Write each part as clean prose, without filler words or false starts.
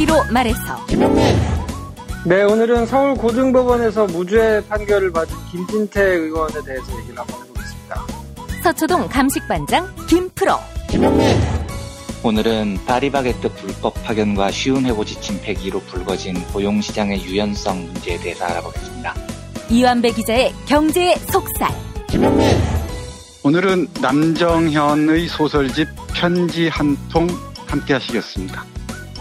진실로 말해서. 네, 오늘은 서울고등법원에서 무죄 판결을 받은 김진태 의원에 대해서 얘기를 한번 해보겠습니다. 서초동 감식반장 김프로. 오늘은 파리바게뜨 불법 파견과 쉬운 해고 지침 폐기로 불거진 고용시장의 유연성 문제에 대해서 알아보겠습니다. 이완배 기자의 경제의 속살. 오늘은 남정현의 소설집 편지 한 통 함께 하시겠습니다.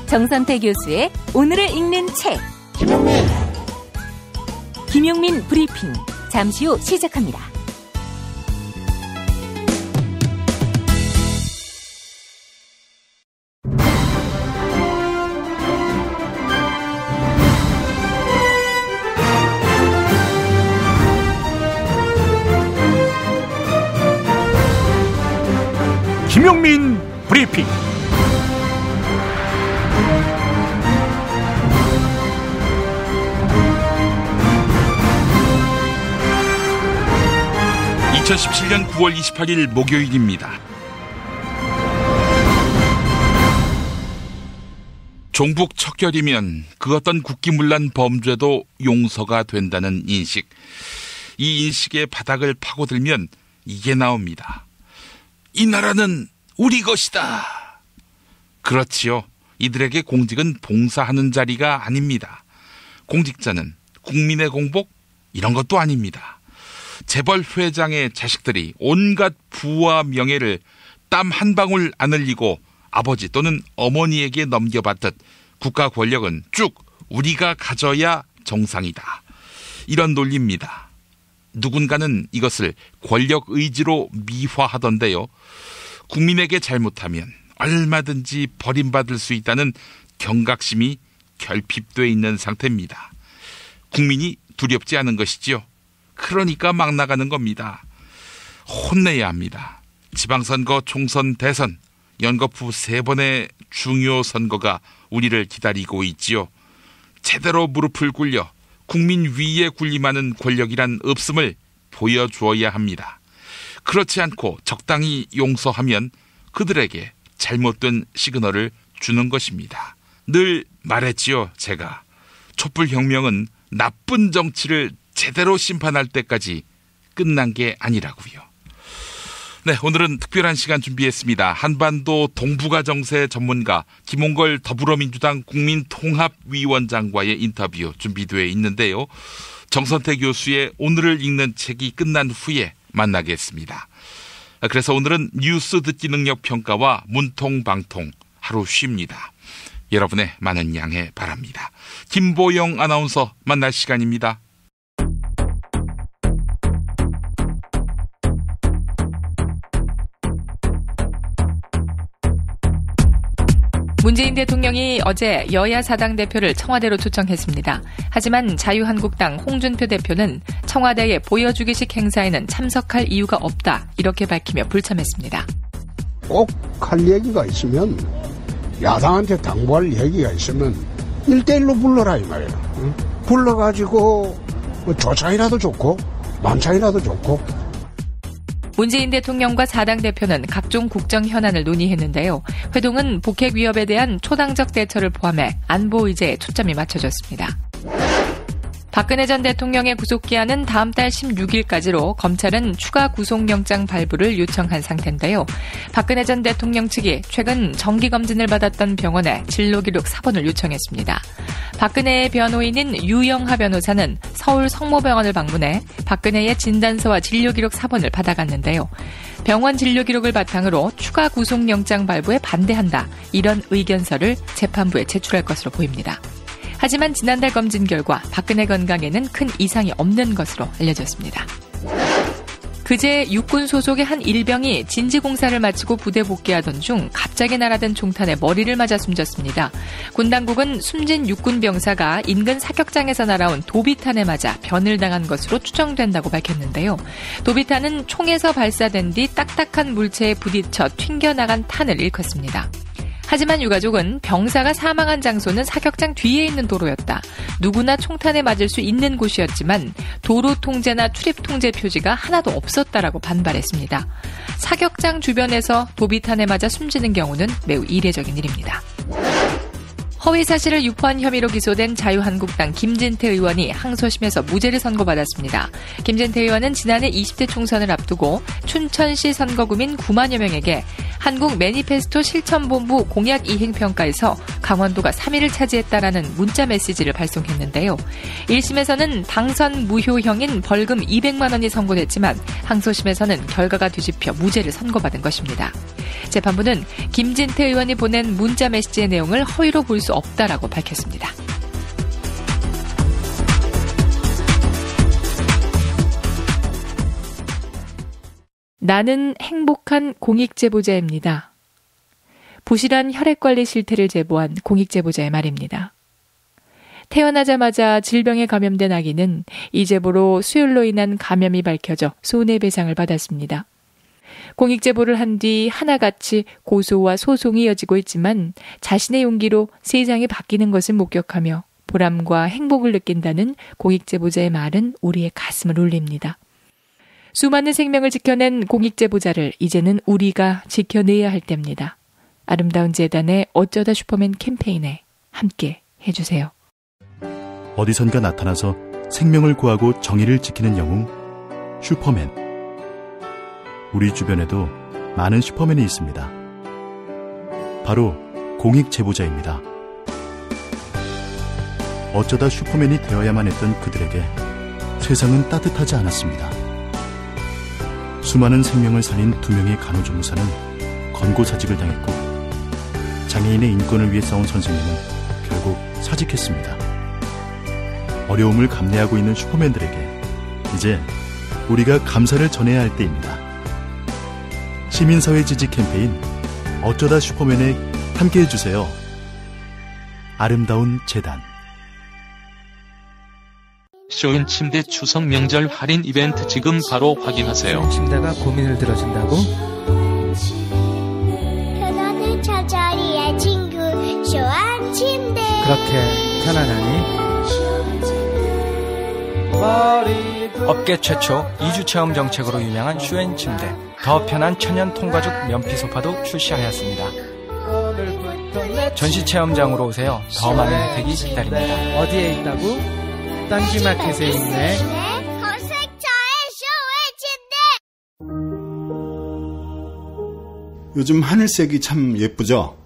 정선태 교수의 오늘을 읽는 책. 김용민 브리핑. 잠시 후 시작합니다. 김용민 브리핑. (2017년 9월 28일) 목요일입니다. 종북 척결이면 그 어떤 국기문란 범죄도 용서가 된다는 인식. 이 인식의 바닥을 파고들면 이게 나옵니다. 이 나라는 우리 것이다. 그렇지요. 이들에게 공직은 봉사하는 자리가 아닙니다. 공직자는 국민의 공복? 이런 것도 아닙니다. 재벌 회장의 자식들이 온갖 부와 명예를 땀 한 방울 안 흘리고 아버지 또는 어머니에게 넘겨받듯 국가 권력은 쭉 우리가 가져야 정상이다. 이런 논리입니다. 누군가는 이것을 권력 의지로 미화하던데요. 국민에게 잘못하면 얼마든지 버림받을 수 있다는 경각심이 결핍돼 있는 상태입니다. 국민이 두렵지 않은 것이지요. 그러니까 막 나가는 겁니다. 혼내야 합니다. 지방선거, 총선, 대선, 연거푸 3번의 중요 선거가 우리를 기다리고 있지요. 제대로 무릎을 꿇려 국민 위에 군림하는 권력이란 없음을 보여주어야 합니다. 그렇지 않고 적당히 용서하면 그들에게 잘못된 시그널을 주는 것입니다. 늘 말했지요, 제가. 촛불혁명은 나쁜 정치를 제대로 심판할 때까지 끝난 게 아니라고요. 네, 오늘은 특별한 시간 준비했습니다. 한반도 동북아 정세 전문가 김홍걸 더불어민주당 국민통합위원장과의 인터뷰 준비되어 있는데요. 정선태 교수의 오늘을 읽는 책이 끝난 후에 만나겠습니다. 그래서 오늘은 뉴스 듣기 능력 평가와 문통방통 하루 쉽니다. 여러분의 많은 양해 바랍니다. 김보영 아나운서 만날 시간입니다. 문재인 대통령이 어제 여야 사당 대표를 청와대로 초청했습니다. 하지만 자유한국당 홍준표 대표는 청와대의 보여주기식 행사에는 참석할 이유가 없다, 이렇게 밝히며 불참했습니다. 꼭 할 얘기가 있으면, 야당한테 당부할 얘기가 있으면 1대1로 불러라 이 말이에요. 응? 불러가지고 조차이라도 좋고 만차이라도 좋고. 문재인 대통령과 사당 대표는 각종 국정 현안을 논의했는데요. 회동은 북핵 위협에 대한 초당적 대처를 포함해 안보 의제에 초점이 맞춰졌습니다. 박근혜 전 대통령의 구속기한은 다음 달 16일까지로 검찰은 추가 구속영장 발부를 요청한 상태인데요. 박근혜 전 대통령 측이 최근 정기검진을 받았던 병원에 진료기록 사본을 요청했습니다. 박근혜의 변호인인 유영하 변호사는 서울 성모병원을 방문해 박근혜의 진단서와 진료기록 사본을 받아갔는데요. 병원 진료기록을 바탕으로 추가 구속영장 발부에 반대한다, 이런 의견서를 재판부에 제출할 것으로 보입니다. 하지만 지난달 검진 결과 박근혜 건강에는 큰 이상이 없는 것으로 알려졌습니다. 그제 육군 소속의 한 일병이 진지공사를 마치고 부대 복귀하던 중 갑자기 날아든 총탄에 머리를 맞아 숨졌습니다. 군 당국은 숨진 육군 병사가 인근 사격장에서 날아온 도비탄에 맞아 변을 당한 것으로 추정된다고 밝혔는데요. 도비탄은 총에서 발사된 뒤 딱딱한 물체에 부딪혀 튕겨나간 탄을 일컫습니다. 하지만 유가족은 병사가 사망한 장소는 사격장 뒤에 있는 도로였다. 누구나 총탄에 맞을 수 있는 곳이었지만 도로 통제나 출입 통제 표지가 하나도 없었다라고 반발했습니다. 사격장 주변에서 도비탄에 맞아 숨지는 경우는 매우 이례적인 일입니다. 허위 사실을 유포한 혐의로 기소된 자유한국당 김진태 의원이 항소심에서 무죄를 선고받았습니다. 김진태 의원은 지난해 20대 총선을 앞두고 춘천시 선거구민 9만여 명에게 한국 매니페스토 실천본부 공약 이행평가에서 강원도가 3위를 차지했다라는 문자 메시지를 발송했는데요. 1심에서는 당선 무효형인 벌금 200만 원이 선고됐지만 항소심에서는 결과가 뒤집혀 무죄를 선고받은 것입니다. 재판부는 김진태 의원이 보낸 문자 메시지의 내용을 허위로 볼 수 없다라고 밝혔습니다. 나는 행복한 공익제보자입니다. 부실한 혈액관리 실태를 제보한 공익제보자의 말입니다. 태어나자마자 질병에 감염된 아기는 이 제보로 수혈로 인한 감염이 밝혀져 손해배상을 받았습니다. 공익제보를 한 뒤 하나같이 고소와 소송이 이어지고 있지만 자신의 용기로 세상이 바뀌는 것을 목격하며 보람과 행복을 느낀다는 공익제보자의 말은 우리의 가슴을 울립니다. 수많은 생명을 지켜낸 공익제보자를 이제는 우리가 지켜내야 할 때입니다. 아름다운 재단의 어쩌다 슈퍼맨 캠페인에 함께 해주세요. 어디선가 나타나서 생명을 구하고 정의를 지키는 영웅, 슈퍼맨. 우리 주변에도 많은 슈퍼맨이 있습니다. 바로 공익제보자입니다. 어쩌다 슈퍼맨이 되어야만 했던 그들에게 세상은 따뜻하지 않았습니다. 수많은 생명을 살린 2명의 간호조무사는 권고사직을 당했고 장애인의 인권을 위해 싸운 선생님은 결국 사직했습니다. 어려움을 감내하고 있는 슈퍼맨들에게 이제 우리가 감사를 전해야 할 때입니다. 시민사회 지지 캠페인 어쩌다 슈퍼맨에 함께해주세요. 아름다운 재단. 쇼인 침대 추석 명절 할인 이벤트 지금 바로 확인하세요. 쇼인 침대가 고민을 들어준다고? 편안한 저자리의 친구 쇼인 침대. 그렇게 편안하니? 업계 최초 2주 체험 정책으로 유명한 쇼인 침대. 더 편한 천연 통가죽 면피 소파도 출시하였습니다. 전시 체험장으로 오세요. 더 많은 혜택이 기다립니다. 어디에 있다고? 딴지마켓에 있네. 요즘 하늘색이 참 예쁘죠?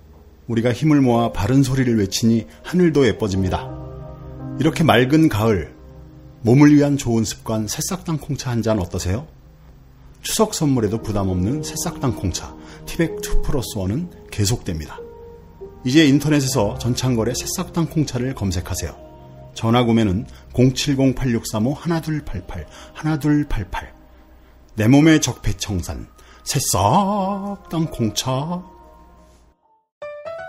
우리가 힘을 모아 바른 소리를 외치니 하늘도 예뻐집니다. 이렇게 맑은 가을, 몸을 위한 좋은 습관 새싹당 콩차 한 잔 어떠세요? 추석 선물에도 부담 없는 새싹당 콩차 티백 2+1은 계속됩니다. 이제 인터넷에서 전창걸의 새싹당 콩차를 검색하세요. 전화 구매는 070-8635-1288 1288. 내 몸의 적폐청산 새싹당 콩차.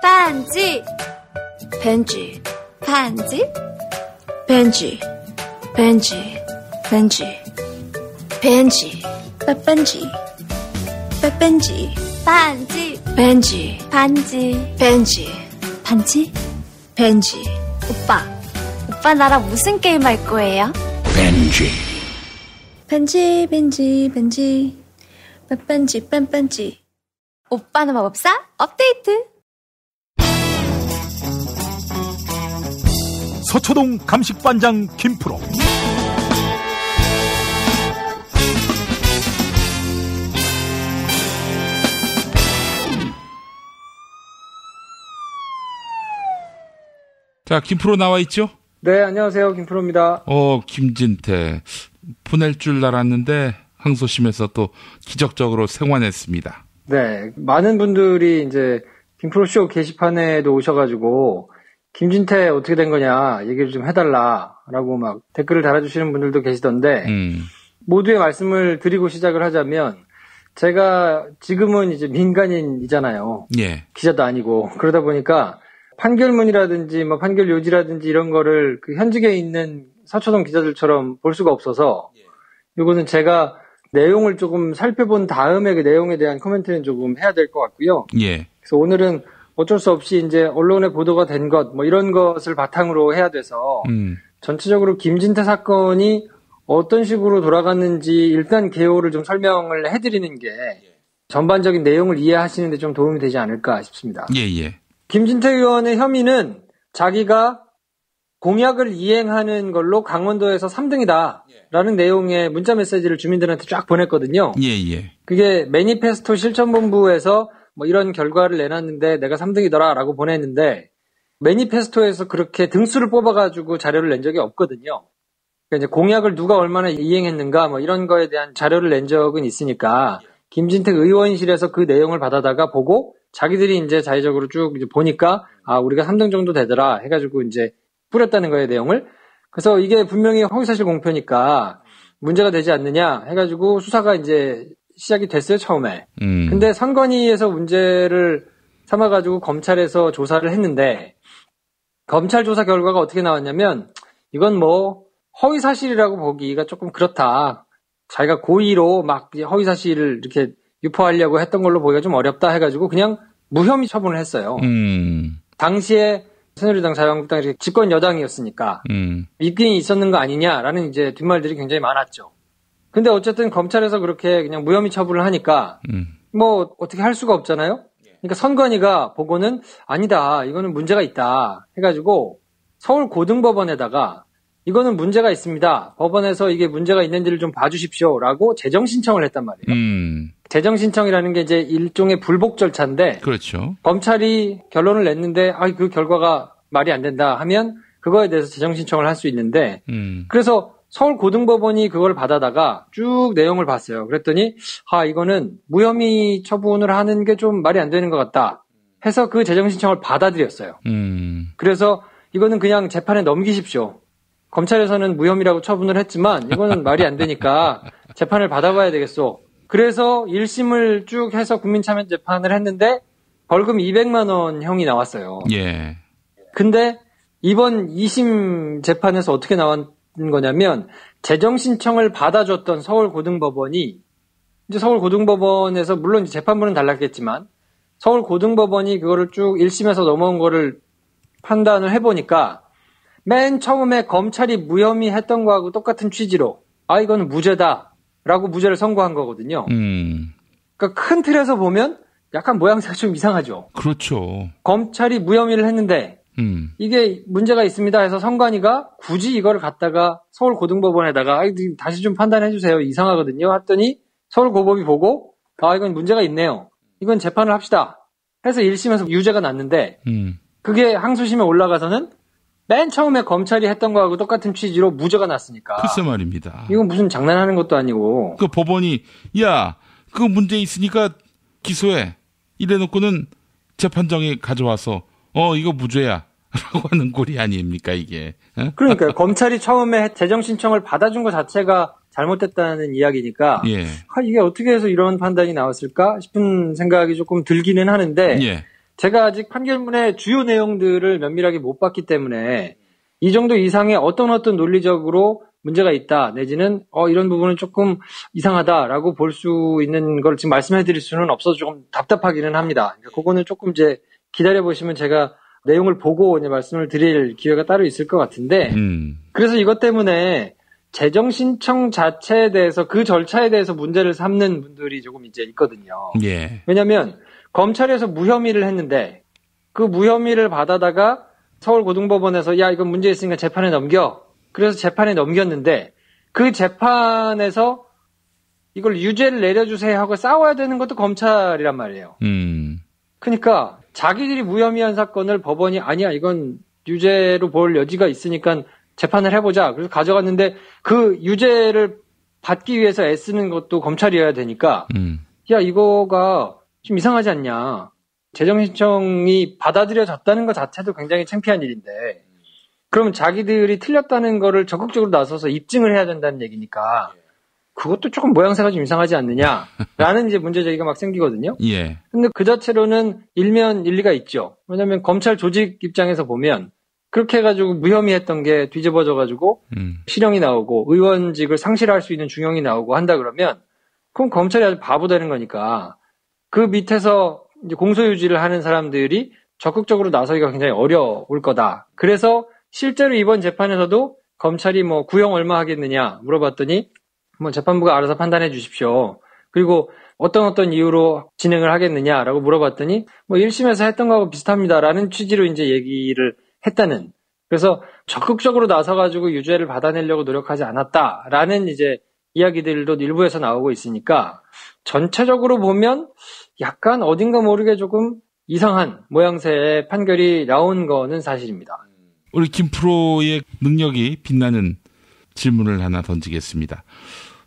반지 벤지 반지 벤지 벤지 벤지 벤지 빠빤지 빠빤지 반지 벤지 반지 벤지 반지 벤지. 오빠 나랑 무슨 게임 할 거예요? 벤지 벤지 빠빤지 빤빤지. 오빠는 마법사 업데이트. 서초동 감식반장 김프로. 자, 김프로 나와 있죠? 네, 안녕하세요. 김프로입니다. 김진태. 보낼 줄 알았는데 항소심에서 또 기적적으로 생還했습니다. 네, 많은 분들이 이제 김프로쇼 게시판에도 오셔가지고 김진태 어떻게 된 거냐 얘기를 좀 해달라라고 막 댓글을 달아주시는 분들도 계시던데 모두의 말씀을 드리고 시작을 하자면 제가 지금은 이제 민간인이잖아요. 예. 기자도 아니고 그러다 보니까 판결문이라든지 뭐 판결 요지라든지 이런 거를 그 현직에 있는 서초동 기자들처럼 볼 수가 없어서 이거는 제가 내용을 조금 살펴본 다음에 그 내용에 대한 코멘트는 조금 해야 될 것 같고요. 예. 그래서 오늘은 어쩔 수 없이 이제 언론에 보도가 된 것, 뭐 이런 것을 바탕으로 해야 돼서 전체적으로 김진태 사건이 어떤 식으로 돌아갔는지 일단 개요를 좀 설명을 해드리는 게 전반적인 내용을 이해하시는 데 좀 도움이 되지 않을까 싶습니다. 예. 김진태 의원의 혐의는 자기가 공약을 이행하는 걸로 강원도에서 3등이다라는 내용의 문자 메시지를 주민들한테 쫙 보냈거든요. 예. 그게 매니페스토 실천본부에서 뭐 이런 결과를 내놨는데 내가 3등이더라라고 보냈는데 매니페스토에서 그렇게 등수를 뽑아가지고 자료를 낸 적이 없거든요. 그러니까 이제 공약을 누가 얼마나 이행했는가 뭐 이런 거에 대한 자료를 낸 적은 있으니까 김진택 의원실에서 그 내용을 받아다가 보고 자기들이 이제 자의적으로 쭉 이제 보니까 우리가 3등 정도 되더라 해가지고 이제 뿌렸다는 거예요, 내용을. 그래서 이게 분명히 허위사실 공표니까 문제가 되지 않느냐 해가지고 수사가 이제 시작이 됐어요, 처음에. 근데 선관위에서 문제를 삼아가지고 검찰에서 조사를 했는데 검찰 조사 결과가 어떻게 나왔냐면 이건 뭐 허위사실이라고 보기가 조금 그렇다. 자기가 고의로 막 허위사실을 이렇게 유포하려고 했던 걸로 보기가 좀 어렵다 해가지고 그냥 무혐의 처분을 했어요. 당시에 새누리당, 자유한국당이 집권 여당이었으니까 입김이 있었는 거 아니냐라는 이제 뒷말들이 굉장히 많았죠. 근데 어쨌든 검찰에서 그렇게 그냥 무혐의 처분을 하니까 뭐 어떻게 할 수가 없잖아요. 그러니까 선관위가 보고는 아니다, 이거는 문제가 있다 해가지고 서울 고등법원에다가 이거는 문제가 있습니다. 법원에서 이게 문제가 있는지를 좀 봐주십시오라고 재정 신청을 했단 말이에요. 재정 신청이라는 게 이제 일종의 불복 절차인데, 그렇죠. 검찰이 결론을 냈는데 그 결과가 말이 안 된다 하면 그거에 대해서 재정 신청을 할 수 있는데, 그래서 서울 고등법원이 그걸 받아다가 쭉 내용을 봤어요. 그랬더니 이거는 무혐의 처분을 하는 게 좀 말이 안 되는 것 같다 해서 그 재정 신청을 받아들였어요. 그래서 이거는 그냥 재판에 넘기십시오. 검찰에서는 무혐의라고 처분을 했지만 이거는 말이 안 되니까 재판을 받아봐야 되겠소. 그래서 1심을 쭉 해서 국민참여재판을 했는데 벌금 200만 원 형이 나왔어요. 예. 근데 이번 2심 재판에서 어떻게 나온 거냐면 재정 신청을 받아줬던 서울고등법원이 이제 서울고등법원에서 물론 재판부는 달랐겠지만 서울고등법원이 그거를 쭉 1심에서 넘어온 거를 판단을 해보니까 맨 처음에 검찰이 무혐의 했던 거하고 똑같은 취지로 이거는 무죄다라고 무죄를 선고한 거거든요. 그러니까 큰 틀에서 보면 약간 모양새가 좀 이상하죠. 그렇죠. 검찰이 무혐의를 했는데 이게 문제가 있습니다 해서 선관위가 굳이 이거를 갖다가 서울고등법원에다가 다시 좀 판단해 주세요. 이상하거든요. 했더니 서울고법이 보고 이건 문제가 있네요. 이건 재판을 합시다 해서 1심에서 유죄가 났는데 그게 항소심에 올라가서는 맨 처음에 검찰이 했던 거하고 똑같은 취지로 무죄가 났으니까. 글쎄 말입니다. 이건 무슨 장난하는 것도 아니고. 그 법원이 그거 문제 있으니까 기소해 이래놓고는 재판장에 가져와서 이거 무죄야 라고 하는 꼴이 아닙니까 이게. 그러니까요. 검찰이 처음에 재정 신청을 받아준 것 자체가 잘못됐다는 이야기니까 예. 이게 어떻게 해서 이런 판단이 나왔을까 싶은 생각이 조금 들기는 하는데 예. 제가 아직 판결문의 주요 내용들을 면밀하게 못 봤기 때문에 이 정도 이상의 어떤 논리적으로 문제가 있다 내지는 이런 부분은 조금 이상하다라고 볼 수 있는 걸 지금 말씀해 드릴 수는 없어서 조금 답답하기는 합니다. 그러니까 그거는 조금 이제 기다려 보시면 제가 내용을 보고 이제 말씀을 드릴 기회가 따로 있을 것 같은데 그래서 이것 때문에 재정 신청 자체에 대해서 그 절차에 대해서 문제를 삼는 분들이 조금 이제 있거든요. 예. 왜냐하면 검찰에서 무혐의를 했는데 그 무혐의를 받아다가 서울고등법원에서 이건 문제 있으니까 재판에 넘겨. 그래서 재판에 넘겼는데 그 재판에서 이걸 유죄를 내려주세요 하고 싸워야 되는 것도 검찰이란 말이에요. 그러니까 자기들이 무혐의한 사건을 법원이 아니야 이건 유죄로 볼 여지가 있으니까 재판을 해보자. 그래서 가져갔는데 그 유죄를 받기 위해서 애쓰는 것도 검찰이어야 되니까 이거가 좀 이상하지 않냐. 재정 신청이 받아들여졌다는 것 자체도 굉장히 창피한 일인데 그러면 자기들이 틀렸다는 거를 적극적으로 나서서 입증을 해야 된다는 얘기니까 그것도 조금 모양새가 좀 이상하지 않느냐라는 이제 문제 제기가 막 생기거든요. 예. 근데 그 자체로는 일면 일리가 있죠. 왜냐하면 검찰 조직 입장에서 보면 그렇게 해가지고 무혐의했던 게 뒤집어져가지고 실형이 나오고 의원직을 상실할 수 있는 중형이 나오고 한다 그러면 그럼 검찰이 아주 바보 되는 거니까 그 밑에서 이제 공소유지를 하는 사람들이 적극적으로 나서기가 굉장히 어려울 거다. 그래서 실제로 이번 재판에서도 검찰이 구형 얼마 하겠느냐 물어봤더니 재판부가 알아서 판단해 주십시오. 그리고 어떤 이유로 진행을 하겠느냐라고 물어봤더니 1심에서 했던 거하고 비슷합니다라는 취지로 이제 얘기를 했다는. 그래서 적극적으로 나서가지고 유죄를 받아내려고 노력하지 않았다라는 이제 이야기들도 일부에서 나오고 있으니까 전체적으로 보면 약간 어딘가 모르게 조금 이상한 모양새의 판결이 나온 거는 사실입니다. 우리 김 프로의 능력이 빛나는 질문을 하나 던지겠습니다.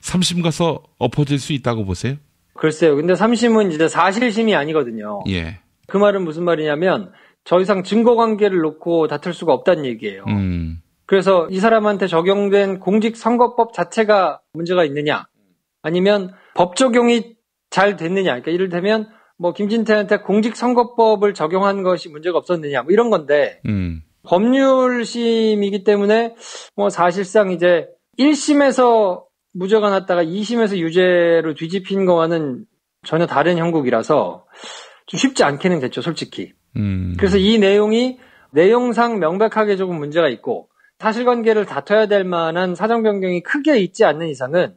3심 가서 엎어질 수 있다고 보세요? 글쎄요. 근데 3심은 이제 사실심이 아니거든요. 예. 그 말은 무슨 말이냐면 더 이상 증거관계를 놓고 다툴 수가 없다는 얘기예요. 그래서 이 사람한테 적용된 공직선거법 자체가 문제가 있느냐, 아니면 법 적용이 잘 됐느냐. 그러니까 이를테면 뭐 김진태한테 공직선거법을 적용한 것이 문제가 없었느냐, 뭐 이런 건데 법률심이기 때문에 뭐 사실상 이제 1심에서 무죄가 났다가 2심에서 유죄로 뒤집힌 거와는 전혀 다른 형국이라서 좀 쉽지 않게는 됐죠, 솔직히. 그래서 이 내용이 내용상 명백하게 조금 문제가 있고 사실관계를 다퉈야 될 만한 사정 변경이 크게 있지 않는 이상은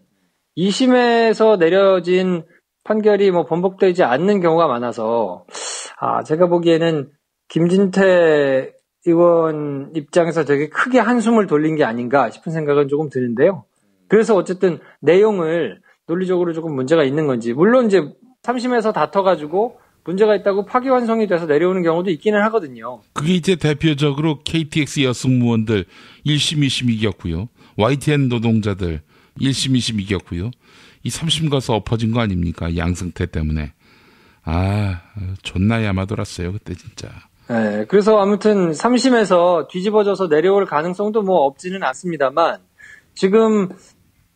2심에서 내려진 판결이 뭐 번복되지 않는 경우가 많아서 제가 보기에는 김진태 의원 입장에서 되게 크게 한숨을 돌린 게 아닌가 싶은 생각은 조금 드는데요. 그래서 어쨌든 내용을 논리적으로 조금 문제가 있는 건지, 물론 이제 3심에서 다퉈가지고 문제가 있다고 파기환송이 돼서 내려오는 경우도 있기는 하거든요. 그게 이제 대표적으로 KTX 여승무원들 1심, 2심 이겼고요. YTN 노동자들 1심, 2심 이겼고요. 이 3심 가서 엎어진 거 아닙니까? 양승태 때문에. 존나 야마돌았어요, 그때 진짜. 네, 그래서 아무튼 3심에서 뒤집어져서 내려올 가능성도 뭐 없지는 않습니다만, 지금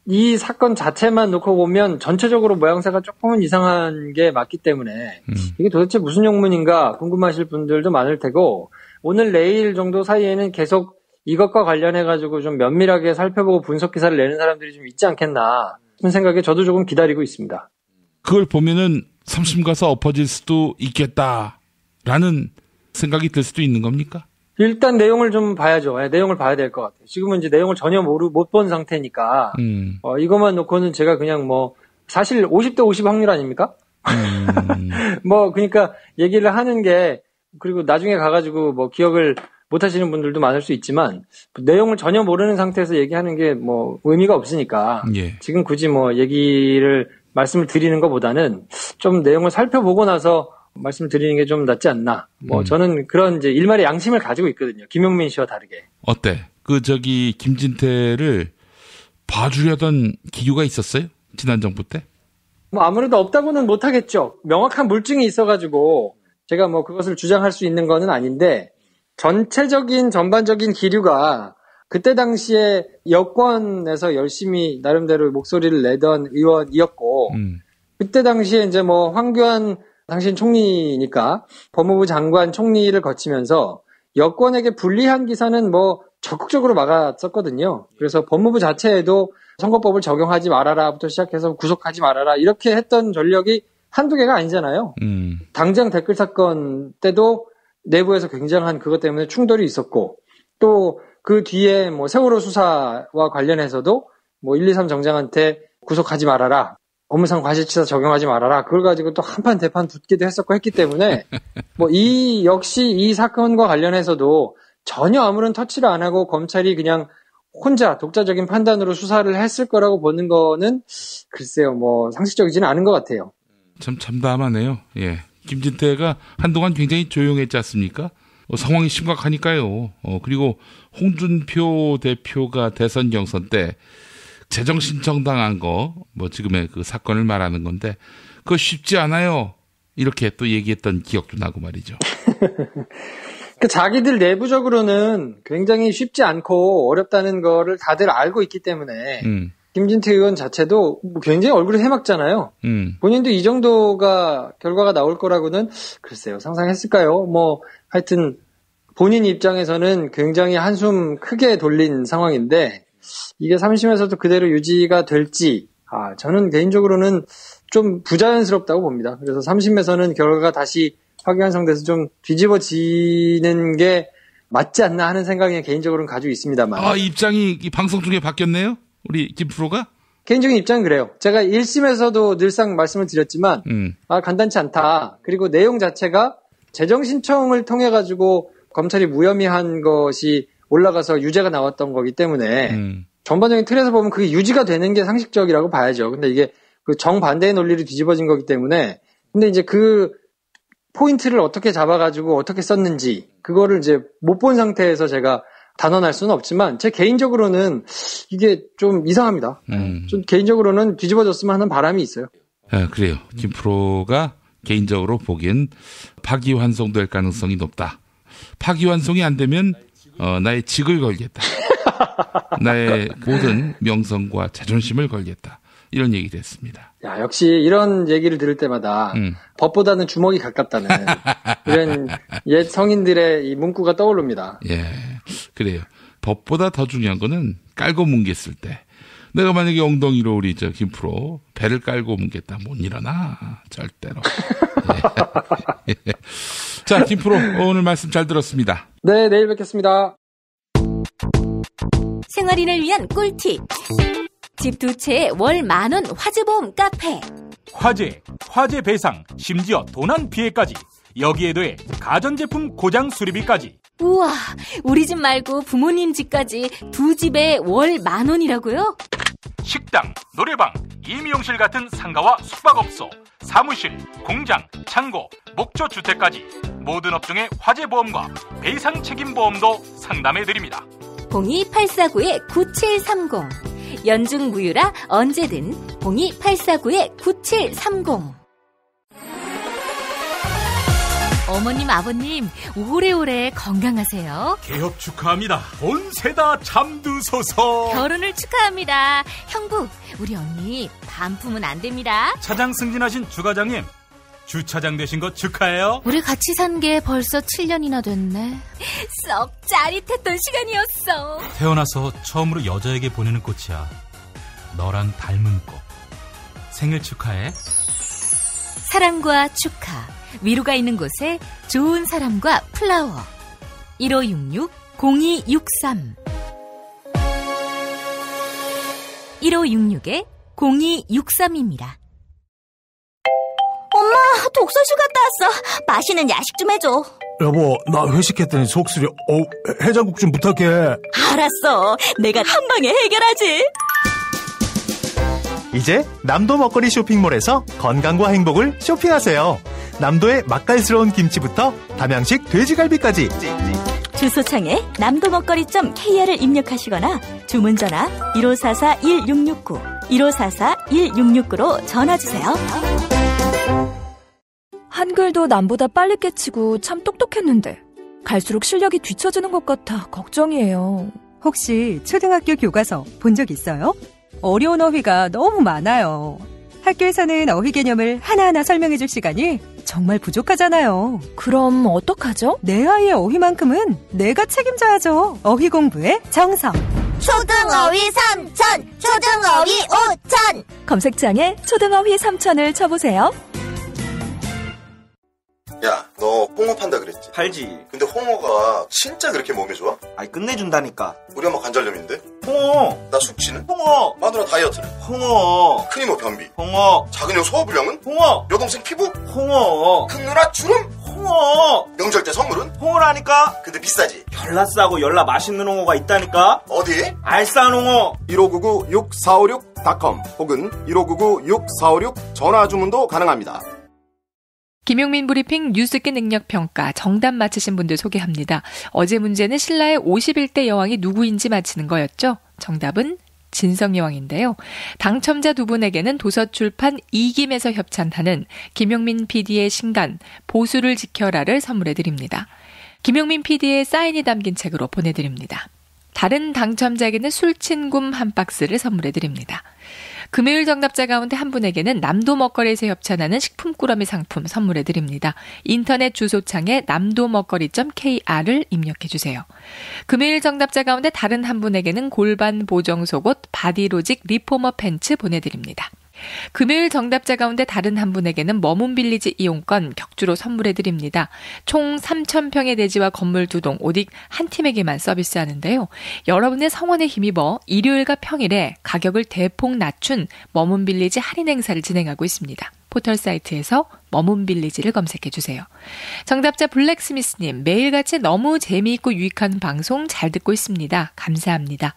이 사건 자체만 놓고 보면 전체적으로 모양새가 조금은 이상한 게 맞기 때문에 이게 도대체 무슨 영문인가 궁금하실 분들도 많을 테고, 오늘 내일 정도 사이에는 계속 이것과 관련해가지고 좀 면밀하게 살펴보고 분석 기사를 내는 사람들이 좀 있지 않겠나 싶은 생각에 저도 조금 기다리고 있습니다. 그걸 보면은 3심 가서 엎어질 수도 있겠다라는 생각이 들 수도 있는 겁니까? 일단 내용을 좀 봐야죠. 내용을 봐야 될 것 같아요. 지금은 이제 내용을 전혀 못 본 상태니까 이것만 놓고는 제가 그냥 뭐 사실 50대 50 확률 아닙니까? 뭐 그러니까 얘기를 하는 게, 그리고 나중에 가가지고 뭐 기억을 못 하시는 분들도 많을 수 있지만 내용을 전혀 모르는 상태에서 얘기하는 게 뭐 의미가 없으니까 지금 굳이 뭐 말씀을 드리는 것보다는 좀 내용을 살펴보고 나서 말씀을 드리는 게 좀 낫지 않나. 뭐 저는 그런 이제 일말의 양심을 가지고 있거든요. 김용민 씨와 다르게. 어때? 김진태를 봐주려던 기류가 있었어요? 지난 정부 때? 뭐 아무래도 없다고는 못하겠죠. 명확한 물증이 있어가지고 제가 뭐 그것을 주장할 수 있는 거는 아닌데, 전반적인 기류가 그때 당시에 여권에서 열심히 나름대로 목소리를 내던 의원이었고, 그때 당시에 이제 뭐 황교안 당신 총리니까 법무부 장관 총리를 거치면서 여권에게 불리한 기사는 뭐 적극적으로 막았었거든요. 그래서 법무부 자체에도 선거법을 적용하지 말아라부터 시작해서 구속하지 말아라 이렇게 했던 전력이 한두 개가 아니잖아요. 당장 댓글 사건 때도 내부에서 굉장한 그것 때문에 충돌이 있었고, 또 그 뒤에 뭐 세월호 수사와 관련해서도 뭐 123 정장한테 구속하지 말아라, 업무상 과실치사 적용하지 말아라, 그걸 가지고 또 한판 대판 붙기도 했었고 했기 때문에 뭐 역시 이 사건과 관련해서도 전혀 아무런 터치를 안 하고 검찰이 그냥 혼자 독자적인 판단으로 수사를 했을 거라고 보는 거는 글쎄요, 뭐 상식적이지는 않은 것 같아요. 참 참담하네요. 예, 김진태가 한동안 굉장히 조용했지 않습니까? 상황이 심각하니까요. 그리고 홍준표 대표가 대선 경선 때 재정 신청당한 거, 뭐 지금의 그 사건을 말하는 건데, 그거 쉽지 않아요. 이렇게 또 얘기했던 기억도 나고 말이죠. 그 자기들 내부적으로는 굉장히 쉽지 않고 어렵다는 거를 다들 알고 있기 때문에 김진태 의원 자체도 굉장히 얼굴이 해맑잖아요. 본인도 이 정도가 결과가 나올 거라고는 글쎄요, 상상했을까요? 뭐 하여튼 본인 입장에서는 굉장히 한숨 크게 돌린 상황인데, 이게 3심에서도 그대로 유지가 될지 저는 개인적으로는 좀 부자연스럽다고 봅니다. 그래서 3심에서는 결과가 다시 파기환송돼서 좀 뒤집어지는 게 맞지 않나 하는 생각이 개인적으로는 가지고 있습니다만. 입장이 이 방송 중에 바뀌었네요? 우리 김 프로가? 개인적인 입장은 그래요. 제가 1심에서도 늘상 말씀을 드렸지만 간단치 않다. 그리고 내용 자체가 재정 신청을 통해 가지고 검찰이 무혐의한 것이 올라가서 유죄가 나왔던 거기 때문에 전반적인 틀에서 보면 그게 유지가 되는 게 상식적이라고 봐야죠. 근데 이게 그 정반대의 논리로 뒤집어진 거기 때문에 근데 이제 그 포인트를 어떻게 잡아가지고 어떻게 썼는지 그거를 이제 못 본 상태에서 제가 단언할 수는 없지만 제 개인적으로는 이게 좀 이상합니다. 좀 개인적으로는 뒤집어졌으면 하는 바람이 있어요. 그래요. 김프로가 개인적으로 보기엔 파기환송될 가능성이 높다. 파기환송이 안 되면 나의 직을 걸겠다. 나의 모든 명성과 자존심을 걸겠다. 이런 얘기를 했습니다. 야, 역시 이런 얘기를 들을 때마다 법보다는 주먹이 가깝다는 이런 옛 성인들의 이 문구가 떠오릅니다. 예, 그래요. 법보다 더 중요한 거는 깔고 뭉갰을 때. 내가 만약에 엉덩이로 우리 김프로 배를 깔고 뭉갰다. 못 일어나. 절대로. 예. 자, 김프로 오늘 말씀 잘 들었습니다. 네, 내일 뵙겠습니다. 생활인을 위한 꿀팁. 집 두 채에 월 10,000원 화재보험 카페. 화재 배상, 심지어 도난 피해까지. 여기에 더해 가전제품 고장 수리비까지. 우와, 우리 집 말고 부모님 집까지 두 집에 월 10,000원이라고요? 식당, 노래방, 임용실 같은 상가와 숙박업소, 사무실, 공장, 창고, 목조주택까지 모든 업종의 화재보험과 배상 책임보험도 상담해드립니다. 02849-9730 연중 무휴라 언제든 02849-9730. 어머님, 아버님 오래오래 건강하세요. 개업 축하합니다. 본세다 잠드소서. 결혼을 축하합니다. 형부, 우리 언니 반품은 안 됩니다. 차장 승진하신 주과장님, 주차장 되신 거 축하해요. 우리 같이 산 게 벌써 7년이나 됐네. 썩 짜릿했던 시간이었어. 태어나서 처음으로 여자에게 보내는 꽃이야. 너랑 닮은 꽃. 생일 축하해. 사랑과 축하, 위로가 있는 곳에 좋은 사람과 플라워. 1566-0263 1566-0263입니다. 엄마, 독서실 갔다 왔어. 맛있는 야식 좀 해줘. 여보, 나 회식했더니 속쓰려. 해장국 좀 부탁해. 알았어. 내가 한 방에 해결하지. 이제 남도 먹거리 쇼핑몰에서 건강과 행복을 쇼핑하세요. 남도의 맛깔스러운 김치부터 담양식 돼지갈비까지. 주소창에 남도먹거리.kr을 입력하시거나 주문 전화 1544-1669 1544-1669로 전화주세요. 한글도 남보다 빨리 깨치고 참 똑똑했는데 갈수록 실력이 뒤처지는 것 같아 걱정이에요. 혹시 초등학교 교과서 본 적 있어요? 어려운 어휘가 너무 많아요. 학교에서는 어휘 개념을 하나하나 설명해줄 시간이 정말 부족하잖아요. 그럼 어떡하죠? 내 아이의 어휘만큼은 내가 책임져야죠. 어휘 공부의 정성. 초등어휘 3000, 초등어휘 5000. 검색창에 초등어휘 3000을 쳐보세요. 야, 너 홍어 판다 그랬지? 팔지. 근데 홍어가 진짜 그렇게 몸에 좋아? 아니, 끝내준다니까. 우리 엄마 관절염인데? 홍어. 나 숙취는? 홍어. 마누라 다이어트는? 홍어. 큰 이모 변비? 홍어. 작은 형 소화불량은? 홍어. 여동생 피부? 홍어. 큰 누나 주름? 홍어. 명절 때 선물은? 홍어라니까. 근데 비싸지? 열나 싸고 열나 맛있는 홍어가 있다니까. 어디? 알싸한 홍어. 1599-6456.com 혹은 1599-6456 전화 주문도 가능합니다. 김용민 브리핑 뉴스기 능력평가 정답 맞히신 분들 소개합니다. 어제 문제는 신라의 51대 여왕이 누구인지 맞히는 거였죠. 정답은 진성여왕인데요. 당첨자 두 분에게는 도서출판 이김에서 협찬하는 김용민 PD의 신간 보수를 지켜라를 선물해드립니다. 김용민 PD의 사인이 담긴 책으로 보내드립니다. 다른 당첨자에게는 술친굼 한 박스를 선물해드립니다. 금요일 정답자 가운데 한 분에게는 남도 먹거리에서 협찬하는 식품꾸러미 상품 선물해드립니다. 인터넷 주소창에 남도먹거리.kr을 입력해주세요. 금요일 정답자 가운데 다른 한 분에게는 골반 보정 속옷 바디로직 리포머 팬츠 보내드립니다. 금요일 정답자 가운데 다른 한 분에게는 머문빌리지 이용권 격주로 선물해드립니다. 총 3,000평의 대지와 건물 2동 오직 한 팀에게만 서비스하는데요. 여러분의 성원에 힘입어 일요일과 평일에 가격을 대폭 낮춘 머문빌리지 할인 행사를 진행하고 있습니다. 포털 사이트에서 머문빌리지를 검색해주세요. 정답자 블랙스미스님, 매일같이 너무 재미있고 유익한 방송 잘 듣고 있습니다. 감사합니다.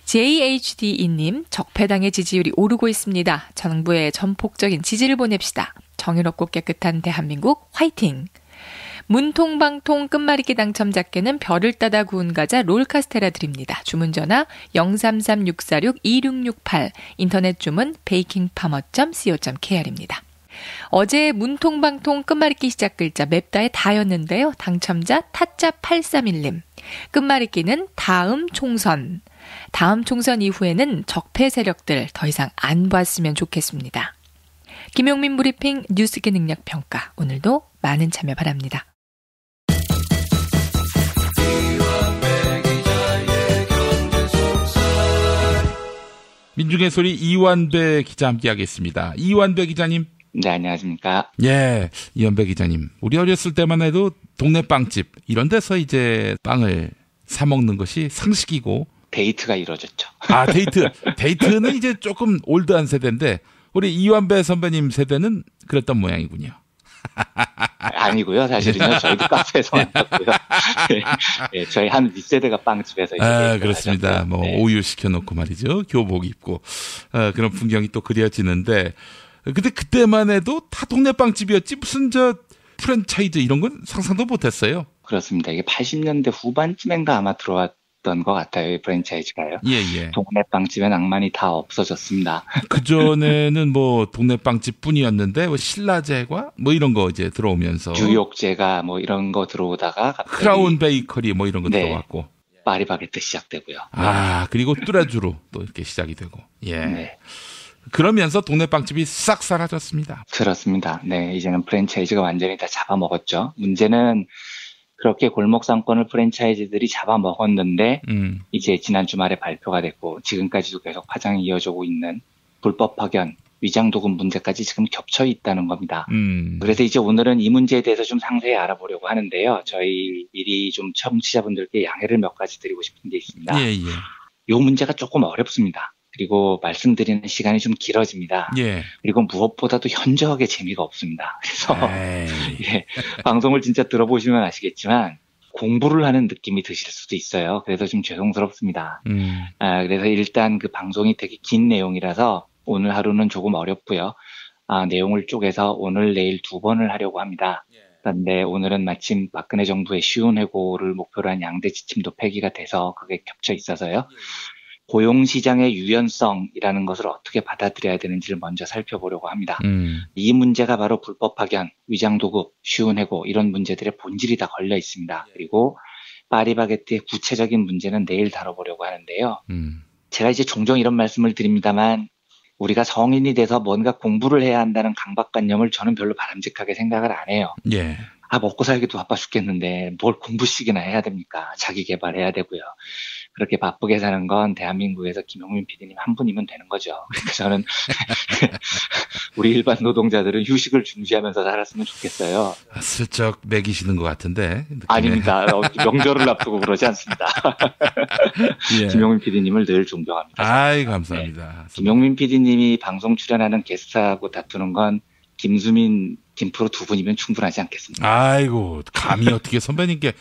JHDE님, 적폐당의 지지율이 오르고 있습니다. 정부의 전폭적인 지지를 보냅시다. 정의롭고 깨끗한 대한민국 화이팅! 문통방통 끝말잇기 당첨자께는 별을 따다 구운 과자 롤카스테라 드립니다. 주문 전화 033-646-2668, 인터넷 주문 bakingfarmer.co.kr입니다. 어제 문통방통 끝말잇기 시작 글자 맵다의 다였는데요. 당첨자 타짜 831님. 끝말잇기는 다음 총선. 다음 총선 이후에는 적폐 세력들 더 이상 안 봤으면 좋겠습니다. 김용민 브리핑 뉴스기 능력 평가. 오늘도 많은 참여 바랍니다. 민중의 소리 이완배 기자 함께하겠습니다. 이완배 기자님. 네, 안녕하십니까. 예, 이완배 기자님. 우리 어렸을 때만 해도 동네 빵집 이런 데서 이제 빵을 사 먹는 것이 상식이고 데이트가 이루어졌죠. 아, 데이트는 이제 조금 올드한 세대인데 우리 이완배 선배님 세대는 그랬던 모양이군요. 아니고요. 사실은요. 저희도 카페에서 만났고요. 네, 저희 한 윗세대가 빵집에서 이제 그렇습니다. 하셨고요. 뭐 네. 우유 시켜놓고 말이죠. 교복 입고 그런 풍경이 또 그려지는데 근데 그때만 해도 다 동네 빵집이었지 무슨 프랜차이즈 이런 건 상상도 못했어요. 그렇습니다. 이게 80년대 후반쯤인가 아마 들어왔던 것 같아요. 이 프랜차이즈가요. 예. 동네 빵집의 낭만이 다 없어졌습니다. 그전에는 뭐 동네 빵집뿐이었는데 뭐 신라제과 뭐 이런 거 이제 들어오면서 뉴욕제가 뭐 이런 거 들어오다가 갑자기 크라운 베이커리 뭐 이런 거 들어왔고 파리바게뜨 시작되고요. 그리고 뚜레쥬로 또 이렇게 시작이 되고 네. 그러면서 동네 빵집이 싹 사라졌습니다. 그렇습니다. 네, 이제는 프랜차이즈가 완전히 다 잡아먹었죠. 문제는 그렇게 골목 상권을 프랜차이즈들이 잡아먹었는데 이제 지난 주말에 발표가 됐고 지금까지도 계속 파장이 이어지고 있는 불법 파견, 위장도금 문제까지 지금 겹쳐 있다는 겁니다. 그래서 이제 오늘은 이 문제에 대해서 좀 상세히 알아보려고 하는데요. 저희 미리 좀 청취자분들께 양해를 몇 가지 드리고 싶은 게 있습니다. 예. 이 문제가 조금 어렵습니다. 그리고 말씀드리는 시간이 좀 길어집니다. 예. 그리고 무엇보다도 현저하게 재미가 없습니다. 그래서 방송을 진짜 들어보시면 아시겠지만 공부를 하는 느낌이 드실 수도 있어요. 그래서 좀 죄송스럽습니다. 그래서 일단 그 방송이 되게 긴 내용이라서 오늘 하루는 조금 어렵고요. 내용을 쪼개서 오늘 내일 2번을 하려고 합니다. 그런데 오늘은 마침 박근혜 정부의 쉬운 해고를 목표로 한 양대 지침도 폐기가 돼서 그게 겹쳐 있어서요. 고용시장의 유연성이라는 것을 어떻게 받아들여야 되는지를 먼저 살펴보려고 합니다. 이 문제가 바로 불법 파견, 위장도급, 쉬운 해고 이런 문제들의 본질이 다 걸려 있습니다. 그리고 파리바게뜨의 구체적인 문제는 내일 다뤄보려고 하는데요. 제가 이제 종종 이런 말씀을 드립니다만 우리가 성인이 돼서 뭔가 공부를 해야 한다는 강박관념을 저는 별로 바람직하게 생각을 안 해요. 예. 먹고 살기도 바빠 죽겠는데 뭘 공부씩이나 해야 됩니까? 자기 개발해야 되고요. 그렇게 바쁘게 사는 건 대한민국에서 김용민 PD님 한 분이면 되는 거죠. 그러니까 저는 우리 일반 노동자들은 휴식을 중시하면서 살았으면 좋겠어요. 슬쩍 매기시는 것 같은데. 느낌에. 아닙니다. 명절을 앞두고 그러지 않습니다. 예. 김용민 PD님을 늘 존경합니다. 감사합니다. 김용민 PD님이 방송 출연하는 게스트하고 다투는 건 김수민, 김프로 두 분이면 충분하지 않겠습니까? 아이고, 감히 어떻게 선배님께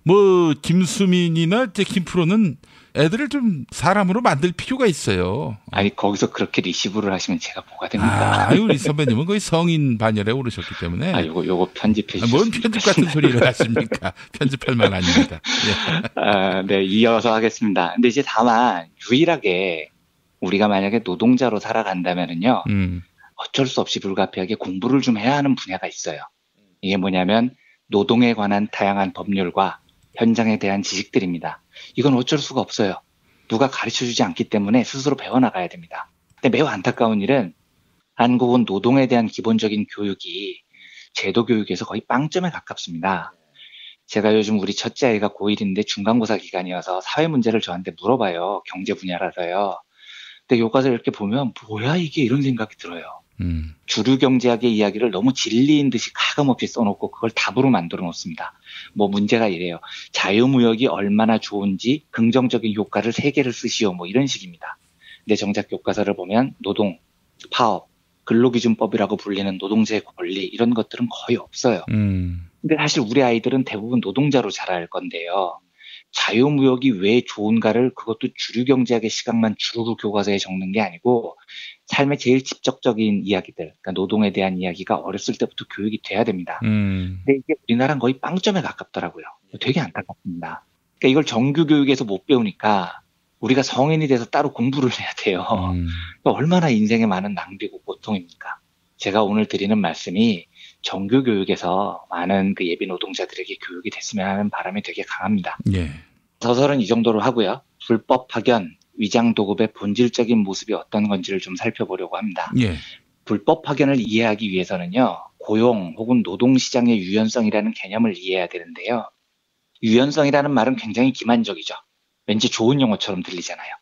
뭐 김수민이나 이제 김프로는 애들을 좀 사람으로 만들 필요가 있어요. 아니 거기서 그렇게 리시브를 하시면 제가 뭐가 됩니까? 우리 선배님은 거의 성인 반열에 오르셨기 때문에. 요거 편집해 주세요. 뭔 편집 같은 소리를 하십니까? 편집할 만 아닙니다. 예. 네, 이어서 하겠습니다. 근데 이제 다만 유일하게 우리가 만약에 노동자로 살아간다면은요. 어쩔 수 없이 불가피하게 공부를 좀 해야 하는 분야가 있어요. 이게 뭐냐면 노동에 관한 다양한 법률과 현장에 대한 지식들입니다. 이건 어쩔 수가 없어요. 누가 가르쳐주지 않기 때문에 스스로 배워나가야 됩니다. 근데 매우 안타까운 일은 한국은 노동에 대한 기본적인 교육이 제도 교육에서 거의 빵점에 가깝습니다. 제가 요즘 우리 첫째 아이가 고1인데 중간고사 기간이어서 사회 문제를 저한테 물어봐요. 경제 분야라서요. 근데 교과서 이렇게 보면 뭐야 이게 이런 생각이 들어요. 주류 경제학의 이야기를 너무 진리인 듯이 가감없이 써놓고 그걸 답으로 만들어 놓습니다. 뭐 문제가 이래요. 자유무역이 얼마나 좋은지 긍정적인 효과를 3개를 쓰시오. 뭐 이런 식입니다. 근데 정작 교과서를 보면 노동, 파업, 근로기준법이라고 불리는 노동자의 권리 이런 것들은 거의 없어요. 근데 사실 우리 아이들은 대부분 노동자로 자랄 건데요. 자유무역이 왜 좋은가를 그것도 주류경제학의 시각만 주르르 교과서에 적는 게 아니고 삶의 제일 직접적인 이야기들, 그러니까 노동에 대한 이야기가 어렸을 때부터 교육이 돼야 됩니다. 근데 이게 우리나라는 거의 빵점에 가깝더라고요. 되게 안타깝습니다. 그러니까 이걸 정규 교육에서 못 배우니까 우리가 성인이 돼서 따로 공부를 해야 돼요. 얼마나 인생에 많은 낭비고 고통입니까? 제가 오늘 드리는 말씀이 정규 교육에서 많은 그 예비 노동자들에게 교육이 됐으면 하는 바람이 되게 강합니다. 예. 서설은 이 정도로 하고요. 불법 파견, 위장 도급의 본질적인 모습이 어떤 건지를 좀 살펴보려고 합니다. 예. 불법 파견을 이해하기 위해서는요. 고용 혹은 노동시장의 유연성이라는 개념을 이해해야 되는데요. 유연성이라는 말은 굉장히 기만적이죠. 왠지 좋은 용어처럼 들리잖아요.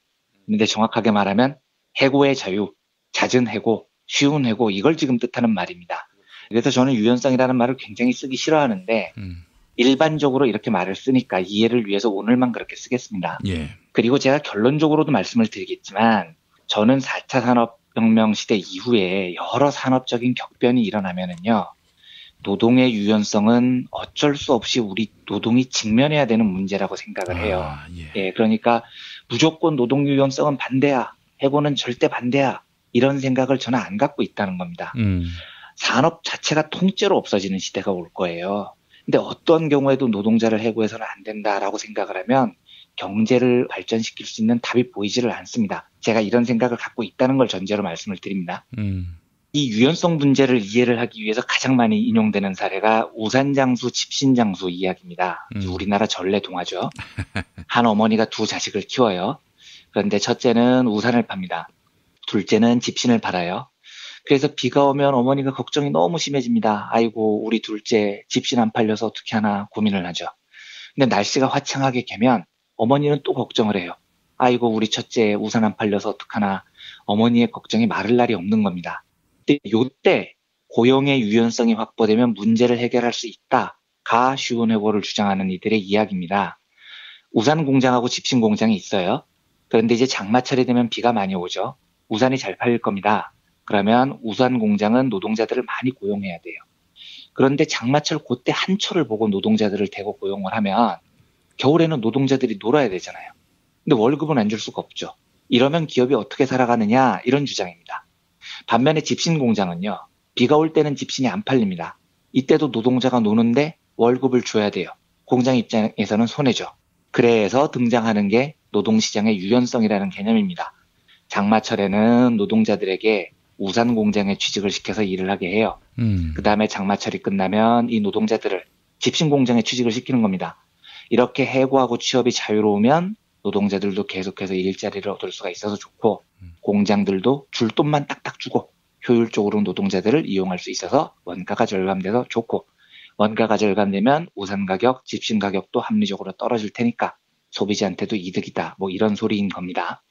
근데 정확하게 말하면 해고의 자유, 잦은 해고, 쉬운 해고 이걸 지금 뜻하는 말입니다. 그래서 저는 유연성이라는 말을 굉장히 쓰기 싫어하는데 일반적으로 이렇게 말을 쓰니까 이해를 위해서 오늘만 그렇게 쓰겠습니다. 예. 그리고 제가 결론적으로도 말씀을 드리겠지만 저는 4차 산업혁명 시대 이후에 여러 산업적인 격변이 일어나면은요. 노동의 유연성은 어쩔 수 없이 우리 노동이 직면해야 되는 문제라고 생각을 해요. 예, 그러니까 무조건 노동 유연성은 반대야. 해고는 절대 반대야. 이런 생각을 저는 안 갖고 있다는 겁니다. 산업 자체가 통째로 없어지는 시대가 올 거예요. 근데 어떤 경우에도 노동자를 해고해서는 안 된다라고 생각을 하면 경제를 발전시킬 수 있는 답이 보이지를 않습니다. 제가 이런 생각을 갖고 있다는 걸 전제로 말씀을 드립니다. 이 유연성 문제를 이해를 하기 위해서 가장 많이 인용되는 사례가 우산장수, 집신장수 이야기입니다. 우리나라 전래 동화죠. 한 어머니가 두 자식을 키워요. 그런데 첫째는 우산을 팝니다. 둘째는 집신을 팔아요. 그래서 비가 오면 어머니가 걱정이 너무 심해집니다. 아이고 우리 둘째 집신 안 팔려서 어떻게 하나 고민을 하죠. 근데 날씨가 화창하게 개면 어머니는 또 걱정을 해요. 아이고 우리 첫째 우산 안 팔려서 어떡하나. 어머니의 걱정이 마를 날이 없는 겁니다. 근데 요때 고용의 유연성이 확보되면 문제를 해결할 수 있다가 쉬운 해고를 주장하는 이들의 이야기입니다. 우산 공장하고 집신 공장이 있어요. 그런데 이제 장마철이 되면 비가 많이 오죠. 우산이 잘 팔릴 겁니다. 그러면 우산 공장은 노동자들을 많이 고용해야 돼요. 그런데 장마철 그때 한철을 보고 노동자들을 대거 고용을 하면 겨울에는 노동자들이 놀아야 되잖아요. 근데 월급은 안 줄 수가 없죠. 이러면 기업이 어떻게 살아가느냐 이런 주장입니다. 반면에 집신 공장은요. 비가 올 때는 집신이 안 팔립니다. 이때도 노동자가 노는데 월급을 줘야 돼요. 공장 입장에서는 손해죠. 그래서 등장하는 게 노동시장의 유연성이라는 개념입니다. 장마철에는 노동자들에게 우산 공장에 취직을 시켜서 일을 하게 해요. 그 다음에 장마철이 끝나면 이 노동자들을 집신 공장에 취직을 시키는 겁니다. 이렇게 해고하고 취업이 자유로우면 노동자들도 계속해서 일자리를 얻을 수가 있어서 좋고 공장들도 줄 돈만 딱딱 주고 효율적으로 노동자들을 이용할 수 있어서 원가가 절감돼서 좋고 원가가 절감되면 우산 가격, 집신 가격도 합리적으로 떨어질 테니까 소비자한테도 이득이다. 뭐 이런 소리인 겁니다.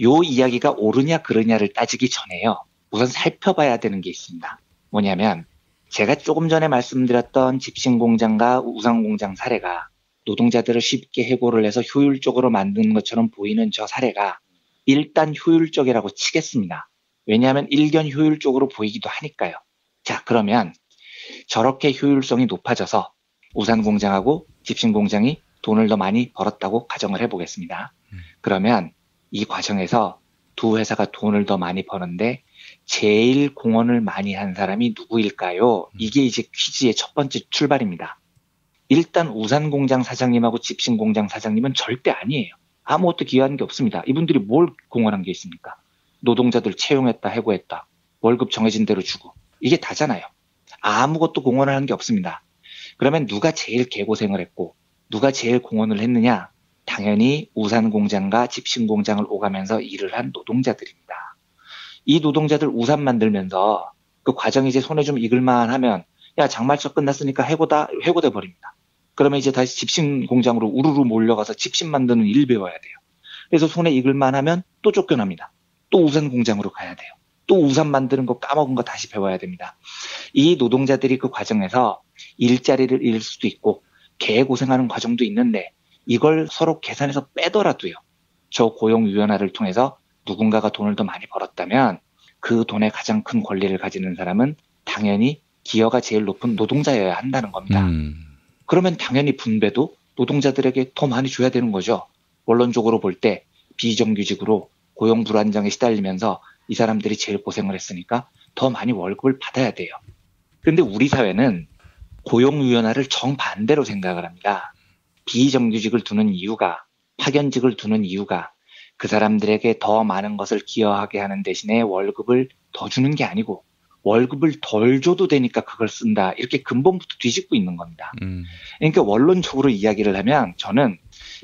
요 이야기가 옳으냐 그르냐를 따지기 전에요. 우선 살펴봐야 되는 게 있습니다. 뭐냐면 제가 조금 전에 말씀드렸던 집신 공장과 우산 공장 사례가 노동자들을 쉽게 해고를 해서 효율적으로 만드는 것처럼 보이는 저 사례가 일단 효율적이라고 치겠습니다. 왜냐하면 일견 효율적으로 보이기도 하니까요. 자, 그러면 저렇게 효율성이 높아져서 우산 공장하고 집신 공장이 돈을 더 많이 벌었다고 가정을 해보겠습니다. 그러면 이 과정에서 두 회사가 돈을 더 많이 버는데 제일 공헌을 많이 한 사람이 누구일까요? 이게 이제 퀴즈의 첫 번째 출발입니다. 일단 우산 공장 사장님하고 집신 공장 사장님은 절대 아니에요. 아무것도 기여한 게 없습니다. 이분들이 뭘 공헌한 게 있습니까? 노동자들 채용했다, 해고했다, 월급 정해진 대로 주고 이게 다잖아요. 아무것도 공헌을 한 게 없습니다. 그러면 누가 제일 개고생을 했고 누가 제일 공헌을 했느냐? 당연히 우산 공장과 집신 공장을 오가면서 일을 한 노동자들입니다. 이 노동자들 우산 만들면서 그 과정이 이제 손에 좀 익을만 하면 야 장마철 끝났으니까 해고돼 버립니다. 그러면 이제 다시 집신 공장으로 우르르 몰려가서 집신 만드는 일 배워야 돼요. 그래서 손에 익을만 하면 또 쫓겨납니다. 또 우산 공장으로 가야 돼요. 또 우산 만드는 거 까먹은 거 다시 배워야 됩니다. 이 노동자들이 그 과정에서 일자리를 잃을 수도 있고 개고생하는 과정도 있는데 이걸 서로 계산해서 빼더라도요. 저 고용 유연화를 통해서 누군가가 돈을 더 많이 벌었다면 그 돈의 가장 큰 권리를 가지는 사람은 당연히 기여가 제일 높은 노동자여야 한다는 겁니다. 그러면 당연히 분배도 노동자들에게 더 많이 줘야 되는 거죠. 원론적으로 볼 때 비정규직으로 고용 불안정에 시달리면서 이 사람들이 제일 고생을 했으니까 더 많이 월급을 받아야 돼요. 그런데 우리 사회는 고용 유연화를 정반대로 생각을 합니다. 비정규직을 두는 이유가, 파견직을 두는 이유가 그 사람들에게 더 많은 것을 기여하게 하는 대신에 월급을 더 주는 게 아니고 월급을 덜 줘도 되니까 그걸 쓴다. 이렇게 근본부터 뒤집고 있는 겁니다. 그러니까 원론적으로 이야기를 하면 저는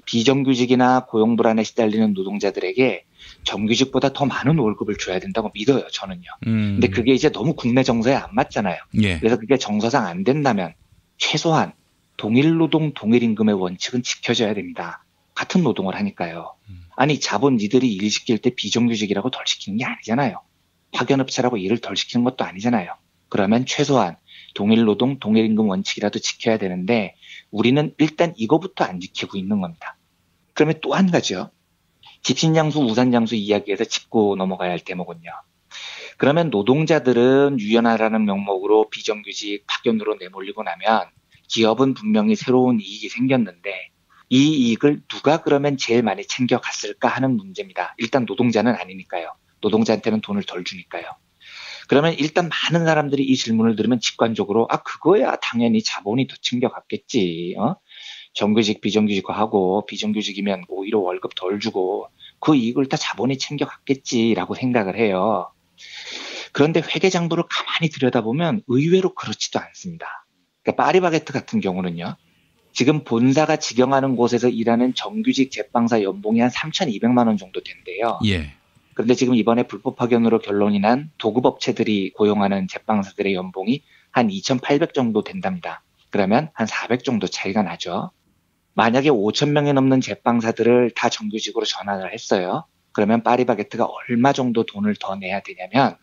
비정규직이나 고용불안에 시달리는 노동자들에게 정규직보다 더 많은 월급을 줘야 된다고 믿어요. 저는요. 근데 그게 이제 너무 국내 정서에 안 맞잖아요. 예. 그래서 그게 정서상 안 된다면 최소한 동일노동 동일임금의 원칙은 지켜져야 됩니다. 같은 노동을 하니까요. 아니 자본 니들이 일 시킬 때 비정규직이라고 덜 시키는 게 아니잖아요. 파견업체라고 일을 덜 시키는 것도 아니잖아요. 그러면 최소한 동일노동 동일임금 원칙이라도 지켜야 되는데 우리는 일단 이거부터 안 지키고 있는 겁니다. 그러면 또 한 가지요. 집신장수 우산장수 이야기에서 짚고 넘어가야 할 대목은요. 그러면 노동자들은 유연하라는 명목으로 비정규직 파견으로 내몰리고 나면 기업은 분명히 새로운 이익이 생겼는데 이 이익을 누가 그러면 제일 많이 챙겨갔을까 하는 문제입니다. 일단 노동자는 아니니까요. 노동자한테는 돈을 덜 주니까요. 그러면 일단 많은 사람들이 이 질문을 들으면 직관적으로 그거야 당연히 자본이 더 챙겨갔겠지. 정규직 비정규직화하고 비정규직이면 오히려 월급 덜 주고 그 이익을 다 자본이 챙겨갔겠지라고 생각을 해요. 그런데 회계장부를 가만히 들여다보면 의외로 그렇지도 않습니다. 그러니까 파리바게뜨 같은 경우는요. 지금 본사가 직영하는 곳에서 일하는 정규직 제빵사 연봉이 한 3,200만 원 정도 된대요. 예. 그런데 지금 이번에 불법 파견으로 결론이 난 도급업체들이 고용하는 제빵사들의 연봉이 한 2,800 정도 된답니다. 그러면 한 400 정도 차이가 나죠. 만약에 5,000명이 넘는 제빵사들을 다 정규직으로 전환을 했어요. 그러면 파리바게뜨가 얼마 정도 돈을 더 내야 되냐면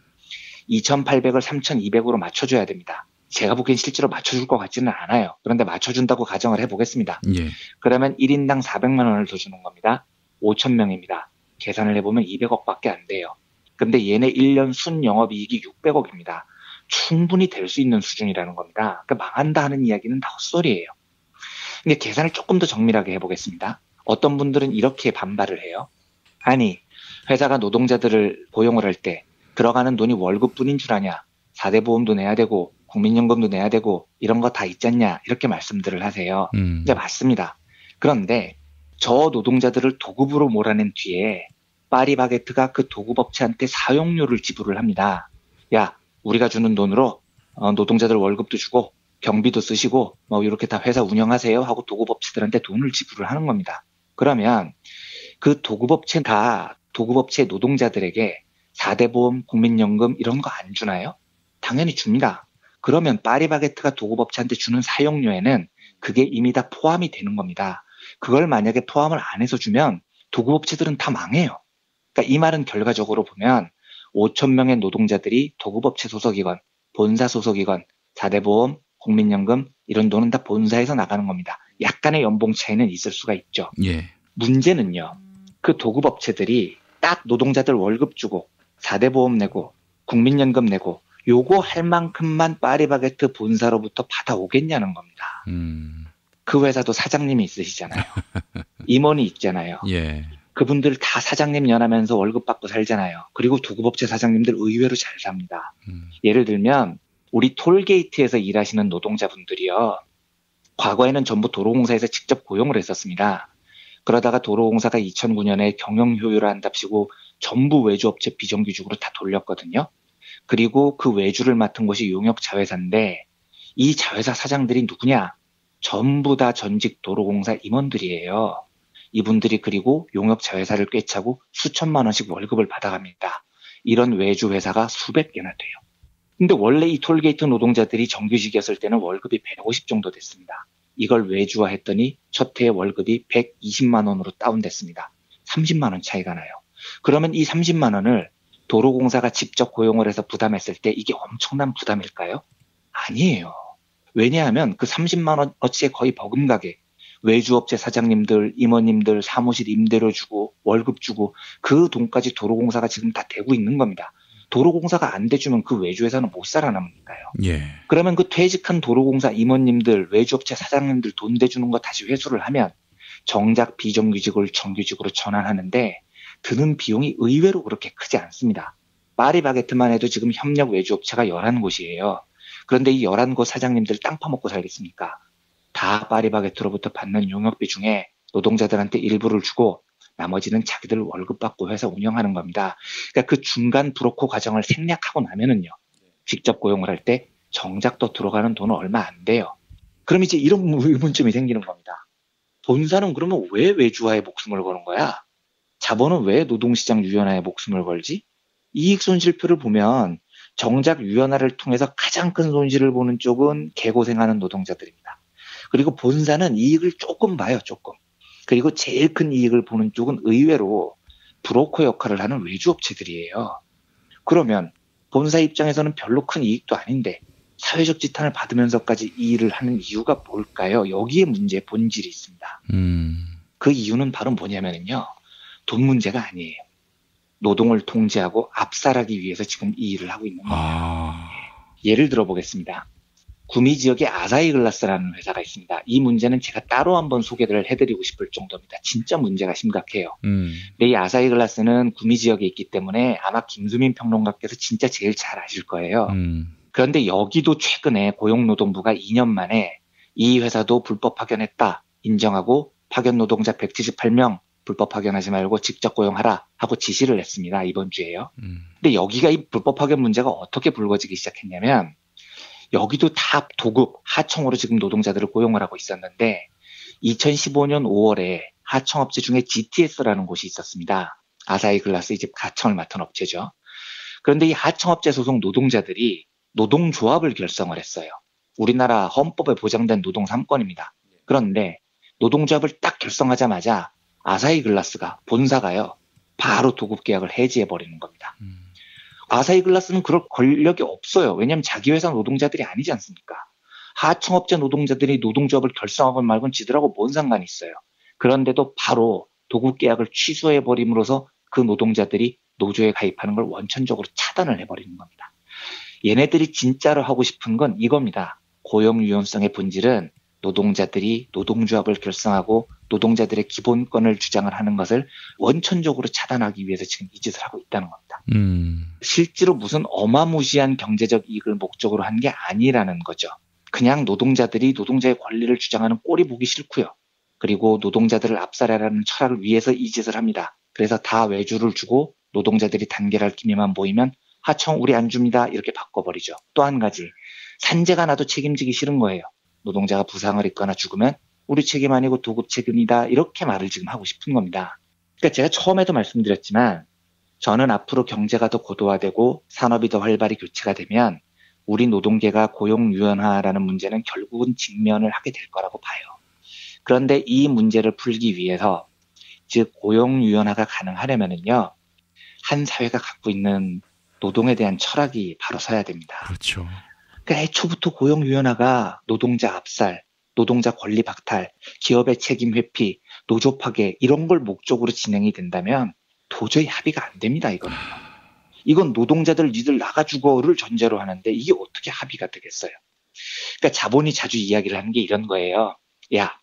2,800을 3,200으로 맞춰줘야 됩니다. 제가 보기엔 실제로 맞춰줄 것 같지는 않아요. 그런데 맞춰준다고 가정을 해보겠습니다. 예. 그러면 1인당 400만 원을 더 주는 겁니다. 5,000명입니다. 계산을 해보면 200억밖에 안 돼요. 근데 얘네 1년 순영업이익이 600억입니다. 충분히 될 수 있는 수준이라는 겁니다. 그러니까 망한다 하는 이야기는 다 헛소리예요. 근데 계산을 조금 더 정밀하게 해보겠습니다. 어떤 분들은 이렇게 반발을 해요. 아니, 회사가 노동자들을 고용을 할 때 들어가는 돈이 월급뿐인 줄 아냐. 4대 보험도 내야 되고 국민연금도 내야 되고 이런 거 다 있잖냐. 이렇게 말씀들을 하세요. 네, 맞습니다. 그런데 저 노동자들을 도급으로 몰아낸 뒤에 파리바게뜨가 그 도급업체한테 사용료를 지불을 합니다. 야, 우리가 주는 돈으로 노동자들 월급도 주고 경비도 쓰시고 뭐 이렇게 다 회사 운영하세요 하고 도급업체들한테 돈을 지불을 하는 겁니다. 그러면 그 도급업체가 도급업체 노동자들에게 4대 보험, 국민연금 이런 거 안 주나요? 당연히 줍니다. 그러면 파리바게뜨가 도급업체한테 주는 사용료에는 그게 이미 다 포함이 되는 겁니다. 그걸 만약에 포함을 안 해서 주면 도급업체들은 다 망해요. 그러니까 이 말은 결과적으로 보면 5,000명의 노동자들이 도급업체 소속이건 본사 소속이건 4대 보험, 국민연금 이런 돈은 다 본사에서 나가는 겁니다. 약간의 연봉 차이는 있을 수가 있죠. 예. 문제는요. 그 도급업체들이 딱 노동자들 월급 주고 4대 보험 내고 국민연금 내고 요거 할 만큼만 파리바게뜨 본사로부터 받아오겠냐는 겁니다. 그 회사도 사장님이 있으시잖아요. 임원이 있잖아요. 예. 그분들 다 사장님 연하면서 월급 받고 살잖아요. 그리고 도급업체 사장님들 의외로 잘 삽니다. 예를 들면 우리 톨게이트에서 일하시는 노동자분들이요. 과거에는 전부 도로공사에서 직접 고용을 했었습니다. 그러다가 도로공사가 2009년에 경영 효율화 한답시고 전부 외주업체 비정규직으로 다 돌렸거든요. 그리고 그 외주를 맡은 곳이 용역자회사인데 이 자회사 사장들이 누구냐? 전부 다 전직 도로공사 임원들이에요. 이분들이 그리고 용역자회사를 꿰차고 수천만 원씩 월급을 받아갑니다. 이런 외주회사가 수백 개나 돼요. 근데 원래 이 톨게이트 노동자들이 정규직이었을 때는 월급이 150 정도 됐습니다. 이걸 외주화했더니 첫 해의 월급이 120만 원으로 다운됐습니다. 30만 원 차이가 나요. 그러면 이 30만 원을 도로공사가 직접 고용을 해서 부담했을 때 이게 엄청난 부담일까요? 아니에요. 왜냐하면 그 30만 원어치의 거의 버금가게 외주업체 사장님들, 임원님들 사무실 임대료 주고 월급 주고 그 돈까지 도로공사가 지금 다 대고 있는 겁니다. 도로공사가 안 돼주면 그 외주회사는 못 살아남으니까요. 예. 그러면 그 퇴직한 도로공사 임원님들, 외주업체 사장님들 돈 대주는 거 다시 회수를 하면 정작 비정규직을 정규직으로 전환하는데 드는 비용이 의외로 그렇게 크지 않습니다. 파리바게트만 해도 지금 협력 외주업체가 11곳이에요. 그런데 이 11곳 사장님들 땅 파먹고 살겠습니까? 다 파리바게트로부터 받는 용역비 중에 노동자들한테 일부를 주고 나머지는 자기들 월급 받고 회사 운영하는 겁니다. 그러니까 그 중간 브로커 과정을 생략하고 나면은요. 직접 고용을 할 때 정작 또 들어가는 돈은 얼마 안 돼요. 그럼 이제 이런 의문점이 생기는 겁니다. 본사는 그러면 왜 외주화에 목숨을 거는 거야? 자본은 왜 노동시장 유연화에 목숨을 걸지? 이익손실표를 보면 정작 유연화를 통해서 가장 큰 손실을 보는 쪽은 개고생하는 노동자들입니다. 그리고 본사는 이익을 조금 봐요, 조금. 그리고 제일 큰 이익을 보는 쪽은 의외로 브로커 역할을 하는 외주업체들이에요. 그러면 본사 입장에서는 별로 큰 이익도 아닌데 사회적 지탄을 받으면서까지 이 일을 하는 이유가 뭘까요? 여기에 문제의 본질이 있습니다. 그 이유는 바로 뭐냐면요. 돈 문제가 아니에요. 노동을 통제하고 압살하기 위해서 지금 이 일을 하고 있는 겁니다. 예를 들어보겠습니다. 구미 지역에 아사히글라스라는 회사가 있습니다. 이 문제는 제가 따로 한번 소개를 해드리고 싶을 정도입니다. 진짜 문제가 심각해요. 근데 이 아사히글라스는 구미 지역에 있기 때문에 아마 김수민 평론가께서 진짜 제일 잘 아실 거예요. 그런데 여기도 최근에 고용노동부가 2년 만에 이 회사도 불법 파견했다 인정하고 파견 노동자 178명 불법 파견하지 말고 직접 고용하라 하고 지시를 했습니다. 이번 주에요. 근데 여기가 이 불법 파견 문제가 어떻게 불거지기 시작했냐면 여기도 다 도급 하청으로 지금 노동자들을 고용을 하고 있었는데 2015년 5월에 하청업체 중에 GTS라는 곳이 있었습니다. 아사히글라스 이 집 하청을 맡은 업체죠. 그런데 이 하청업체 소속 노동자들이 노동조합을 결성을 했어요. 우리나라 헌법에 보장된 노동 3권입니다. 그런데 노동조합을 딱 결성하자마자 아사히글라스가 본사가요. 바로 도급 계약을 해지해버리는 겁니다. 아사히글라스는 그럴 권력이 없어요. 왜냐하면 자기 회사 노동자들이 아니지 않습니까? 하청업체 노동자들이 노동조합을 결성하건 말건 지들하고 뭔 상관이 있어요. 그런데도 바로 도급 계약을 취소해버림으로써 그 노동자들이 노조에 가입하는 걸 원천적으로 차단을 해버리는 겁니다. 얘네들이 진짜로 하고 싶은 건 이겁니다. 고용 유연성의 본질은 노동자들이 노동조합을 결성하고 노동자들의 기본권을 주장을 하는 것을 원천적으로 차단하기 위해서 지금 이 짓을 하고 있다는 겁니다. 실제로 무슨 어마무시한 경제적 이익을 목적으로 한 게 아니라는 거죠. 그냥 노동자들이 노동자의 권리를 주장하는 꼴이 보기 싫고요. 그리고 노동자들을 압살하라는 철학을 위해서 이 짓을 합니다. 그래서 다 외주를 주고 노동자들이 단결할 기미만 보이면 하청 우리 안 줍니다. 이렇게 바꿔버리죠. 또 한 가지 산재가 나도 책임지기 싫은 거예요. 노동자가 부상을 입거나 죽으면 우리 책임 아니고 도급 책임이다. 이렇게 말을 지금 하고 싶은 겁니다. 그러니까 제가 처음에도 말씀드렸지만 저는 앞으로 경제가 더 고도화되고 산업이 더 활발히 교체가 되면 우리 노동계가 고용 유연화라는 문제는 결국은 직면을 하게 될 거라고 봐요. 그런데 이 문제를 풀기 위해서 즉 고용 유연화가 가능하려면은요. 한 사회가 갖고 있는 노동에 대한 철학이 바로 서야 됩니다. 그렇죠. 그러니까 애초부터 고용 유연화가 노동자 압살, 노동자 권리 박탈, 기업의 책임 회피, 노조 파괴 이런 걸 목적으로 진행이 된다면 도저히 합의가 안 됩니다. 이건 노동자들 니들 나가 죽어를 전제로 하는데 이게 어떻게 합의가 되겠어요. 그러니까 자본이 자주 이야기를 하는 게 이런 거예요. 야,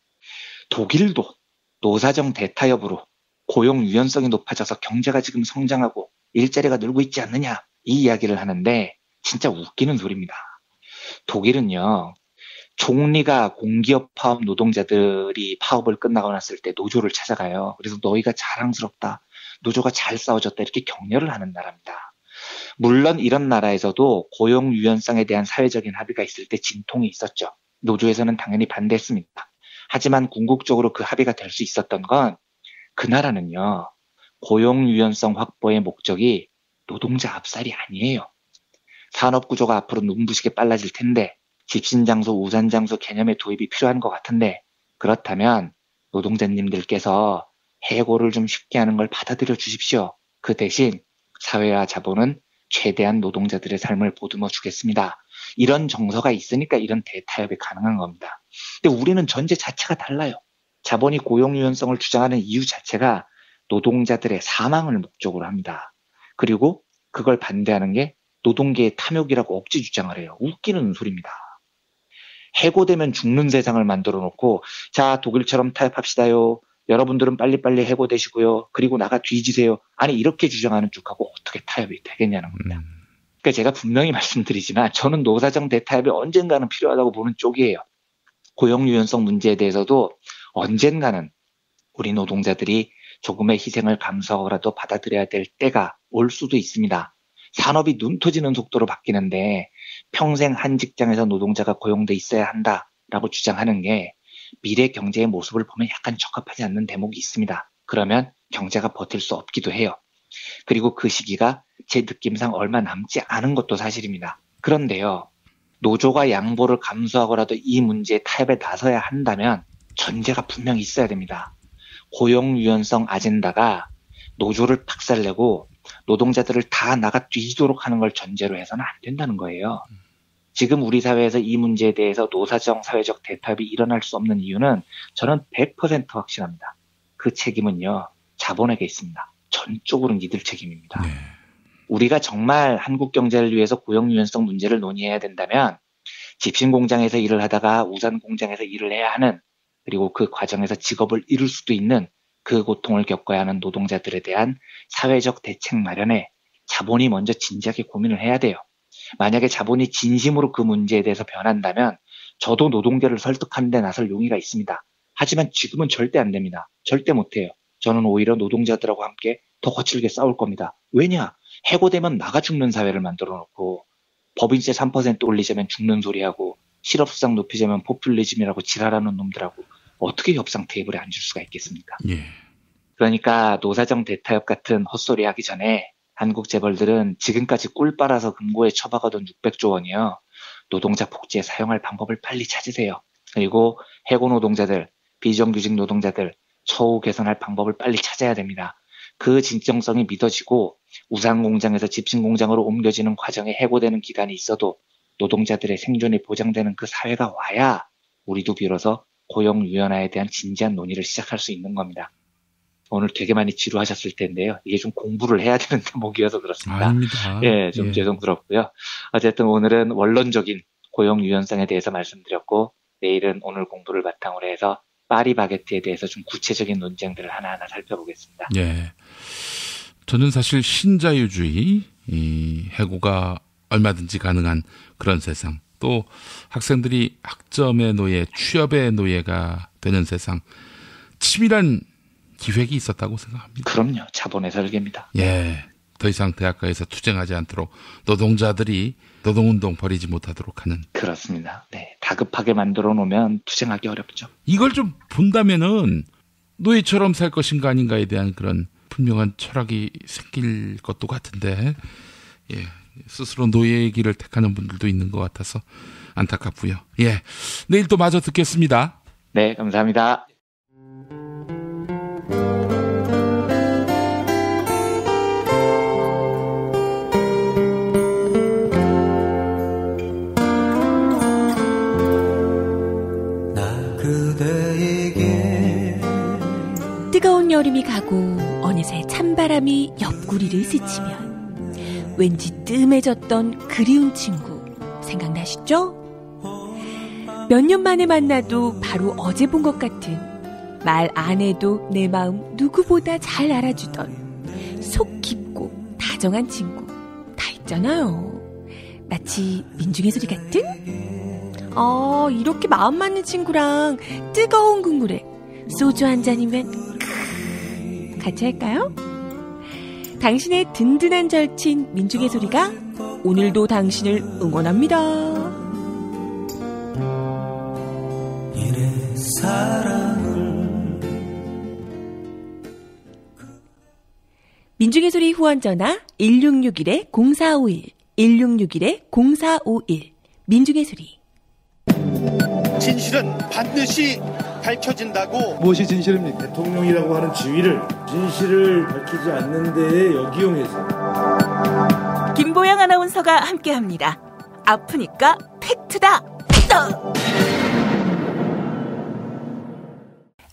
독일도 노사정 대타협으로 고용 유연성이 높아져서 경제가 지금 성장하고 일자리가 늘고 있지 않느냐 이 이야기를 하는데 진짜 웃기는 소리입니다. 독일은요. 총리가 공기업 파업 노동자들이 파업을 끝나고 났을 때 노조를 찾아가요. 그래서 너희가 자랑스럽다. 노조가 잘 싸워줬다. 이렇게 격려를 하는 나라입니다. 물론 이런 나라에서도 고용 유연성에 대한 사회적인 합의가 있을 때 진통이 있었죠. 노조에서는 당연히 반대했습니다. 하지만 궁극적으로 그 합의가 될 수 있었던 건 그 나라는요. 고용 유연성 확보의 목적이 노동자 압살이 아니에요. 산업구조가 앞으로 눈부시게 빨라질 텐데 집신장소, 우산장소 개념의 도입이 필요한 것 같은데 그렇다면 노동자님들께서 해고를 좀 쉽게 하는 걸 받아들여 주십시오. 그 대신 사회와 자본은 최대한 노동자들의 삶을 보듬어 주겠습니다. 이런 정서가 있으니까 이런 대타협이 가능한 겁니다. 근데 우리는 전제 자체가 달라요. 자본이 고용 유연성을 주장하는 이유 자체가 노동자들의 사망을 목적으로 합니다. 그리고 그걸 반대하는 게 노동계의 탐욕이라고 억지 주장을 해요. 웃기는 소리입니다. 해고되면 죽는 세상을 만들어 놓고 자 독일처럼 타협합시다요. 여러분들은 빨리빨리 해고되시고요. 그리고 나가 뒤지세요. 아니 이렇게 주장하는 쪽하고 어떻게 타협이 되겠냐는 겁니다. 그러니까 제가 분명히 말씀드리지만 저는 노사정 대타협이 언젠가는 필요하다고 보는 쪽이에요. 고용 유연성 문제에 대해서도 언젠가는 우리 노동자들이 조금의 희생을 감수하고라도 받아들여야 될 때가 올 수도 있습니다. 산업이 눈 터지는 속도로 바뀌는데 평생 한 직장에서 노동자가 고용돼 있어야 한다라고 주장하는 게 미래 경제의 모습을 보면 약간 적합하지 않는 대목이 있습니다. 그러면 경제가 버틸 수 없기도 해요. 그리고 그 시기가 제 느낌상 얼마 남지 않은 것도 사실입니다. 그런데요. 노조가 양보를 감수하고라도 이 문제에 타협에 나서야 한다면 전제가 분명히 있어야 됩니다. 고용 유연성 아젠다가 노조를 박살내고 노동자들을 다 나가 뒤지도록 하는 걸 전제로 해서는 안 된다는 거예요. 지금 우리 사회에서 이 문제에 대해서 노사정 사회적 대타협이 일어날 수 없는 이유는 저는 100% 확신합니다. 그 책임은요. 자본에게 있습니다. 전적으로 니들 책임입니다. 네. 우리가 정말 한국 경제를 위해서 고용 유연성 문제를 논의해야 된다면 집신 공장에서 일을 하다가 우산 공장에서 일을 해야 하는 그리고 그 과정에서 직업을 잃을 수도 있는 그 고통을 겪어야 하는 노동자들에 대한 사회적 대책 마련에 자본이 먼저 진지하게 고민을 해야 돼요. 만약에 자본이 진심으로 그 문제에 대해서 변한다면 저도 노동계를 설득하는 데 나설 용의가 있습니다. 하지만 지금은 절대 안 됩니다. 절대 못해요. 저는 오히려 노동자들하고 함께 더 거칠게 싸울 겁니다. 왜냐? 해고되면 나가 죽는 사회를 만들어 놓고 법인세 3% 올리자면 죽는 소리하고 실업수당 높이자면 포퓰리즘이라고 지랄하는 놈들하고 어떻게 협상 테이블에 앉을 수가 있겠습니까? 예. 그러니까 노사정 대타협 같은 헛소리 하기 전에 한국 재벌들은 지금까지 꿀 빨아서 금고에 처박아둔 600조 원이요. 노동자 복지에 사용할 방법을 빨리 찾으세요. 그리고 해고 노동자들, 비정규직 노동자들, 처우 개선할 방법을 빨리 찾아야 됩니다. 그 진정성이 믿어지고 우산 공장에서 집신 공장으로 옮겨지는 과정에 해고되는 기간이 있어도 노동자들의 생존이 보장되는 그 사회가 와야 우리도 비로소 고용 유연화에 대한 진지한 논의를 시작할 수 있는 겁니다. 오늘 되게 많이 지루하셨을 텐데요. 이게 좀 공부를 해야 되는 대목이어서 그렇습니다. 아닙니다. 예, 좀 죄송스럽고요. 어쨌든 오늘은 원론적인 고용 유연성에 대해서 말씀드렸고 내일은 오늘 공부를 바탕으로 해서 파리바게트에 대해서 좀 구체적인 논쟁들을 하나하나 살펴보겠습니다. 예, 저는 사실 신자유주의, 이 해고가 얼마든지 가능한 그런 세상, 또 학생들이 학점의 노예, 취업의 노예가 되는 세상, 치밀한 기획이 있었다고 생각합니다. 그럼요. 자본의 설계입니다. 예, 더 이상 대학가에서 투쟁하지 않도록 노동자들이 노동운동 벌이지 못하도록 하는. 그렇습니다. 네, 다급하게 만들어 놓으면 투쟁하기 어렵죠. 이걸 좀 본다면은 노예처럼 살 것인가 아닌가에 대한 그런 분명한 철학이 생길 것도 같은데, 예, 스스로 노예의 길을 택하는 분들도 있는 것 같아서 안타깝고요. 예, 내일 또 마저 듣겠습니다. 네, 감사합니다. 뜨거운 여름이 가고 어느새 찬바람이 옆구리를 스치면 왠지 뜸해졌던 그리운 친구 생각나시죠? 몇 년 만에 만나도 바로 어제 본 것 같은, 말 안 해도 내 마음 누구보다 잘 알아주던 속 깊고 다정한 친구 다 있잖아요. 마치 민중의 소리 같은? 이렇게 마음 맞는 친구랑 뜨거운 국물에 소주 한 잔이면 같이 할까요? 당신의 든든한 절친 민중의 소리가 오늘도 당신을 응원합니다. 민중의 소리 후원 전화 1661-0451 1661-0451 민중의 소리. 진실은 반드시 밝혀진다고. 무엇이 진실입니까? 대통령이라고 하는 지위를 진실을 밝히지 않는 데에 역이용해서. 김보영 아나운서가 함께합니다. 아프니까 팩트다.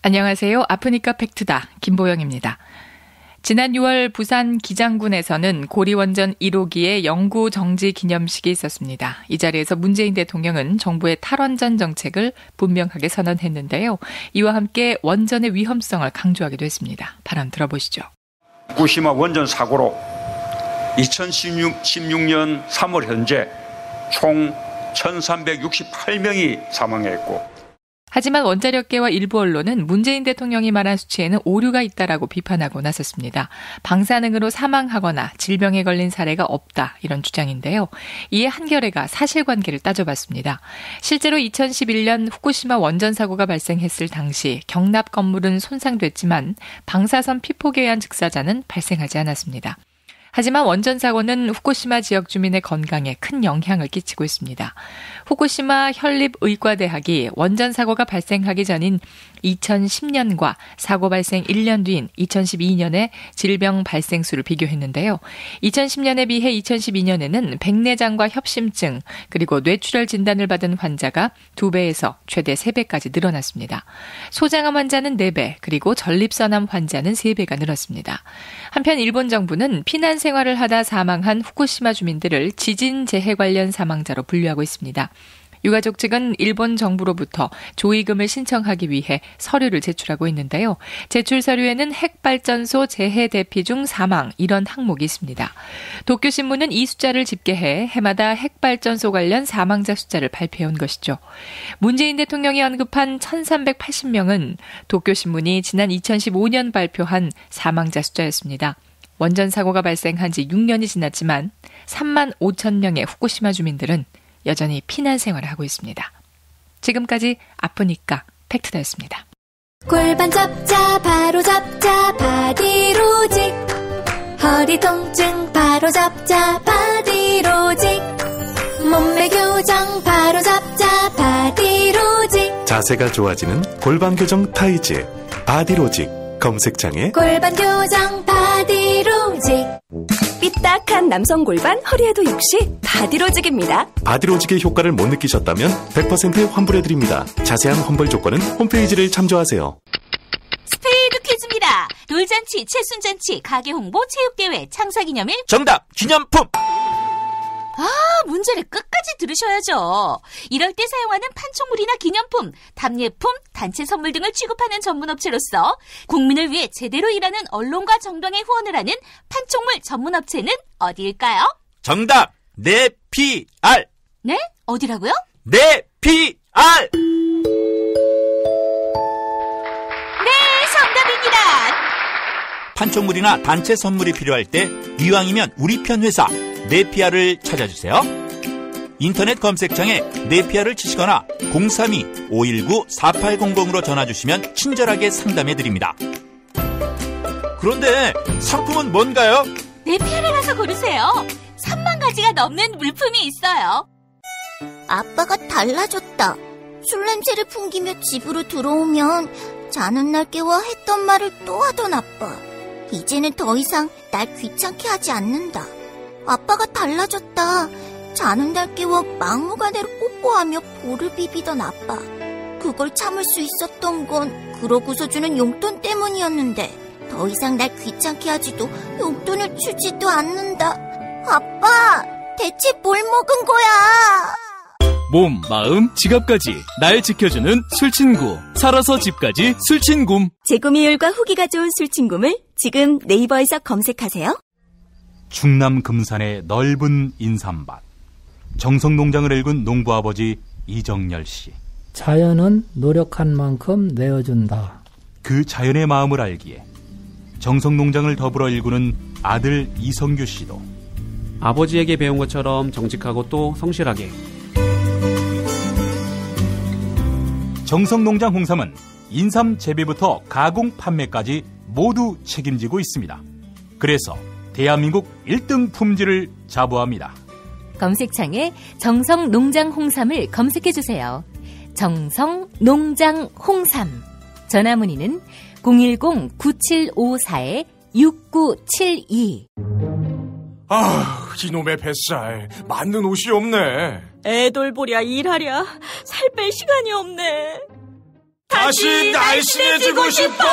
안녕하세요. 아프니까 팩트다. 김보영입니다. 지난 6월 부산 기장군에서는 고리원전 1호기의 영구 정지 기념식이 있었습니다. 이 자리에서 문재인 대통령은 정부의 탈원전 정책을 분명하게 선언했는데요. 이와 함께 원전의 위험성을 강조하기도 했습니다. 발언 들어보시죠. 후쿠시마 원전 사고로 2016년 3월 현재 총 1,368명이 사망했고, 하지만 원자력계와 일부 언론은 문재인 대통령이 말한 수치에는 오류가 있다라고 비판하고 나섰습니다. 방사능으로 사망하거나 질병에 걸린 사례가 없다, 이런 주장인데요. 이에 한겨레가 사실관계를 따져봤습니다. 실제로 2011년 후쿠시마 원전 사고가 발생했을 당시 경납 건물은 손상됐지만 방사선 피폭에 의한 즉사자는 발생하지 않았습니다. 하지만 원전 사고는 후쿠시마 지역 주민의 건강에 큰 영향을 끼치고 있습니다. 후쿠시마 현립의과대학이 원전 사고가 발생하기 전인 2010년과 사고 발생 1년 뒤인 2012년에 질병 발생 수를 비교했는데요. 2010년에 비해 2012년에는 백내장과 협심증 그리고 뇌출혈 진단을 받은 환자가 2배에서 최대 3배까지 늘어났습니다. 소장암 환자는 4배 그리고 전립선암 환자는 3배가 늘었습니다. 한편 일본 정부는 피난 생활을 하다 사망한 후쿠시마 주민들을 지진 재해 관련 사망자로 분류하고 있습니다. 유가족 측은 일본 정부로부터 조의금을 신청하기 위해 서류를 제출하고 있는데요. 제출 서류에는 핵발전소 재해 대피 중 사망 이런 항목이 있습니다. 도쿄신문은 이 숫자를 집계해 해마다 핵발전소 관련 사망자 숫자를 발표해온 것이죠. 문재인 대통령이 언급한 1380명은 도쿄신문이 지난 2015년 발표한 사망자 숫자였습니다. 원전 사고가 발생한 지 6년이 지났지만 3만 5천 명의 후쿠시마 주민들은 여전히 피난 생활을 하고 있습니다. 지금까지 아프니까 팩트다였습니다. 골반 잡자 바로 잡자 바디로직, 허리 통증 바로 잡자 바디로직, 몸매 교정 바로 잡자 바디로직, 자세가 좋아지는 골반 교정 타이즈 바디로직. 검색창에 골반 교정 바디로직. 삐딱한 남성 골반 허리에도 역시 바디로직입니다. 바디로직의 효과를 못 느끼셨다면 100% 환불해드립니다. 자세한 환불 조건은 홈페이지를 참조하세요. 스페이드 퀴즈입니다. 돌잔치, 칠순잔치, 가게 홍보, 체육대회, 창사기념일. 정답! 기념품! 문제를 끝까지 들으셔야죠. 이럴 때 사용하는 판촉물이나 기념품, 답례품, 단체 선물 등을 취급하는 전문업체로서 국민을 위해 제대로 일하는 언론과 정당에 후원을 하는 판촉물 전문업체는 어디일까요? 정답! 네피알! 네? 어디라고요? 네피알! 네, 정답입니다. 판촉물이나 단체 선물이 필요할 때 이왕이면 우리 편 회사 네피아를 찾아주세요. 인터넷 검색창에 네피아를 치시거나 032-519-4800으로 전화주시면 친절하게 상담해드립니다. 그런데 상품은 뭔가요? 네피아를 가서 고르세요. 3만 가지가 넘는 물품이 있어요. 아빠가 달라졌다. 술 냄새를 풍기며 집으로 들어오면 자는 날 깨워 했던 말을 또 하던 아빠. 이제는 더 이상 날 귀찮게 하지 않는다. 아빠가 달라졌다. 자는 날 깨워 막무가내로 뽀뽀하며 볼을 비비던 아빠. 그걸 참을 수 있었던 건 그러고서 주는 용돈 때문이었는데 더 이상 날 귀찮게 하지도 용돈을 주지도 않는다. 아빠, 대체 뭘 먹은 거야? 몸, 마음, 지갑까지 날 지켜주는 술친구. 살아서 집까지 술친굼. 재구미율과 후기가 좋은 술친굼을 지금 네이버에서 검색하세요. 충남 금산의 넓은 인삼밭. 정성농장을 일군 농부아버지 이정열 씨. 자연은 노력한 만큼 내어준다. 그 자연의 마음을 알기에 정성농장을 더불어 일구는 아들 이성규 씨도 아버지에게 배운 것처럼 정직하고 또 성실하게. 정성농장 홍삼은 인삼 재배부터 가공 판매까지 모두 책임지고 있습니다. 그래서 대한민국 1등 품질을 자부합니다. 검색창에 정성농장 홍삼을 검색해주세요. 정성농장 홍삼. 전화문의는 010-9754-6972. 이놈의 뱃살. 맞는 옷이 없네. 애 돌보랴 일하랴 살 뺄 시간이 없네. 다시 날씬해지고 싶어!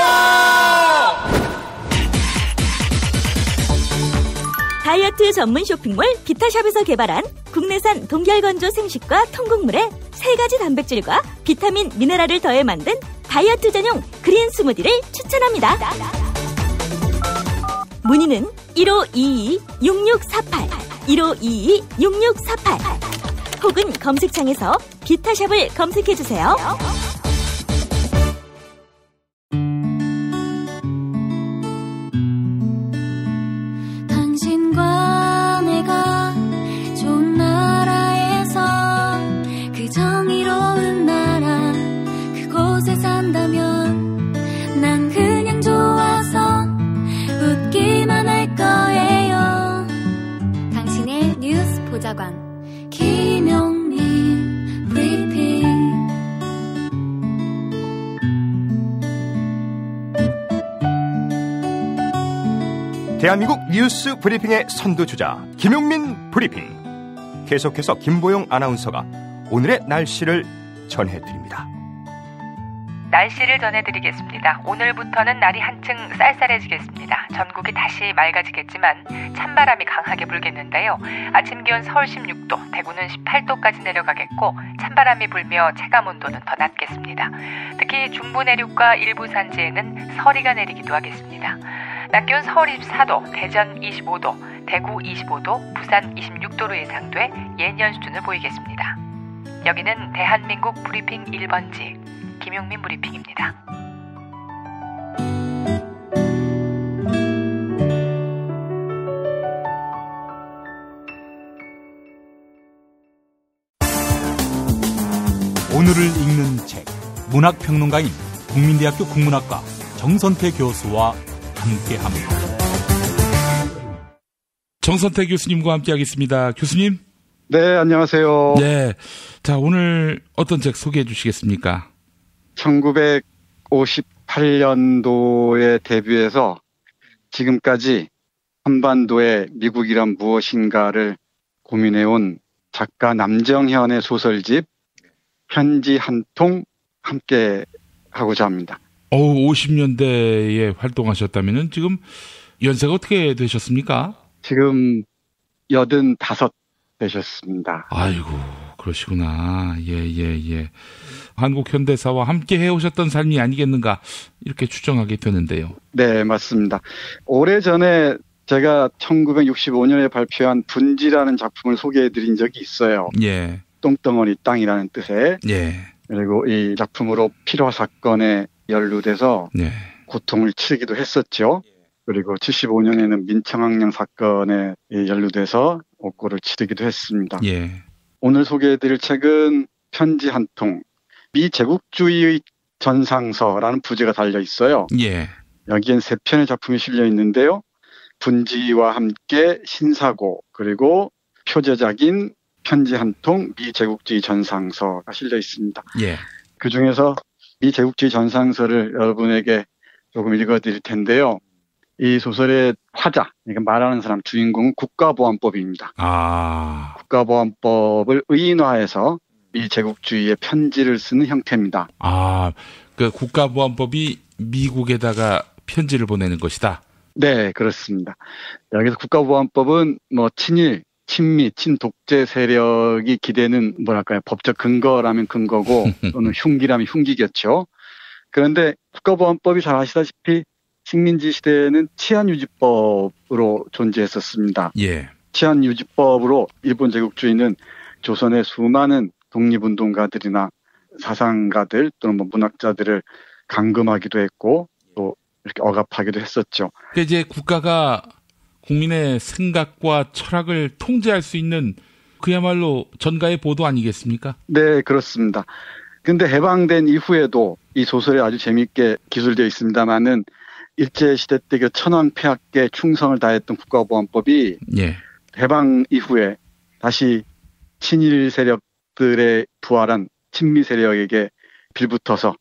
다이어트 전문 쇼핑몰 비타샵에서 개발한 국내산 동결건조 생식과 통곡물에 3가지 단백질과 비타민, 미네랄을 더해 만든 다이어트 전용 그린 스무디를 추천합니다. 문의는 1522-6648, 1522-6648 혹은 검색창에서 비타샵을 검색해주세요. 당신과 내가 좋은 나라에서 그 정의로운 나라 그곳에 산다면 난 그냥 좋아서 웃기만 할 거예요. 당신의 뉴스 보좌관 김용민 브리핑. 대한민국 뉴스 브리핑의 선두주자 김용민 브리핑. 계속해서 김보영 아나운서가 오늘의 날씨를 전해드립니다. 날씨를 전해드리겠습니다. 오늘부터는 날이 한층 쌀쌀해지겠습니다. 전국이 다시 맑아지겠지만 찬바람이 강하게 불겠는데요. 아침 기온 서울 16도, 대구는 18도까지 내려가겠고 찬바람이 불며 체감온도는 더 낮겠습니다. 특히 중부 내륙과 일부 산지에는 서리가 내리기도 하겠습니다. 낮 기온 서울 24도, 대전 25도, 대구 25도, 부산 26도로 예상돼 예년 수준을 보이겠습니다. 여기는 대한민국 브리핑 1번지 김용민 브리핑입니다. 오늘을 읽는 책, 문학평론가인 국민대학교 국문학과 정선태 교수와 함께합니다. 정선태 교수님과 함께하겠습니다. 교수님. 네, 안녕하세요. 네, 자 오늘 어떤 책 소개해 주시겠습니까? 1958년도에 데뷔해서 지금까지 한반도의 미국이란 무엇인가를 고민해온 작가 남정현의 소설집 편지 한 통 함께 하고자 합니다. 50년대에 활동하셨다면 지금 연세가 어떻게 되셨습니까? 지금 85 되셨습니다. 아이고, 그러시구나. 예. 한국 현대사와 함께 해오셨던 삶이 아니겠는가 이렇게 추정하게 되는데요. 네, 맞습니다. 오래전에 제가 1965년에 발표한 분지라는 작품을 소개해드린 적이 있어요. 예. 똥덩어리 땅이라는 뜻의. 예. 그리고 이 작품으로 필화 사건에 연루돼서 예. 고통을 치르기도 했었죠. 그리고 75년에는 민청학령 사건에 연루돼서 옥고를 치르기도 했습니다. 예. 오늘 소개해드릴 책은 편지 한 통, 미제국주의의 전상서라는 부제가 달려 있어요. 예. 여기엔 3편의 작품이 실려 있는데요. 분지와 함께 신사고, 그리고 표제작인 편지 한 통, 미제국주의 전상서가 실려 있습니다. 예. 그 중에서 미제국주의 전상서를 여러분에게 조금 읽어드릴 텐데요. 이 소설의 화자, 그러니까 말하는 사람 주인공은 국가보안법입니다. 국가보안법을 의인화해서 미제국주의의 편지를 쓰는 형태입니다. 그 국가보안법이 미국에다가 편지를 보내는 것이다. 네, 그렇습니다. 여기서 국가보안법은 친일, 친미, 친독재 세력이 기대는 법적 근거라면 근거고 또는 흉기라면 흉기겠죠. 그런데 국가보안법이 잘 아시다시피 식민지 시대에는 치안유지법으로 존재했었습니다. 예. 치안유지법으로 일본 제국주의는 조선의 수많은 독립운동가들이나 사상가들 또는 문학자들을 감금하기도 했고 또 이렇게 억압하기도 했었죠. 이제 국가가 국민의 생각과 철학을 통제할 수 있는 그야말로 전가의 보도 아니겠습니까? 네, 그렇습니다. 근데 해방된 이후에도 이 소설에 아주 재미있게 기술되어 있습니다만은 일제시대 때 그 천황폐하께 충성을 다했던 국가보안법이 예. 해방 이후에 다시 친일 세력들의 부활한 친미 세력에게 빌붙어서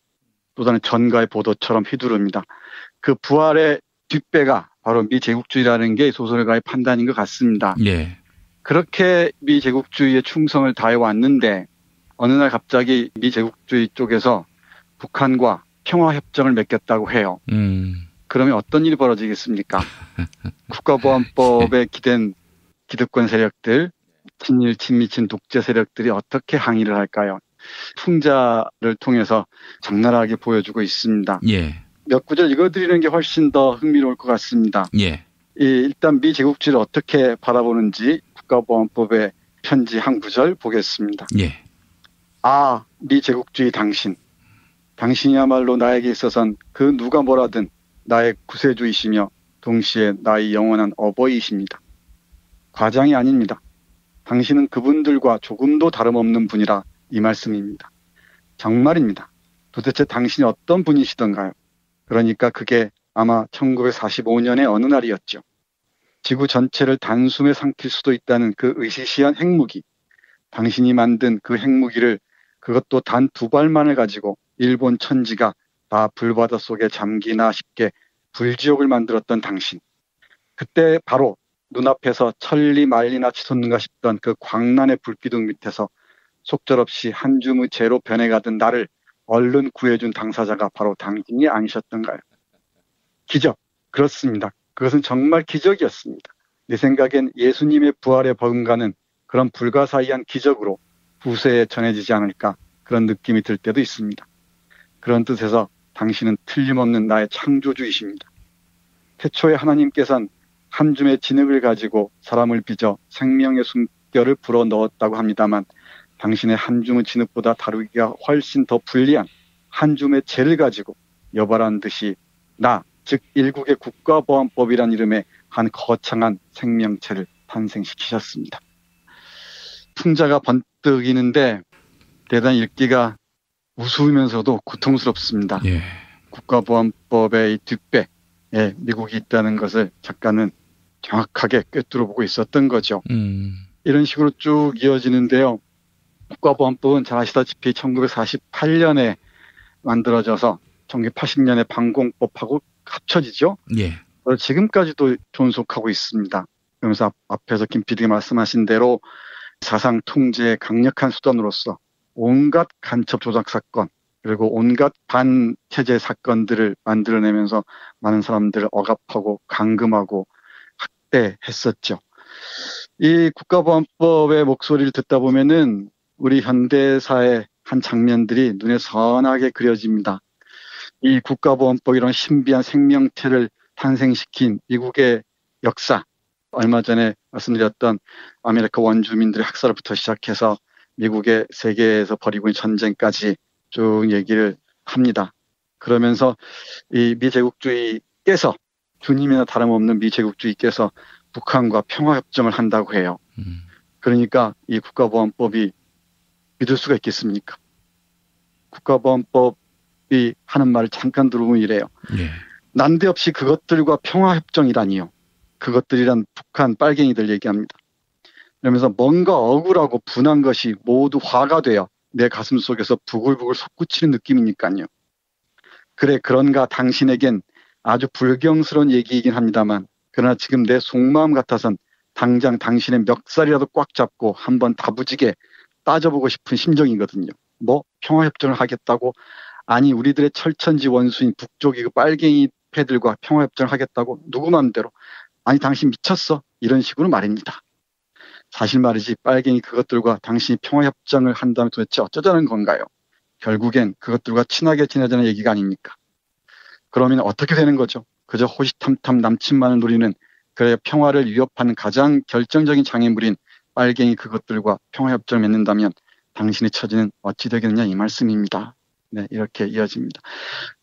또 다른 전가의 보도처럼 휘두릅니다. 그 부활의 뒷배가 바로 미제국주의라는 게 소설가의 판단인 것 같습니다. 예. 그렇게 미제국주의에 충성을 다해왔는데 어느 날 갑자기 미제국주의 쪽에서 북한과 평화협정을 맺겠다고 해요. 그러면 어떤 일이 벌어지겠습니까? 국가보안법에 기댄 기득권 세력들, 친일, 친미, 친독재 세력들이 어떻게 항의를 할까요? 풍자를 통해서 적나라하게 보여주고 있습니다. 예. 몇 구절 읽어드리는 게 훨씬 더 흥미로울 것 같습니다. 예. 일단 미제국주의를 어떻게 바라보는지 국가보안법의 편지 한 구절 보겠습니다. 예. 아, 미제국주의 당신이야말로 나에게 있어선 그 누가 뭐라든 나의 구세주이시며 동시에 나의 영원한 어버이이십니다. 과장이 아닙니다. 당신은 그분들과 조금도 다름없는 분이라 이 말씀입니다. 정말입니다. 도대체 당신이 어떤 분이시던가요? 그러니까 그게 아마 1945년의 어느 날이었죠. 지구 전체를 단숨에 삼킬 수도 있다는 그 의시시한 핵무기. 당신이 만든 그 핵무기를 그것도 단 2발만을 가지고 일본 천지가 다 불바다 속에 잠기나 싶게 불지옥을 만들었던 당신. 그때 바로 눈앞에서 천리 말리나 치솟는가 싶던 그 광란의 불기둥 밑에서 속절없이 한 줌의 재로 변해가던 나를 얼른 구해준 당사자가 바로 당신이 아니셨던가요? 기적. 그렇습니다. 그것은 정말 기적이었습니다. 내 생각엔 예수님의 부활에 버금가는 그런 불가사의한 기적으로 후세에 전해지지 않을까 그런 느낌이 들 때도 있습니다. 그런 뜻에서 당신은 틀림없는 나의 창조주이십니다. 태초에 하나님께서는 한 줌의 진흙을 가지고 사람을 빚어 생명의 숨결을 불어 넣었다고 합니다만 당신의 한 줌의 진흙보다 다루기가 훨씬 더 불리한 한 줌의 재를 가지고 여발한 듯이 즉 일국의 국가보안법이란 이름의 한 거창한 생명체를 탄생시키셨습니다. 풍자가 번뜩이는데 대단히 읽기가 우스우면서도 고통스럽습니다. 예. 국가보안법의 이 뒷배에 미국이 있다는 것을 작가는 정확하게 꿰뚫어보고 있었던 거죠. 이런 식으로 쭉 이어지는데요. 국가보안법은 잘 아시다시피 1948년에 만들어져서 1980년에 방공법하고 합쳐지죠. 예. 지금까지도 존속하고 있습니다. 그러면서 앞에서 김 PD가 말씀하신 대로 사상 통제의 강력한 수단으로서 온갖 간첩 조작 사건 그리고 온갖 반체제 사건들을 만들어내면서 많은 사람들을 억압하고 감금하고 학대했었죠. 이 국가보안법의 목소리를 듣다 보면은 우리 현대사의 한 장면들이 눈에 선하게 그려집니다. 이 국가보안법 이런 신비한 생명체를 탄생시킨 미국의 역사, 얼마 전에 말씀드렸던 아메리카 원주민들의 학살부터 시작해서 미국의 세계에서 벌이고 있는 전쟁까지 쭉 얘기를 합니다. 그러면서 이 미제국주의께서 주님이나 다름없는 미제국주의께서 북한과 평화협정을 한다고 해요. 그러니까 이 국가보안법이 믿을 수가 있겠습니까? 국가보안법이 하는 말을 잠깐 들어보면 이래요. 예. 난데없이 그것들과 평화협정이라니요. 그것들이란 북한 빨갱이들 얘기합니다. 그러면서 뭔가 억울하고 분한 것이 모두 화가 되어 내 가슴 속에서 부글부글 솟구치는 느낌이니까요. 그래 그런가 당신에겐 아주 불경스러운 얘기이긴 합니다만 그러나 지금 내 속마음 같아선 당장 당신의 멱살이라도 꽉 잡고 한번 다부지게 따져보고 싶은 심정이거든요. 뭐 평화협정을 하겠다고? 아니 우리들의 철천지 원수인 북쪽이 그 빨갱이 패들과 평화협정을 하겠다고? 누구 맘대로? 아니 당신 미쳤어? 이런 식으로 말입니다. 사실 말이지 빨갱이 그것들과 당신이 평화협정을 한다면 도대체 어쩌자는 건가요? 결국엔 그것들과 친하게 지내자는 얘기가 아닙니까? 그러면 어떻게 되는 거죠? 그저 호시탐탐 남친만을 노리는 그래 평화를 위협하는 가장 결정적인 장애물인 빨갱이 그것들과 평화협정을 맺는다면 당신의 처지는 어찌 되겠느냐 이 말씀입니다. 네, 이렇게 이어집니다.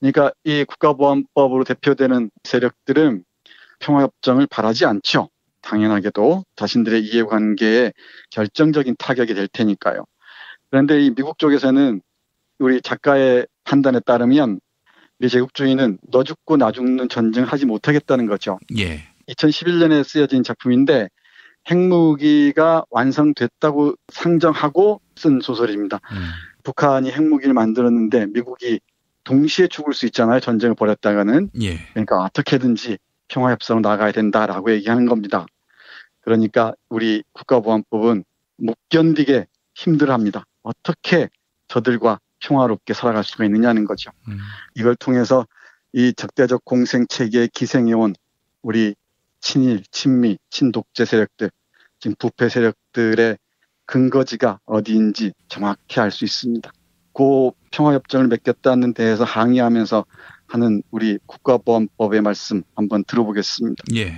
그러니까 이 국가보안법으로 대표되는 세력들은 평화협정을 바라지 않죠. 당연하게도 자신들의 이해관계에 결정적인 타격이 될 테니까요. 그런데 이 미국 쪽에서는 우리 작가의 판단에 따르면 미제국주의는 너 죽고 나 죽는 전쟁을 하지 못하겠다는 거죠. 예. 2011년에 쓰여진 작품인데 핵무기가 완성됐다고 상정하고 쓴 소설입니다. 북한이 핵무기를 만들었는데 미국이 동시에 죽을 수 있잖아요. 전쟁을 벌였다가는. 예. 그러니까 어떻게든지 평화협상으로 나가야 된다라고 얘기하는 겁니다. 그러니까 우리 국가보안법은 못 견디게 힘들어합니다. 어떻게 저들과 평화롭게 살아갈 수가 있느냐는 거죠. 이걸 통해서 이 적대적 공생체계에 기생해온 우리 친일, 친미, 친독재 세력들, 지금 부패 세력들의 근거지가 어디인지 정확히 알 수 있습니다. 그 평화협정을 맺겠다는 데에서 항의하면서 하는 우리 국가보안법의 말씀 한번 들어보겠습니다. 예.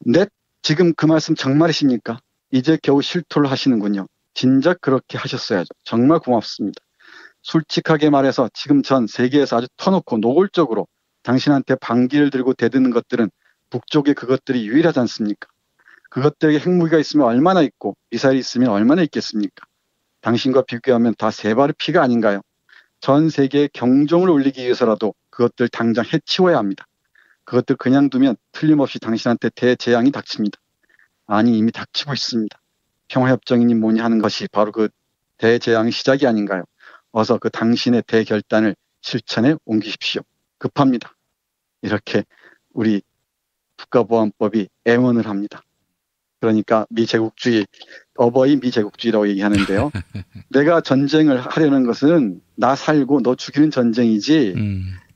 네, 지금 그 말씀 정말이십니까? 이제 겨우 실토를 하시는군요. 진작 그렇게 하셨어야죠. 정말 고맙습니다. 솔직하게 말해서 지금 전 세계에서 아주 터놓고 노골적으로 당신한테 반기를 들고 대드는 것들은 북쪽에 그것들이 유일하지 않습니까? 그것들에게 핵무기가 있으면 얼마나 있고 미사일이 있으면 얼마나 있겠습니까? 당신과 비교하면 다 세 발의 피가 아닌가요? 전 세계에 경종을 울리기 위해서라도 그것들 당장 해치워야 합니다. 그것들 그냥 두면 틀림없이 당신한테 대재앙이 닥칩니다. 아니 이미 닥치고 있습니다. 평화협정이니 뭐니 하는 것이 바로 그 대재앙의 시작이 아닌가요? 어서 그 당신의 대결단을 실천에 옮기십시오. 급합니다. 이렇게 우리 국가보안법이 애원을 합니다. 그러니까 미제국주의, 어버이 미제국주의라고 얘기하는데요. 내가 전쟁을 하려는 것은 나 살고 너 죽이는 전쟁이지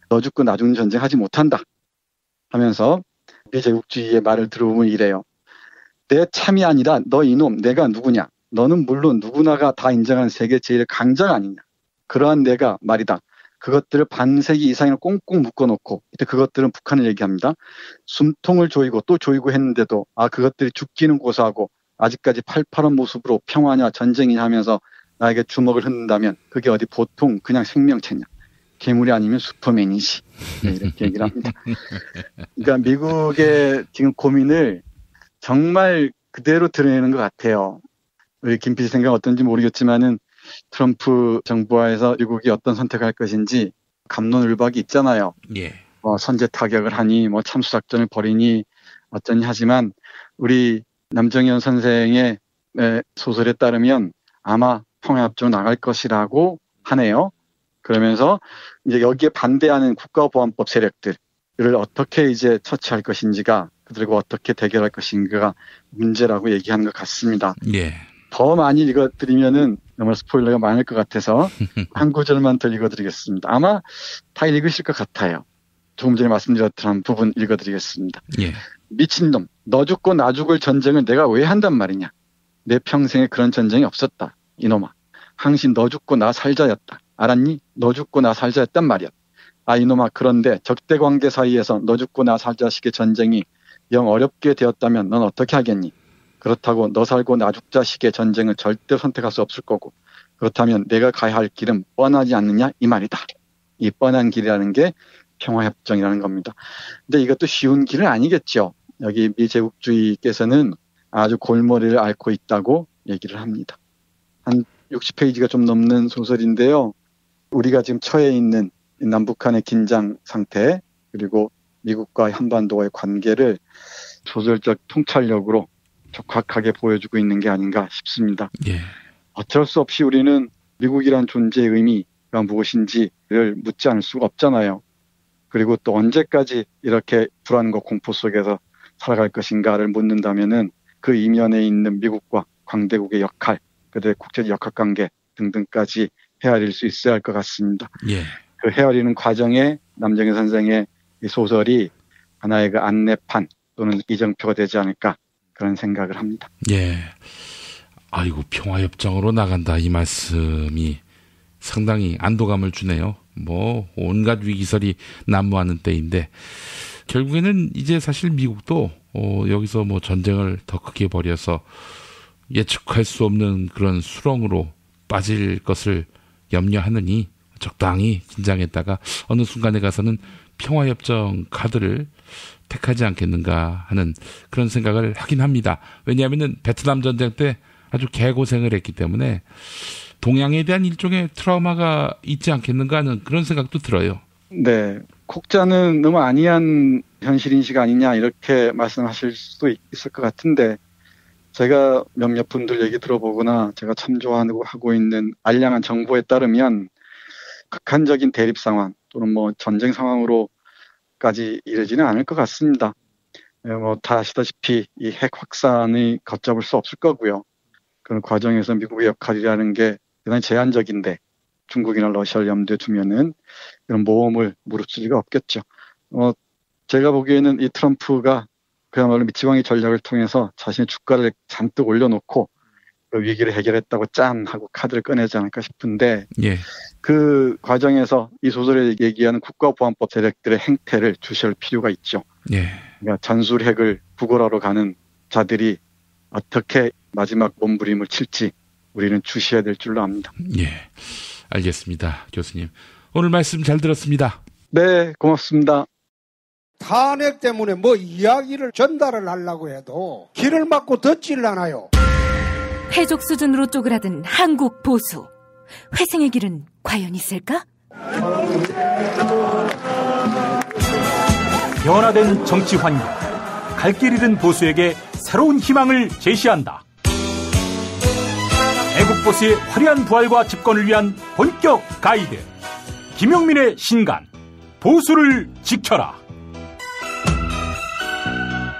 너 죽고 나 죽는 전쟁 하지 못한다 하면서 미제국주의의 말을 들어보면 이래요. 내 참이 아니라 너 이놈 내가 누구냐. 너는 물론 누구나가 다 인정하는 세계 제일 강자가 아니냐. 그러한 내가 말이다. 그것들을 반세기 이상을 꽁꽁 묶어놓고 이때 그것들은 북한을 얘기합니다. 숨통을 조이고 또 조이고 했는데도 그것들이 죽기는 고사하고 아직까지 팔팔한 모습으로 평화냐 전쟁이냐 하면서 나에게 주먹을 흔든다면 그게 어디 보통 그냥 생명체냐. 괴물이 아니면 슈퍼맨이지. 네, 이렇게 얘기를 합니다. 그러니까 미국의 지금 고민을 정말 그대로 드러내는 것 같아요. 우리 김 PD 생각 어떤지 모르겠지만은 트럼프 정부하에서 미국이 어떤 선택을 할 것인지 갑론을박이 있잖아요. 예. 선제 타격을 하니 참수작전을 벌이니 어쩌니 하지만 우리 남정현 선생의 소설에 따르면 아마 평화협정으로 나갈 것이라고 하네요. 그러면서 이제 여기에 반대하는 국가보안법 세력들을 어떻게 이제 처치할 것인지가 그들과 어떻게 대결할 것인가가 문제라고 얘기하는 것 같습니다. 예. 더 많이 읽어드리면은 정말 스포일러가 많을 것 같아서 한 구절만 더 읽어드리겠습니다. 아마 다 읽으실 것 같아요. 조금 전에 말씀드렸던 부분 읽어드리겠습니다. 예. 미친놈, 너 죽고 나 죽을 전쟁을 내가 왜 한단 말이냐. 내 평생에 그런 전쟁이 없었다. 이놈아. 항신 너 죽고 나 살자였다. 알았니? 너 죽고 나 살자였단 말이야. 이놈아. 그런데 적대관계 사이에서 너 죽고 나 살자식의 전쟁이 영 어렵게 되었다면 넌 어떻게 하겠니? 그렇다고 너 살고 나 죽자식의 전쟁을 절대 선택할 수 없을 거고 그렇다면 내가 가야 할 길은 뻔하지 않느냐 이 말이다. 이 뻔한 길이라는 게 평화협정이라는 겁니다. 근데 이것도 쉬운 길은 아니겠죠. 여기 미제국주의께서는 아주 골머리를 앓고 있다고 얘기를 합니다. 한 60페이지가 좀 넘는 소설인데요. 우리가 지금 처해 있는 남북한의 긴장 상태 그리고 미국과 한반도와의 관계를 소설적 통찰력으로 적확하게 보여주고 있는 게 아닌가 싶습니다. 예. 어쩔 수 없이 우리는 미국이란 존재의 의미가 무엇인지를 묻지 않을 수가 없잖아요. 그리고 또 언제까지 이렇게 불안과 공포 속에서 살아갈 것인가를 묻는다면은 그 이면에 있는 미국과 강대국의 역할, 그들의 국제적 역학관계 등등까지 헤아릴 수 있어야 할 것 같습니다. 예. 그 헤아리는 과정에 남정현 선생의 이 소설이 하나의 그 안내판 또는 이정표가 되지 않을까 그런 생각을 합니다. 예. 아이고, 평화협정으로 나간다. 이 말씀이 상당히 안도감을 주네요. 온갖 위기설이 난무하는 때인데, 결국에는 이제 사실 미국도, 여기서 전쟁을 더 크게 벌여서 예측할 수 없는 그런 수렁으로 빠질 것을 염려하느니 적당히 긴장했다가 어느 순간에 가서는 평화협정 카드를 택하지 않겠는가 하는 그런 생각을 하긴 합니다. 왜냐하면 베트남 전쟁 때 아주 개고생을 했기 때문에 동양에 대한 일종의 트라우마가 있지 않겠는가 하는 그런 생각도 들어요. 네. 혹자는 너무 안이한 현실인식 아니냐 이렇게 말씀하실 수도 있을 것 같은데 제가 몇몇 분들 얘기 들어보거나 제가 참조하고 있는 알량한 정보에 따르면 극한적인 대립 상황 또는 전쟁 상황으로까지 이르지는 않을 것 같습니다. 다 아시다시피 이 핵 확산이 걷잡을 수 없을 거고요. 그런 과정에서 미국의 역할이라는 게 대단히 제한적인데 중국이나 러시아를 염두에 두면은 이런 모험을 무릅쓸 리가 없겠죠. 제가 보기에는 이 트럼프가 그야말로 미치광이 전략을 통해서 자신의 주가를 잔뜩 올려놓고 그 위기를 해결했다고 짠 하고 카드를 꺼내지 않을까 싶은데 예. 그 과정에서 이 소설에 얘기하는 국가보안법 세력들의 행태를 주시할 필요가 있죠. 예. 그러니까 전술핵을 구걸하러 가는 자들이 어떻게 마지막 몸부림을 칠지 우리는 주시해야 될 줄로 압니다. 예, 알겠습니다. 교수님. 오늘 말씀 잘 들었습니다. 네, 고맙습니다. 탄핵 때문에 뭐 이야기를 전달을 하려고 해도 길을 막고 듣질 않아요. 해족 수준으로 쪼그라든 한국 보수. 회생의 길은 과연 있을까? 변화된 정치 환경, 갈 길 잃은 보수에게 새로운 희망을 제시한다. 애국 보수의 화려한 부활과 집권을 위한 본격 가이드, 김용민의 신간, 보수를 지켜라.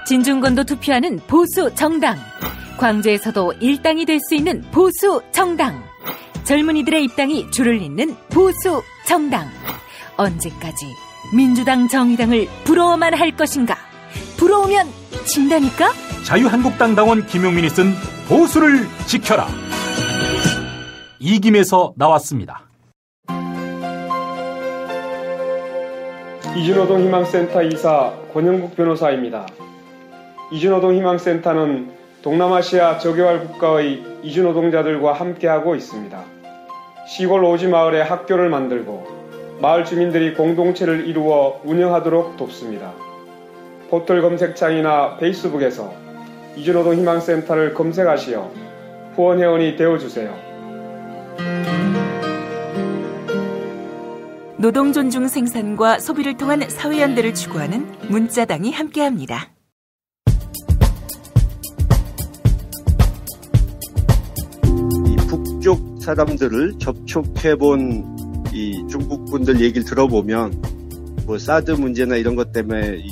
진중권도 투표하는 보수 정당. 광주에서도 일당이 될 수 있는 보수 정당. 젊은이들의 입당이 줄을 잇는 보수 정당. 언제까지 민주당 정의당을 부러워만 할 것인가? 부러우면 진다니까? 자유한국당 당원 김용민이 쓴 보수를 지켜라. 이김에서 나왔습니다. 이준호동 희망센터 이사 권영국 변호사입니다. 이준호동 희망센터는 동남아시아 저개발 국가의 이주노동자들과 함께하고 있습니다. 시골 오지 마을에 학교를 만들고 마을 주민들이 공동체를 이루어 운영하도록 돕습니다. 포털 검색창이나 페이스북에서 이주노동 희망센터를 검색하시어 후원회원이 되어주세요. 노동 존중 생산과 소비를 통한 사회연대를 추구하는 문자당이 함께합니다. 북쪽 사람들을 접촉해본 이 중국 분들 얘기를 들어보면 뭐 사드 문제나 이런 것 때문에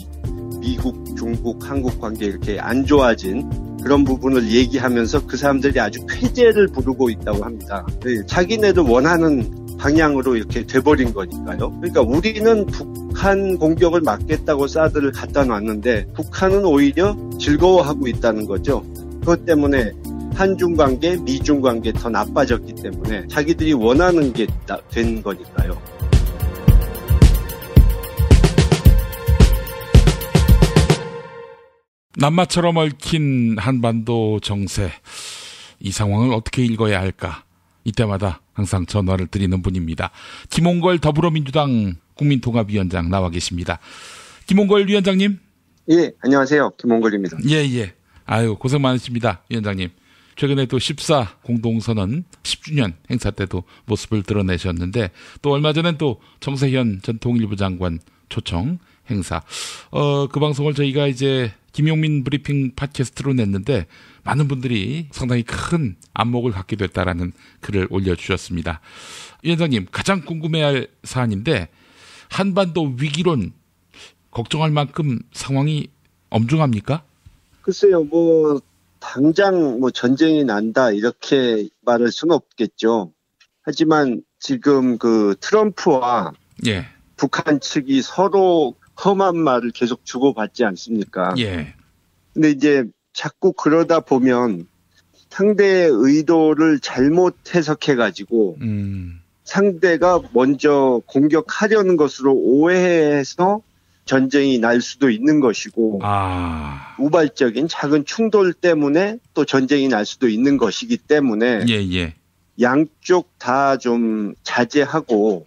미국, 중국, 한국 관계 이렇게 안 좋아진 그런 부분을 얘기하면서 그 사람들이 아주 쾌재를 부르고 있다고 합니다. 자기네들 원하는 방향으로 이렇게 돼버린 거니까요. 그러니까 우리는 북한 공격을 막겠다고 사드를 갖다 놨는데 북한은 오히려 즐거워하고 있다는 거죠. 그것 때문에 한중 관계, 미중 관계 더 나빠졌기 때문에 자기들이 원하는 게 된 거니까요. 남마처럼 얽힌 한반도 정세, 이 상황을 어떻게 읽어야 할까? 이때마다 항상 전화를 드리는 분입니다. 김홍걸 더불어민주당 국민통합위원장 나와 계십니다. 김홍걸 위원장님. 예, 안녕하세요. 김홍걸입니다. 예. 아유, 고생 많으십니다, 위원장님. 최근에 또 14 공동선언 10주년 행사 때도 모습을 드러내셨는데 또 얼마 전엔 또 정세현 전 통일부 장관 초청 행사. 그 방송을 저희가 이제 김용민 브리핑 팟캐스트로 냈는데 많은 분들이 상당히 큰 안목을 갖게 됐다라는 글을 올려주셨습니다. 위원장님, 가장 궁금해할 사안인데 한반도 위기론 걱정할 만큼 상황이 엄중합니까? 글쎄요, 당장 전쟁이 난다 이렇게 말할 수는 없겠죠. 하지만 지금 그 트럼프와 예. 북한 측이 서로 험한 말을 계속 주고받지 않습니까? 예. 근데 이제 자꾸 그러다 보면 상대의 의도를 잘못 해석해가지고 상대가 먼저 공격하려는 것으로 오해해서 전쟁이 날 수도 있는 것이고 우발적인 작은 충돌 때문에 또 전쟁이 날 수도 있는 것이기 때문에 양쪽 다 좀 자제하고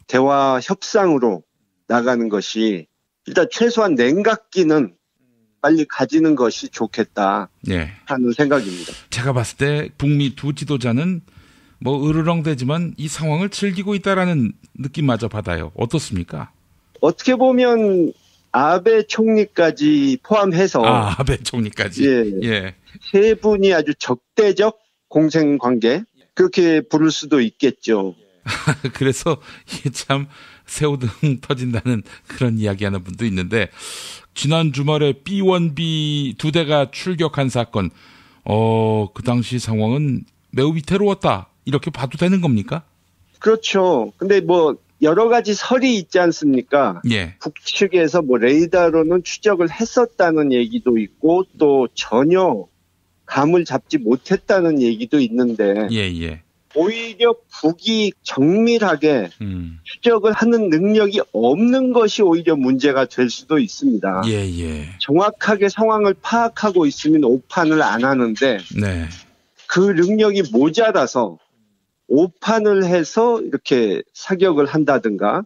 대화 협상으로 나가는 것이 일단 최소한 냉각기는 빨리 가지는 것이 좋겠다 하는 생각입니다. 제가 봤을 때 북미 두 지도자는 으르렁대지만 이 상황을 즐기고 있다라는 느낌마저 받아요. 어떻습니까? 어떻게 보면 아베 총리까지 포함해서 아베 총리까지 세 분이 아주 적대적 공생관계 그렇게 부를 수도 있겠죠. 그래서 이게 참 새우등 터진다는 그런 이야기하는 분도 있는데 지난 주말에 B1B 두 대가 출격한 사건 그 당시 상황은 매우 위태로웠다 이렇게 봐도 되는 겁니까? 그렇죠. 근데 여러 가지 설이 있지 않습니까? 예. 북측에서 뭐 레이더로는 추적을 했었다는 얘기도 있고 또 전혀 감을 잡지 못했다는 얘기도 있는데 예. 오히려 북이 정밀하게 추적을 하는 능력이 없는 것이 오히려 문제가 될 수도 있습니다. 예. 정확하게 상황을 파악하고 있으면 오판을 안 하는데 네. 그 능력이 모자라서 오판을 해서 이렇게 사격을 한다든가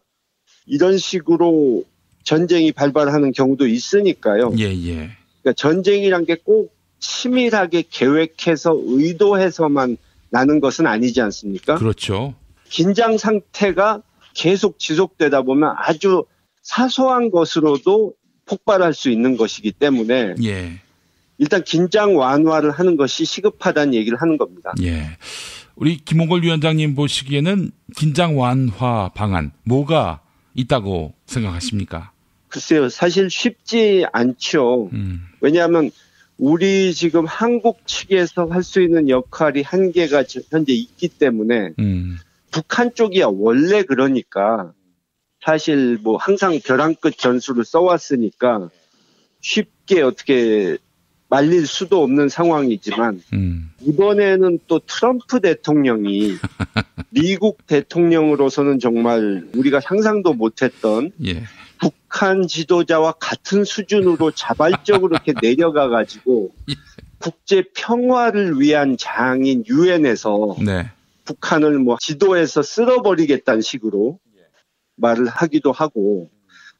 이런 식으로 전쟁이 발발하는 경우도 있으니까요. 예. 그러니까 전쟁이란 게 꼭 치밀하게 계획해서 의도해서만 나는 것은 아니지 않습니까? 그렇죠. 긴장 상태가 계속 지속되다 보면 아주 사소한 것으로도 폭발할 수 있는 것이기 때문에 예. 일단 긴장 완화를 하는 것이 시급하다는 얘기를 하는 겁니다. 예. 우리 김홍걸 위원장님 보시기에는 긴장 완화 방안 뭐가 있다고 생각하십니까? 글쎄요. 사실 쉽지 않죠. 왜냐하면 우리 지금 한국 측에서 할 수 있는 역할이 한계가 현재 있기 때문에 북한 쪽이야 원래 그러니까 사실 뭐 항상 벼랑 끝 전술을 써왔으니까 쉽게 어떻게 말릴 수도 없는 상황이지만 이번에는 또 트럼프 대통령이 미국 대통령으로서는 정말 우리가 상상도 못했던 예. 북한 지도자와 같은 수준으로 자발적으로 이렇게 내려가가지고 국제 평화를 위한 장인 유엔에서 네. 북한을 뭐 지도에서 쓸어버리겠다는 식으로 말을 하기도 하고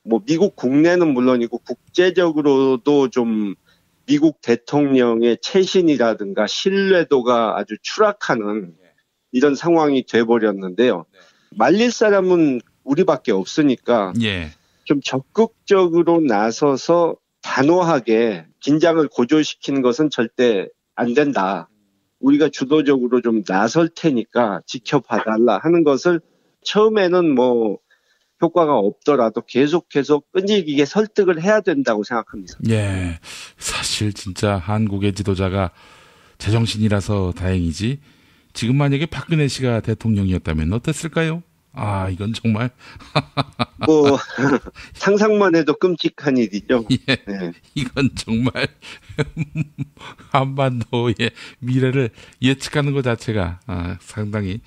뭐 미국 국내는 물론이고 국제적으로도 좀 미국 대통령의 체신이라든가 신뢰도가 아주 추락하는 이런 상황이 돼버렸는데요. 말릴 사람은 우리밖에 없으니까 예. 좀 적극적으로 나서서 단호하게 긴장을 고조시키는 것은 절대 안 된다. 우리가 주도적으로 좀 나설 테니까 지켜봐달라 하는 것을 처음에는 뭐 효과가 없더라도 계속 끈질기게 설득을 해야 된다고 생각합니다. 예. 사실 진짜 한국의 지도자가 제정신이라서 다행이지 지금 만약에 박근혜 씨가 대통령이었다면 어땠을까요? 아, 이건 정말. 뭐, 상상만 해도 끔찍한 일이죠. 예. 네. 이건 정말 한반도의 미래를 예측하는 것 자체가 상당히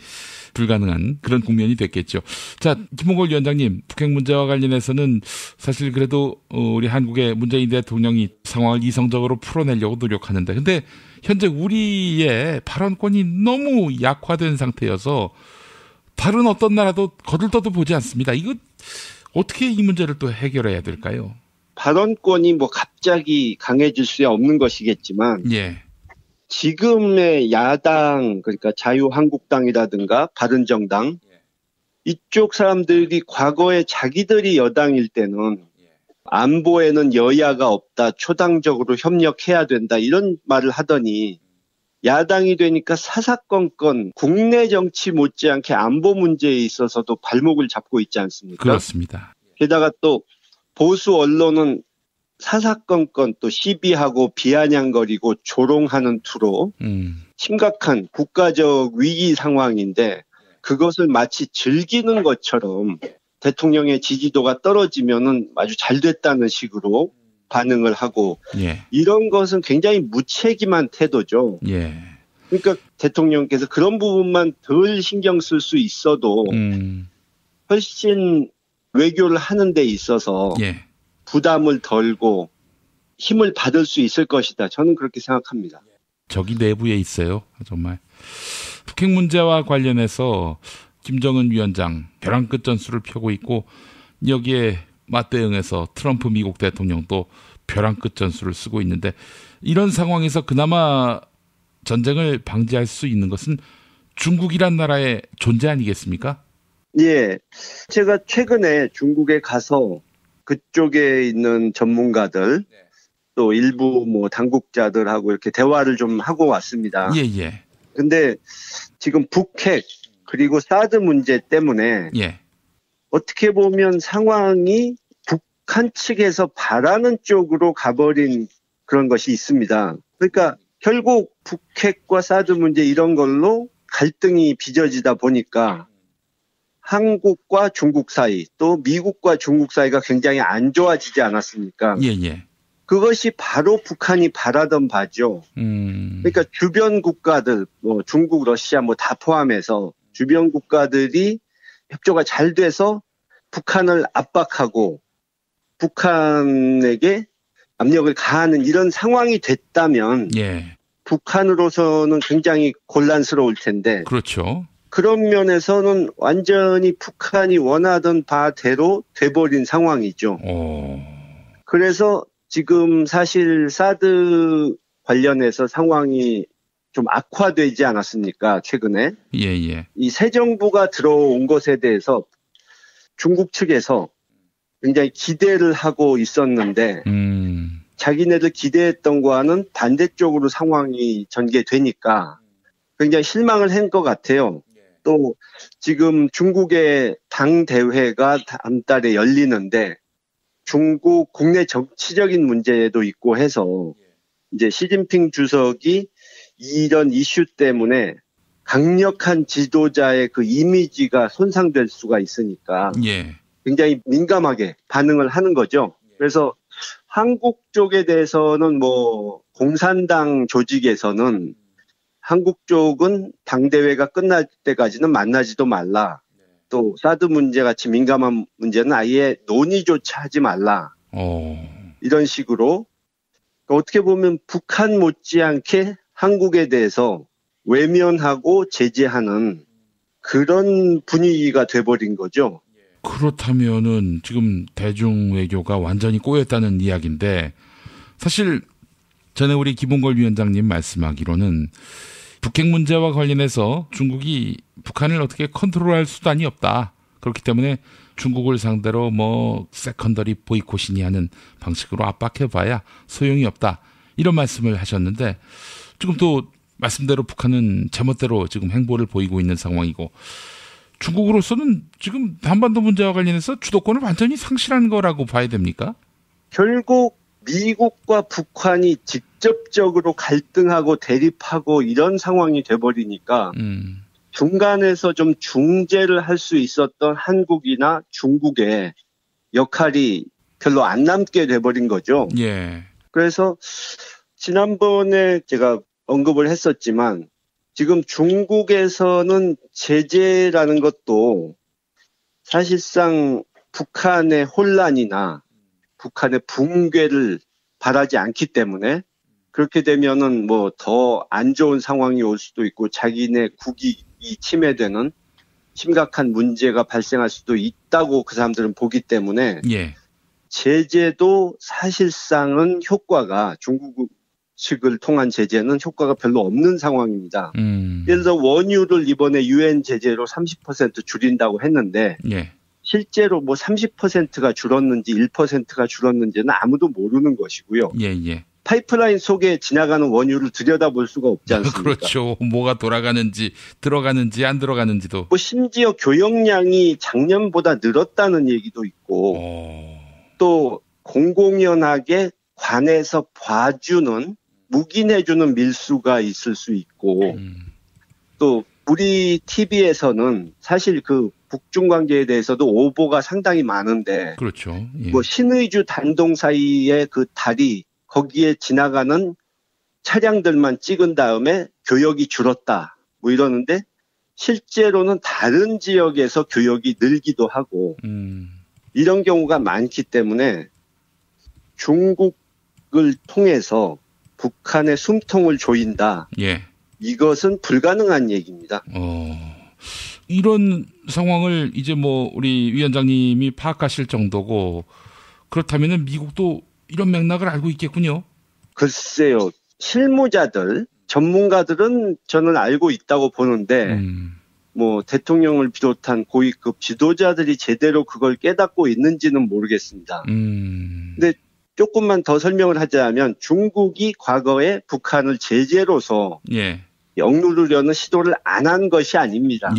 불가능한 그런 국면이 됐겠죠. 자, 김홍걸 위원장님, 북핵 문제와 관련해서는 사실 그래도 우리 한국의 문재인 대통령이 상황을 이성적으로 풀어내려고 노력하는데, 근데 현재 우리의 발언권이 너무 약화된 상태여서 다른 어떤 나라도 거들떠도 보지 않습니다. 이거 어떻게 이 문제를 또 해결해야 될까요? 발언권이 뭐 갑자기 강해질 수 없는 것이겠지만 예. 지금의 야당 그러니까 자유한국당이라든가 바른정당 이쪽 사람들이 과거에 자기들이 여당일 때는 안보에는 여야가 없다. 초당적으로 협력해야 된다. 이런 말을 하더니 야당이 되니까 사사건건 국내 정치 못지않게 안보 문제에 있어서도 발목을 잡고 있지 않습니까? 그렇습니다. 게다가 또 보수 언론은 사사건건 또 시비하고 비아냥거리고 조롱하는 투로 심각한 국가적 위기 상황인데 그것을 마치 즐기는 것처럼 대통령의 지지도가 떨어지면은 아주 잘 됐다는 식으로 반응을 하고 예. 이런 것은 굉장히 무책임한 태도죠. 예. 그러니까 대통령께서 그런 부분만 덜 신경 쓸 수 있어도 훨씬 외교를 하는 데 있어서 예. 부담을 덜고 힘을 받을 수 있을 것이다. 저는 그렇게 생각합니다. 저기 내부에 있어요. 정말. 북핵 문제와 관련해서 김정은 위원장 벼랑 끝 전술을 펴고 있고 여기에 맞대응해서 트럼프 미국 대통령도 벼랑 끝 전술을 쓰고 있는데 이런 상황에서 그나마 전쟁을 방지할 수 있는 것은 중국이란 나라의 존재 아니겠습니까? 예. 제가 최근에 중국에 가서 그쪽에 있는 전문가들 또 일부 뭐 당국자들하고 이렇게 대화를 좀 하고 왔습니다. 예. 근데 지금 북핵 그리고 사드 문제 때문에 예. 어떻게 보면 상황이 북한 측에서 바라는 쪽으로 가버린 그런 것이 있습니다. 그러니까 결국 북핵과 사드 문제 이런 걸로 갈등이 빚어지다 보니까 한국과 중국 사이 또 미국과 중국 사이가 굉장히 안 좋아지지 않았습니까? 예. 그것이 바로 북한이 바라던 바죠. 그러니까 주변 국가들, 뭐 중국, 러시아 뭐 다 포함해서 주변 국가들이 협조가 잘 돼서 북한을 압박하고 북한에게 압력을 가하는 이런 상황이 됐다면 북한으로서는 굉장히 곤란스러울 텐데. 그렇죠. 그런 면에서는 완전히 북한이 원하던 바대로 돼버린 상황이죠. 그래서 지금 사실 사드 관련해서 상황이 좀 악화되지 않았습니까? 최근에. 예. 이 새 정부가 들어온 것에 대해서 중국 측에서 굉장히 기대를 하고 있었는데 자기네들 기대했던 거와는 반대쪽으로 상황이 전개되니까 굉장히 실망을 한 것 같아요. 또 지금 중국의 당 대회가 다음 달에 열리는데 중국 국내 정치적인 문제도 있고 해서 이제 시진핑 주석이 이런 이슈 때문에 강력한 지도자의 그 이미지가 손상될 수가 있으니까 굉장히 민감하게 반응을 하는 거죠. 그래서 한국 쪽에 대해서는 뭐 공산당 조직에서는 한국 쪽은 당대회가 끝날 때까지는 만나지도 말라. 또 사드 문제 같이 민감한 문제는 아예 논의조차 하지 말라. 이런 식으로 어떻게 보면 북한 못지않게 한국에 대해서 외면하고 제재하는 그런 분위기가 돼버린 거죠. 그렇다면은 지금 대중 외교가 완전히 꼬였다는 이야기인데 사실 전에 우리 김홍걸 위원장님 말씀하기로는 북핵 문제와 관련해서 중국이 북한을 어떻게 컨트롤할 수단이 없다. 그렇기 때문에 중국을 상대로 뭐 세컨더리 보이콧이니 하는 방식으로 압박해봐야 소용이 없다. 이런 말씀을 하셨는데 지금 또 말씀대로 북한은 제멋대로 지금 행보를 보이고 있는 상황이고 중국으로서는 지금 한반도 문제와 관련해서 주도권을 완전히 상실한 거라고 봐야 됩니까? 결국 미국과 북한이 직접적으로 갈등하고 대립하고 이런 상황이 돼버리니까 중간에서 좀 중재를 할 수 있었던 한국이나 중국의 역할이 별로 안 남게 돼버린 거죠. 그래서 지난번에 제가 언급을 했었지만 지금 중국에서는 제재라는 것도 사실상 북한의 혼란이나 북한의 붕괴를 바라지 않기 때문에 그렇게 되면은 뭐 더 안 좋은 상황이 올 수도 있고 자기네 국익이 침해되는 심각한 문제가 발생할 수도 있다고 그 사람들은 보기 때문에 제재도 사실상은 효과가 중국 측을 통한 제재는 효과가 별로 없는 상황입니다. 예를 들어 원유를 이번에 유엔 제재로 30% 줄인다고 했는데 실제로 뭐 30%가 줄었는지 1%가 줄었는지는 아무도 모르는 것이고요. 파이프라인 속에 지나가는 원유를 들여다볼 수가 없지 않습니까? 그렇죠. 뭐가 돌아가는지 들어가는지 안 들어가는지도. 뭐 심지어 교역량이 작년보다 늘었다는 얘기도 있고 또 공공연하게 관에서 봐주는 묵인해주는 밀수가 있을 수 있고 또 우리 TV에서는 사실 그 북중 관계에 대해서도 오보가 상당히 많은데 그렇죠. 뭐 신의주 단동 사이에 그 다리 거기에 지나가는 차량들만 찍은 다음에 교역이 줄었다 뭐 이러는데 실제로는 다른 지역에서 교역이 늘기도 하고 이런 경우가 많기 때문에 중국을 통해서 북한의 숨통을 조인다. 이것은 불가능한 얘기입니다. 이런 상황을 이제 뭐 우리 위원장님이 파악하실 정도고 그렇다면은 미국도 이런 맥락을 알고 있겠군요. 글쎄요. 실무자들, 전문가들은 저는 알고 있다고 보는데 뭐 대통령을 비롯한 고위급 지도자들이 제대로 그걸 깨닫고 있는지는 모르겠습니다. 근데 조금만 더 설명을 하자면 중국이 과거에 북한을 제재로서 억누르려는 시도를 안 한 것이 아닙니다.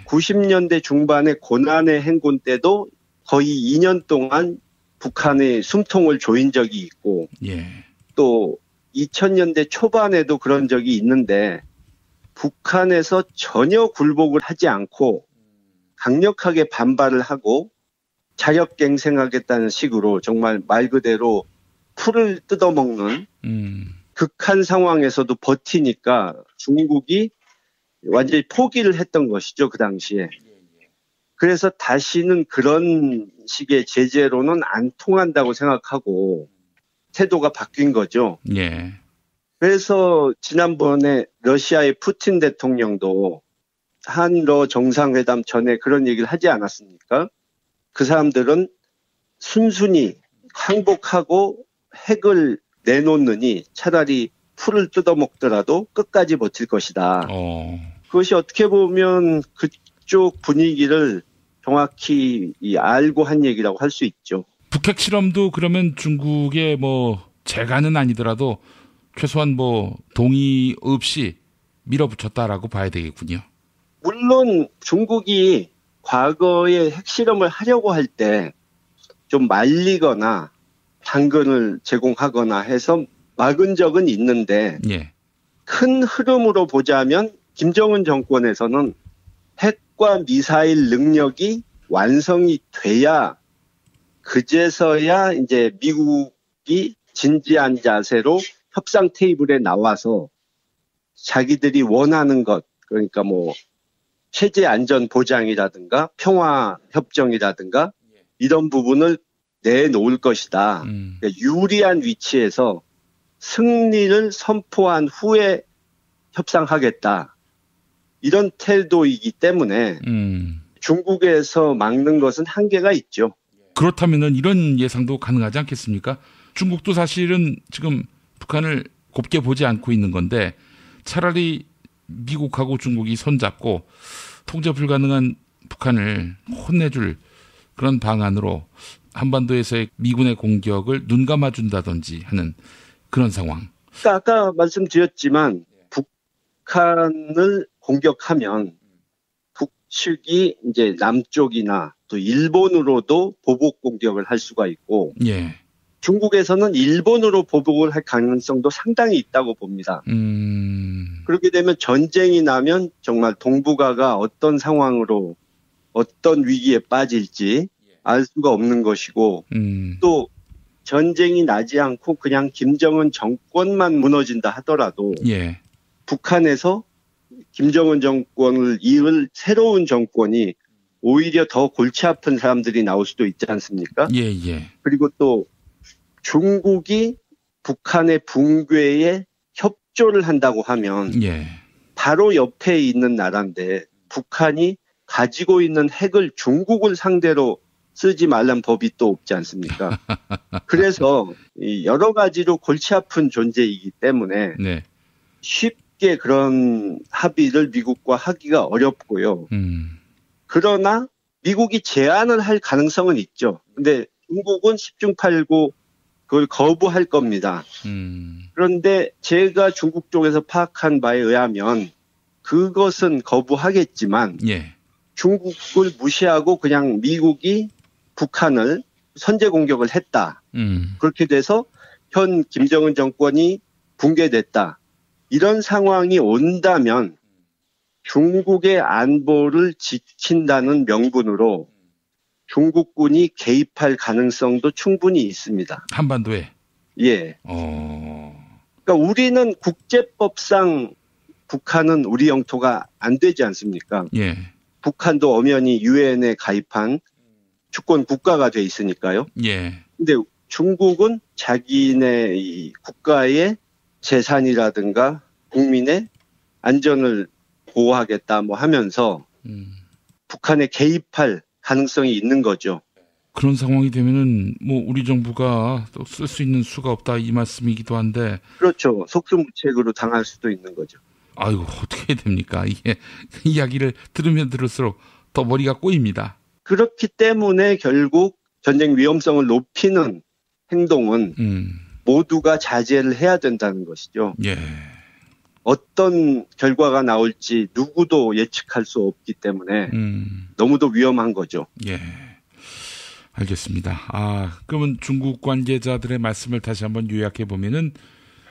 90년대 중반에 고난의 행군 때도 거의 2년 동안 북한의 숨통을 조인 적이 있고 또 2000년대 초반에도 그런 적이 있는데 북한에서 전혀 굴복을 하지 않고 강력하게 반발을 하고 자력갱생하겠다는 식으로 정말 말 그대로 풀을 뜯어먹는 극한 상황에서도 버티니까 중국이 완전히 포기를 했던 것이죠, 그 당시에. 그래서 다시는 그런 식의 제재로는 안 통한다고 생각하고 태도가 바뀐 거죠. 예. 그래서 지난번에 러시아의 푸틴 대통령도 한러 정상회담 전에 그런 얘기를 하지 않았습니까? 그 사람들은 순순히 항복하고 핵을 내놓느니 차라리 풀을 뜯어먹더라도 끝까지 버틸 것이다. 그것이 어떻게 보면 그쪽 분위기를 정확히 알고 한 얘기라고 할 수 있죠. 북핵 실험도 그러면 중국의 뭐 재간은 아니더라도 최소한 뭐 동의 없이 밀어붙였다라고 봐야 되겠군요. 물론 중국이 과거에 핵실험을 하려고 할 때 좀 말리거나 당근을 제공하거나 해서 막은 적은 있는데 예. 큰 흐름으로 보자면 김정은 정권에서는 핵과 미사일 능력이 완성이 돼야 그제서야 이제 미국이 진지한 자세로 협상 테이블에 나와서 자기들이 원하는 것, 그러니까 뭐 체제 안전 보장이라든가 평화 협정이라든가 이런 부분을 내놓을 것이다. 그러니까 유리한 위치에서 승리를 선포한 후에 협상하겠다. 이런 태도이기 때문에 중국에서 막는 것은 한계가 있죠. 그렇다면 이런 예상도 가능하지 않겠습니까? 중국도 사실은 지금 북한을 곱게 보지 않고 있는 건데 차라리 미국하고 중국이 손잡고 통제 불가능한 북한을 혼내줄 그런 방안으로 한반도에서의 미군의 공격을 눈감아준다든지 하는 그런 상황. 그러니까 아까 말씀드렸지만 북한을 공격하면 북측이 이제 남쪽이나 또 일본으로도 보복 공격을 할 수가 있고 예. 중국에서는 일본으로 보복을 할 가능성도 상당히 있다고 봅니다. 그렇게 되면 전쟁이 나면 정말 동북아가 어떤 상황으로 어떤 위기에 빠질지 알 수가 없는 것이고 또 전쟁이 나지 않고 그냥 김정은 정권만 무너진다 하더라도 예. 북한에서 김정은 정권을 이을 새로운 정권이 오히려 더 골치 아픈 사람들이 나올 수도 있지 않습니까? 예. 그리고 또 중국이 북한의 붕괴에 협조를 한다고 하면 예. 바로 옆에 있는 나라인데 북한이 가지고 있는 핵을 중국을 상대로 쓰지 말란 법이 또 없지 않습니까? 그래서 여러 가지로 골치 아픈 존재이기 때문에 네. 쉽게 그런 합의를 미국과 하기가 어렵고요. 그러나 미국이 제안을 할 가능성은 있죠. 근데 중국은 10중 8구 그걸 거부할 겁니다. 그런데 제가 중국 쪽에서 파악한 바에 의하면 그것은 거부하겠지만 예. 중국을 무시하고 그냥 미국이 북한을 선제 공격을 했다. 그렇게 돼서 현 김정은 정권이 붕괴됐다. 이런 상황이 온다면 중국의 안보를 지킨다는 명분으로 중국군이 개입할 가능성도 충분히 있습니다. 한반도에? 예. 그러니까 우리는 국제법상 북한은 우리 영토가 안 되지 않습니까? 예. 북한도 엄연히 유엔에 가입한 주권 국가가 돼 있으니까요. 예. 근데 중국은 자기네 이 국가의 재산이라든가 국민의 안전을 보호하겠다 뭐 하면서 북한에 개입할 가능성이 있는 거죠. 그런 상황이 되면은 뭐 우리 정부가 또 쓸 수 있는 수가 없다 이 말씀이기도 한데. 그렇죠. 속수무책으로 당할 수도 있는 거죠. 아이고 어떻게 해야 됩니까? 이게 이야기를 들으면 들을수록 더 머리가 꼬입니다. 그렇기 때문에 결국 전쟁 위험성을 높이는 행동은 모두가 자제를 해야 된다는 것이죠. 예. 어떤 결과가 나올지 누구도 예측할 수 없기 때문에 너무도 위험한 거죠. 예. 알겠습니다. 그러면 중국 관계자들의 말씀을 다시 한번 요약해 보면은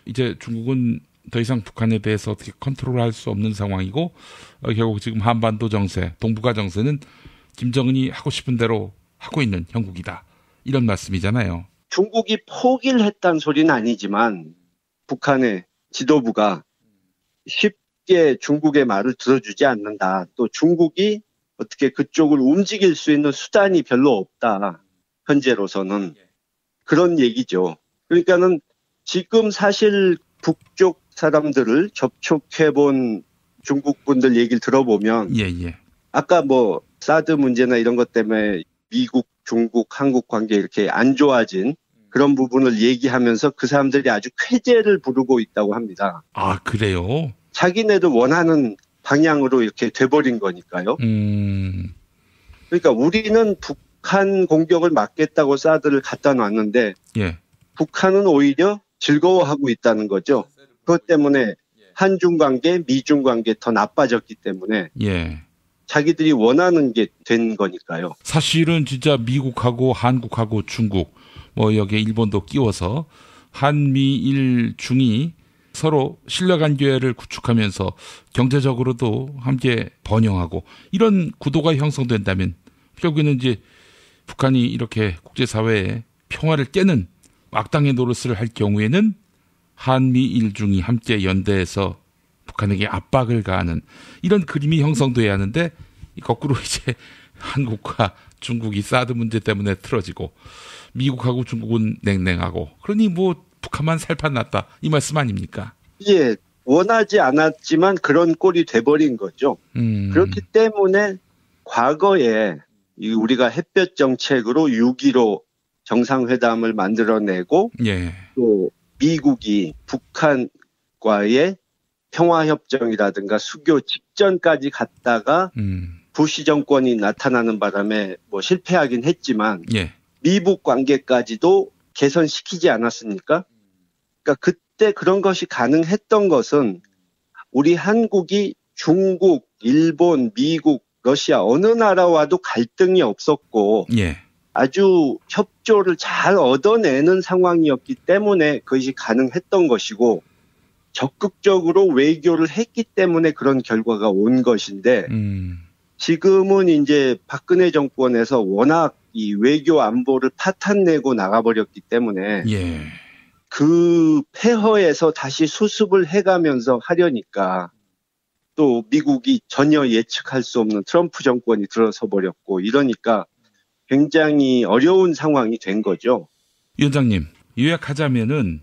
이제 중국은 더 이상 북한에 대해서 어떻게 컨트롤할 수 없는 상황이고 결국 지금 한반도 정세, 동북아 정세는 김정은이 하고 싶은 대로 하고 있는 형국이다. 이런 말씀이잖아요. 중국이 포기를 했다는 소리는 아니지만 북한의 지도부가 쉽게 중국의 말을 들어주지 않는다. 또 중국이 어떻게 그쪽을 움직일 수 있는 수단이 별로 없다. 현재로서는. 그런 얘기죠. 그러니까는 지금 사실 북쪽 사람들을 접촉해본 중국 분들 얘기를 들어보면 아까 뭐 사드 문제나 이런 것 때문에 미국, 중국, 한국 관계 이렇게 안 좋아진 그런 부분을 얘기하면서 그 사람들이 아주 쾌재를 부르고 있다고 합니다. 아, 그래요? 자기네들 원하는 방향으로 이렇게 돼버린 거니까요. 그러니까 우리는 북한 공격을 막겠다고 사드를 갖다 놨는데 북한은 오히려 즐거워하고 있다는 거죠. 그것 때문에 한중 관계, 미중 관계 더 나빠졌기 때문에 자기들이 원하는 게 된 거니까요. 사실은 진짜 미국하고 한국하고 중국, 뭐 여기에 일본도 끼워서 한미일 중이 서로 신뢰관계를 구축하면서 경제적으로도 함께 번영하고 이런 구도가 형성된다면 결국에는 이제 북한이 이렇게 국제사회의 평화를 깨는 악당의 노릇을 할 경우에는 한미일 중이 함께 연대해서 북한에게 압박을 가하는 이런 그림이 형성돼야 하는데 거꾸로 이제 한국과 중국이 사드 문제 때문에 틀어지고 미국하고 중국은 냉랭하고 그러니 뭐 북한만 살판났다 이 말씀 아닙니까? 예, 원하지 않았지만 그런 꼴이 돼버린 거죠. 그렇기 때문에 과거에 우리가 햇볕 정책으로 6.15 정상회담을 만들어내고 또 미국이 북한과의 평화협정이라든가 수교 직전까지 갔다가 부시 정권이 나타나는 바람에 뭐 실패하긴 했지만 미북 관계까지도 개선시키지 않았습니까? 그러니까 그때 그런 것이 가능했던 것은 우리 한국이 중국, 일본, 미국, 러시아 어느 나라와도 갈등이 없었고 아주 협조를 잘 얻어내는 상황이었기 때문에 그것이 가능했던 것이고 적극적으로 외교를 했기 때문에 그런 결과가 온 것인데 지금은 이제 박근혜 정권에서 워낙 이 외교 안보를 파탄내고 나가버렸기 때문에 그 폐허에서 다시 수습을 해가면서 하려니까 또 미국이 전혀 예측할 수 없는 트럼프 정권이 들어서 버렸고 이러니까 굉장히 어려운 상황이 된 거죠. 위원장님, 요약하자면은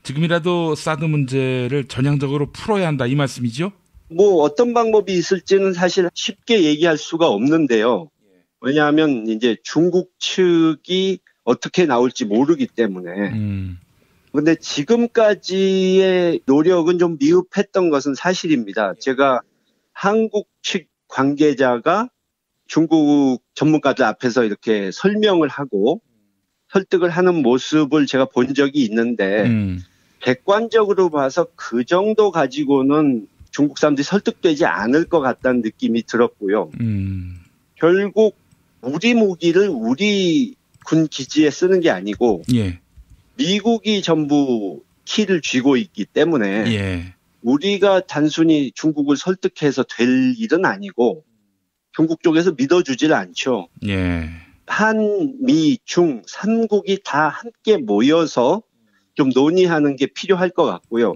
지금이라도 사드 문제를 전향적으로 풀어야 한다 이 말씀이죠? 뭐 어떤 방법이 있을지는 사실 쉽게 얘기할 수가 없는데요. 왜냐하면 이제 중국 측이 어떻게 나올지 모르기 때문에. 근데 지금까지의 노력은 좀 미흡했던 것은 사실입니다. 제가 한국 측 관계자가 중국 전문가들 앞에서 이렇게 설명을 하고 설득을 하는 모습을 제가 본 적이 있는데 객관적으로 봐서 그 정도 가지고는 중국 사람들이 설득되지 않을 것 같다는 느낌이 들었고요. 결국 우리 무기를 우리 군 기지에 쓰는 게 아니고 미국이 전부 키를 쥐고 있기 때문에 우리가 단순히 중국을 설득해서 될 일은 아니고 중국 쪽에서 믿어주질 않죠. 한, 미, 중 3국이 다 함께 모여서 좀 논의하는 게 필요할 것 같고요.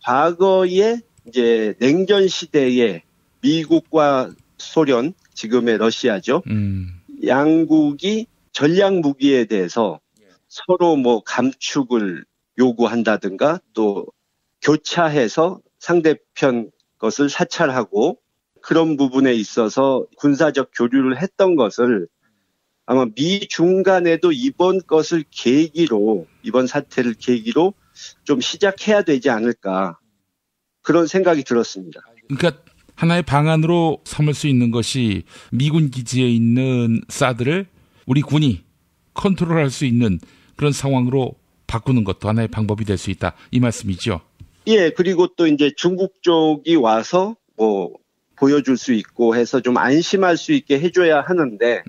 과거에 이제 냉전 시대에 미국과 소련, 지금의 러시아죠. 양국이 전략 무기에 대해서 서로 뭐 감축을 요구한다든가 또 교차해서 상대편 것을 사찰하고 그런 부분에 있어서 군사적 교류를 했던 것을 아마 미중 간에도 이번 것을 계기로 이번 사태를 계기로 좀 시작해야 되지 않을까 그런 생각이 들었습니다. 그러니까 하나의 방안으로 삼을 수 있는 것이 미군 기지에 있는 사드를 우리 군이 컨트롤할 수 있는 그런 상황으로 바꾸는 것도 하나의 방법이 될 수 있다 이 말씀이죠. 예, 그리고 또 이제 중국 쪽이 와서 뭐 보여줄 수 있고 해서 좀 안심할 수 있게 해줘야 하는데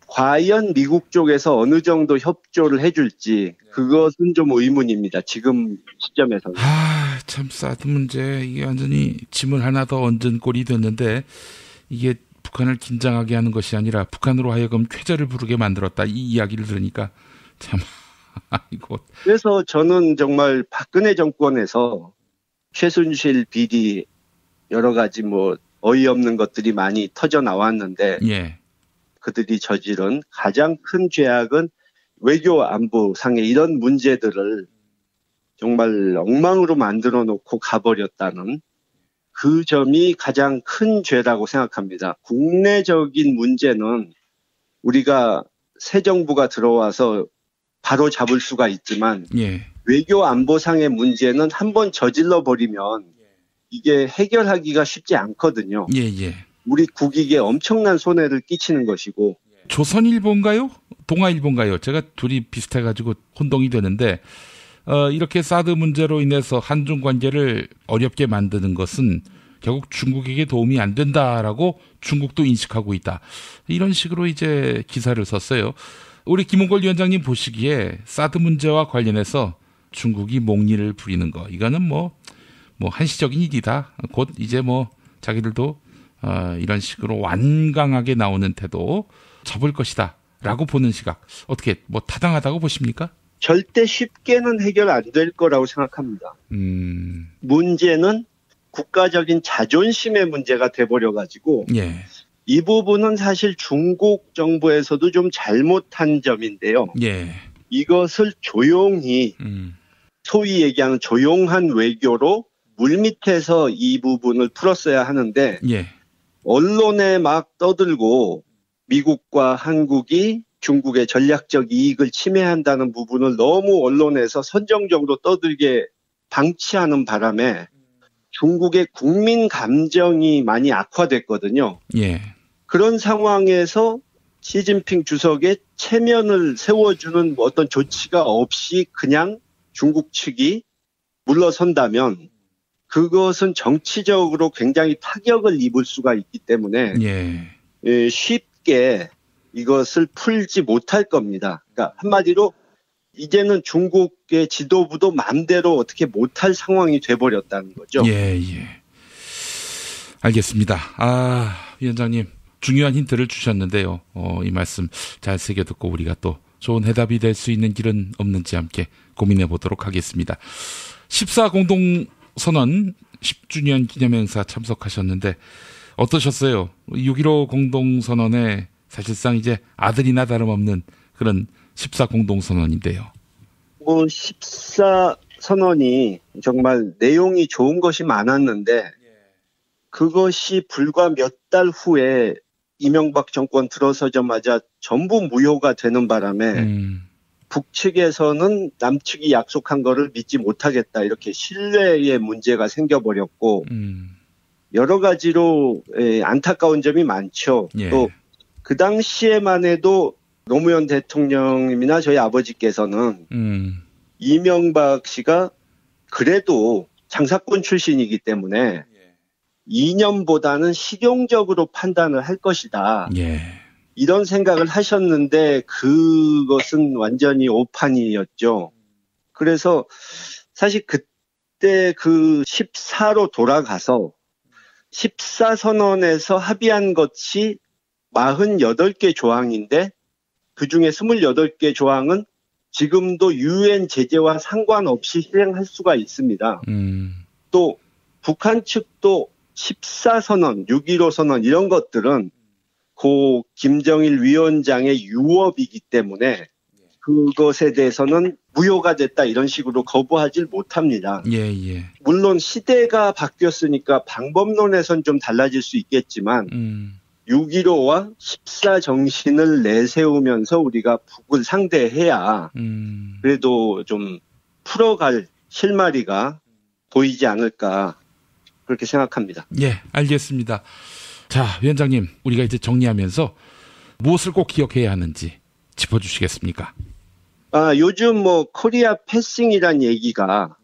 과연 미국 쪽에서 어느 정도 협조를 해줄지 그것은 좀 의문입니다. 지금 시점에서는. 참 사드 문제 이게 완전히 짐을 하나 더 얹은 꼴이 됐는데 이게 북한을 긴장하게 하는 것이 아니라 북한으로 하여금 쾌재를 부르게 만들었다. 이 이야기를 들으니까 참 아이고. 그래서 저는 정말 박근혜 정권에서 최순실 비리 여러 가지 뭐 어이없는 것들이 많이 터져 나왔는데 예. 그들이 저지른 가장 큰 죄악은 외교 안보상의 이런 문제들을 정말 엉망으로 만들어 놓고 가버렸다는 그 점이 가장 큰 죄라고 생각합니다. 국내적인 문제는 우리가 새 정부가 들어와서 바로 잡을 수가 있지만 예. 외교 안보상의 문제는 한번 저질러 버리면 이게 해결하기가 쉽지 않거든요. 예. 우리 국익에 엄청난 손해를 끼치는 것이고. 조선일보인가요? 동아일보인가요? 제가 둘이 비슷해가지고 혼동이 되는데 이렇게 사드 문제로 인해서 한중 관계를 어렵게 만드는 것은 결국 중국에게 도움이 안 된다라고 중국도 인식하고 있다. 이런 식으로 이제 기사를 썼어요. 우리 김홍걸 위원장님 보시기에 사드 문제와 관련해서 중국이 목리를 부리는 거, 이거는 뭐 한시적인 일이다. 곧 이제 뭐 자기들도 이런 식으로 완강하게 나오는 태도 접을 것이다라고 보는 시각, 어떻게 뭐 타당하다고 보십니까? 절대 쉽게는 해결 안 될 거라고 생각합니다. 문제는 국가적인 자존심의 문제가 돼버려가지고 예. 이 부분은 사실 중국 정부에서도 좀 잘못한 점인데요. 예. 이것을 조용히 소위 얘기하는 조용한 외교로 물밑에서 이 부분을 풀었어야 하는데 예. 언론에 막 떠들고 미국과 한국이 중국의 전략적 이익을 침해한다는 부분을 너무 언론에서 선정적으로 떠들게 방치하는 바람에 중국의 국민 감정이 많이 악화됐거든요. 예. 그런 상황에서 시진핑 주석의 체면을 세워주는 어떤 조치가 없이 그냥 중국 측이 물러선다면 그것은 정치적으로 굉장히 타격을 입을 수가 있기 때문에 쉽게 이것을 풀지 못할 겁니다. 그러니까 한마디로 이제는 중국의 지도부도 마음대로 어떻게 못할 상황이 돼버렸다는 거죠. 예. 알겠습니다. 위원장님 중요한 힌트를 주셨는데요. 이 말씀 잘 새겨듣고 우리가 또 좋은 해답이 될 수 있는 길은 없는지 함께 고민해 보도록 하겠습니다. 14 공동선언 10주년 기념행사 참석하셨는데 어떠셨어요? 6.15 공동선언에 사실상 이제 아들이나 다름없는 그런 14 공동선언인데요. 14 선언이 정말 내용이 좋은 것이 많았는데 그것이 불과 몇 달 후에 이명박 정권 들어서자마자 전부 무효가 되는 바람에 북측에서는 남측이 약속한 거를 믿지 못하겠다, 이렇게 신뢰의 문제가 생겨버렸고 여러 가지로 안타까운 점이 많죠. 또 그 당시에만 해도 노무현 대통령님이나 저희 아버지께서는 이명박 씨가 그래도 장사꾼 출신이기 때문에 이념보다는 실용적으로 판단을 할 것이다. 이런 생각을 하셨는데 그것은 완전히 오판이었죠. 그래서 사실 그때 그 14로 돌아가서 14선언에서 합의한 것이 48개 조항인데 그중에 28개 조항은 지금도 유엔 제재와 상관없이 실행할 수가 있습니다. 또 북한 측도 14선언, 6.15 선언 이런 것들은 고 김정일 위원장의 유업이기 때문에 그것에 대해서는 무효가 됐다 이런 식으로 거부하지 못합니다. 물론 시대가 바뀌었으니까 방법론에선 좀 달라질 수 있겠지만 6.15와 14 정신을 내세우면서 우리가 북을 상대해야 그래도 좀 풀어갈 실마리가 보이지 않을까 그렇게 생각합니다. 예, 알겠습니다. 자, 위원장님, 우리가 이제 정리하면서 무엇을 꼭 기억해야 하는지 짚어주시겠습니까? 요즘 코리아 패싱이란 얘기가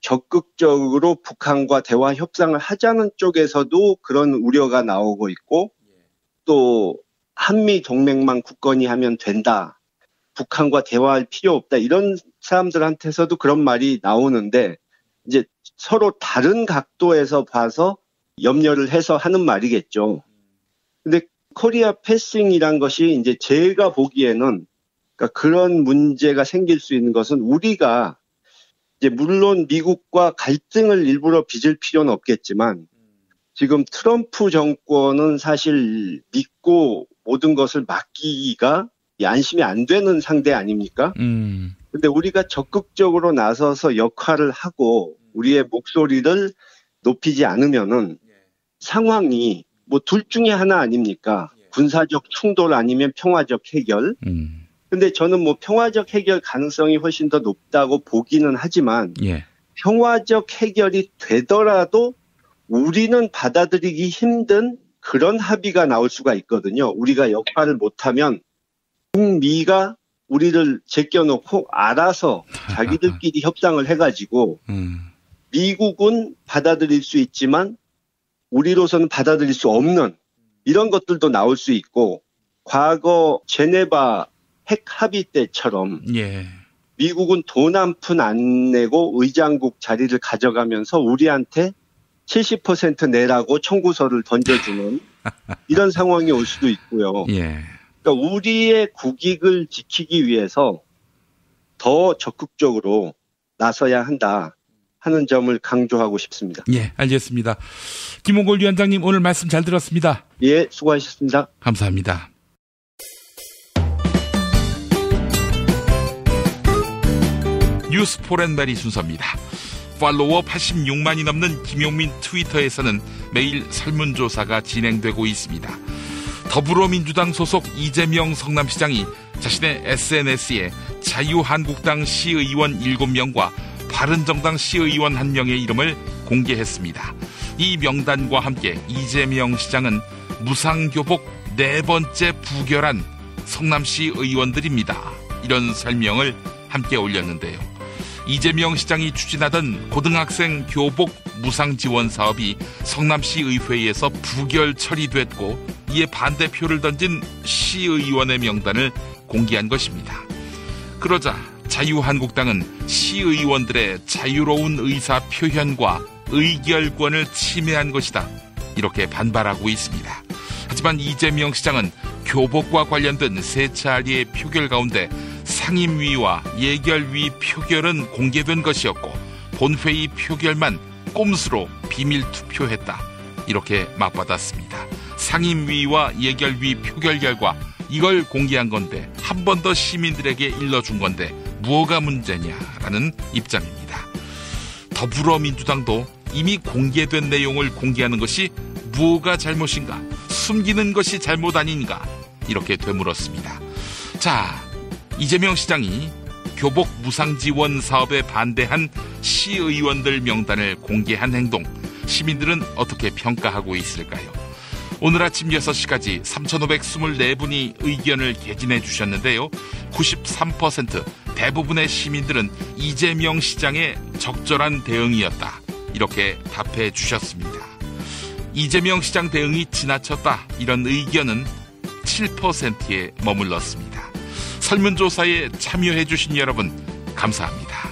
적극적으로 북한과 대화 협상을 하자는 쪽에서도 그런 우려가 나오고 있고 또 한미 동맹만 굳건히 하면 된다. 북한과 대화할 필요 없다. 이런 사람들한테서도 그런 말이 나오는데 이제 서로 다른 각도에서 봐서 염려를 해서 하는 말이겠죠. 근데 코리아 패싱이란 것이 이제 제가 보기에는 그러니까 그런 문제가 생길 수 있는 것은 우리가 이제 물론 미국과 갈등을 일부러 빚을 필요는 없겠지만 지금 트럼프 정권은 사실 믿고 모든 것을 맡기기가 안심이 안 되는 상대 아닙니까? 근데 우리가 적극적으로 나서서 역할을 하고 우리의 목소리를 높이지 않으면은 상황이 뭐 둘 중에 하나 아닙니까? 군사적 충돌 아니면 평화적 해결. 근데 저는 뭐 평화적 해결 가능성이 훨씬 더 높다고 보기는 하지만 평화적 해결이 되더라도 우리는 받아들이기 힘든 그런 합의가 나올 수가 있거든요. 우리가 역할을 못하면 북미가 우리를 제껴놓고 알아서 자기들끼리 협상을 해가지고 미국은 받아들일 수 있지만 우리로서는 받아들일 수 없는 이런 것들도 나올 수 있고 과거 제네바 핵 합의 때처럼 미국은 돈 한 푼 안 내고 의장국 자리를 가져가면서 우리한테 70% 내라고 청구서를 던져주는 이런 상황이 올 수도 있고요. 그러니까 우리의 국익을 지키기 위해서 더 적극적으로 나서야 한다 하는 점을 강조하고 싶습니다. 예, 알겠습니다. 김홍걸 위원장님 오늘 말씀 잘 들었습니다. 예, 수고하셨습니다. 감사합니다. 뉴스 포렌다리 순서입니다. 팔로워 86만이 넘는 김용민 트위터에서는 매일 설문조사가 진행되고 있습니다. 더불어민주당 소속 이재명 성남시장이 자신의 SNS에 자유한국당 시의원 7명과 바른정당 시의원 1명의 이름을 공개했습니다. 이 명단과 함께 이재명 시장은 무상교복 4번째 부결한 성남시 의원들입니다. 이런 설명을 함께 올렸는데요. 이재명 시장이 추진하던 고등학생 교복 무상 지원 사업이 성남시 의회에서 부결 처리됐고 이에 반대표를 던진 시의원의 명단을 공개한 것입니다. 그러자 자유한국당은 시의원들의 자유로운 의사 표현과 의결권을 침해한 것이다. 이렇게 반발하고 있습니다. 하지만 이재명 시장은 교복과 관련된 3차례의 표결 가운데 상임위와 예결위 표결은 공개된 것이었고 본회의 표결만 꼼수로 비밀 투표했다. 이렇게 맞받았습니다. 상임위와 예결위 표결 결과 이걸 공개한 건데 한 번 더 시민들에게 일러준 건데 뭐가 문제냐라는 입장입니다. 더불어민주당도 이미 공개된 내용을 공개하는 것이 뭐가 잘못인가? 숨기는 것이 잘못 아닌가? 이렇게 되물었습니다. 자, 이재명 시장이 교복 무상지원 사업에 반대한 시의원들 명단을 공개한 행동, 시민들은 어떻게 평가하고 있을까요? 오늘 아침 6시까지 3,524분이 의견을 개진해 주셨는데요. 93% 대부분의 시민들은 이재명 시장의 적절한 대응이었다. 이렇게 답해 주셨습니다. 이재명 시장 대응이 지나쳤다. 이런 의견은 7%에 머물렀습니다. 설문조사에 참여해 주신 여러분 감사합니다.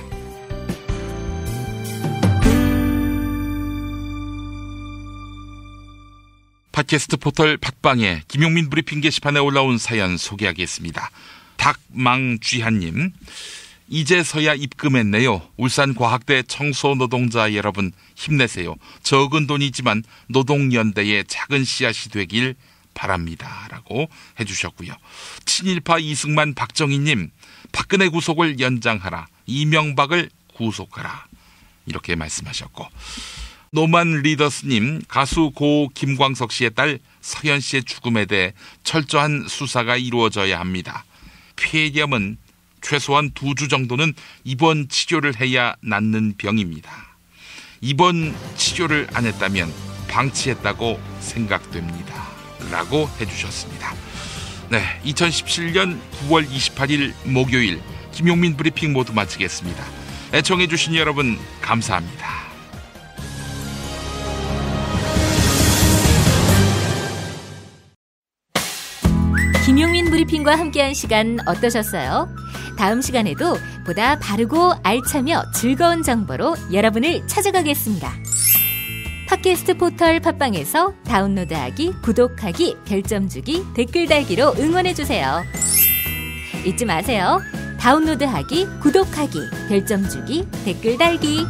팟캐스트 포털 팟빵에 김용민 브리핑 게시판에 올라온 사연 소개하겠습니다. 닭망쥐한님, 이제서야 입금했네요. 울산과학대 청소노동자 여러분 힘내세요. 적은 돈이지만 노동연대의 작은 씨앗이 되길 바랍니다. 라고 해주셨고요. 친일파 이승만 박정희님, 박근혜 구속을 연장하라. 이명박을 구속하라. 이렇게 말씀하셨고, 노만 리더스님, 가수 고 김광석 씨의 딸 서현 씨의 죽음에 대해 철저한 수사가 이루어져야 합니다. 폐렴은 최소한 2주 정도는 입원 치료를 해야 낫는 병입니다. 입원 치료를 안 했다면 방치했다고 생각됩니다. 라고 해주셨습니다. 네, 2017년 9월 28일 목요일 김용민 브리핑 모두 마치겠습니다. 애청해주신 여러분 감사합니다. 김용민 브리핑과 함께한 시간 어떠셨어요? 다음 시간에도 보다 바르고 알차며 즐거운 정보로 여러분을 찾아가겠습니다. 팟캐스트 포털 팟빵에서 다운로드하기, 구독하기, 별점 주기, 댓글 달기로 응원해주세요. 잊지 마세요. 다운로드하기, 구독하기, 별점 주기, 댓글 달기.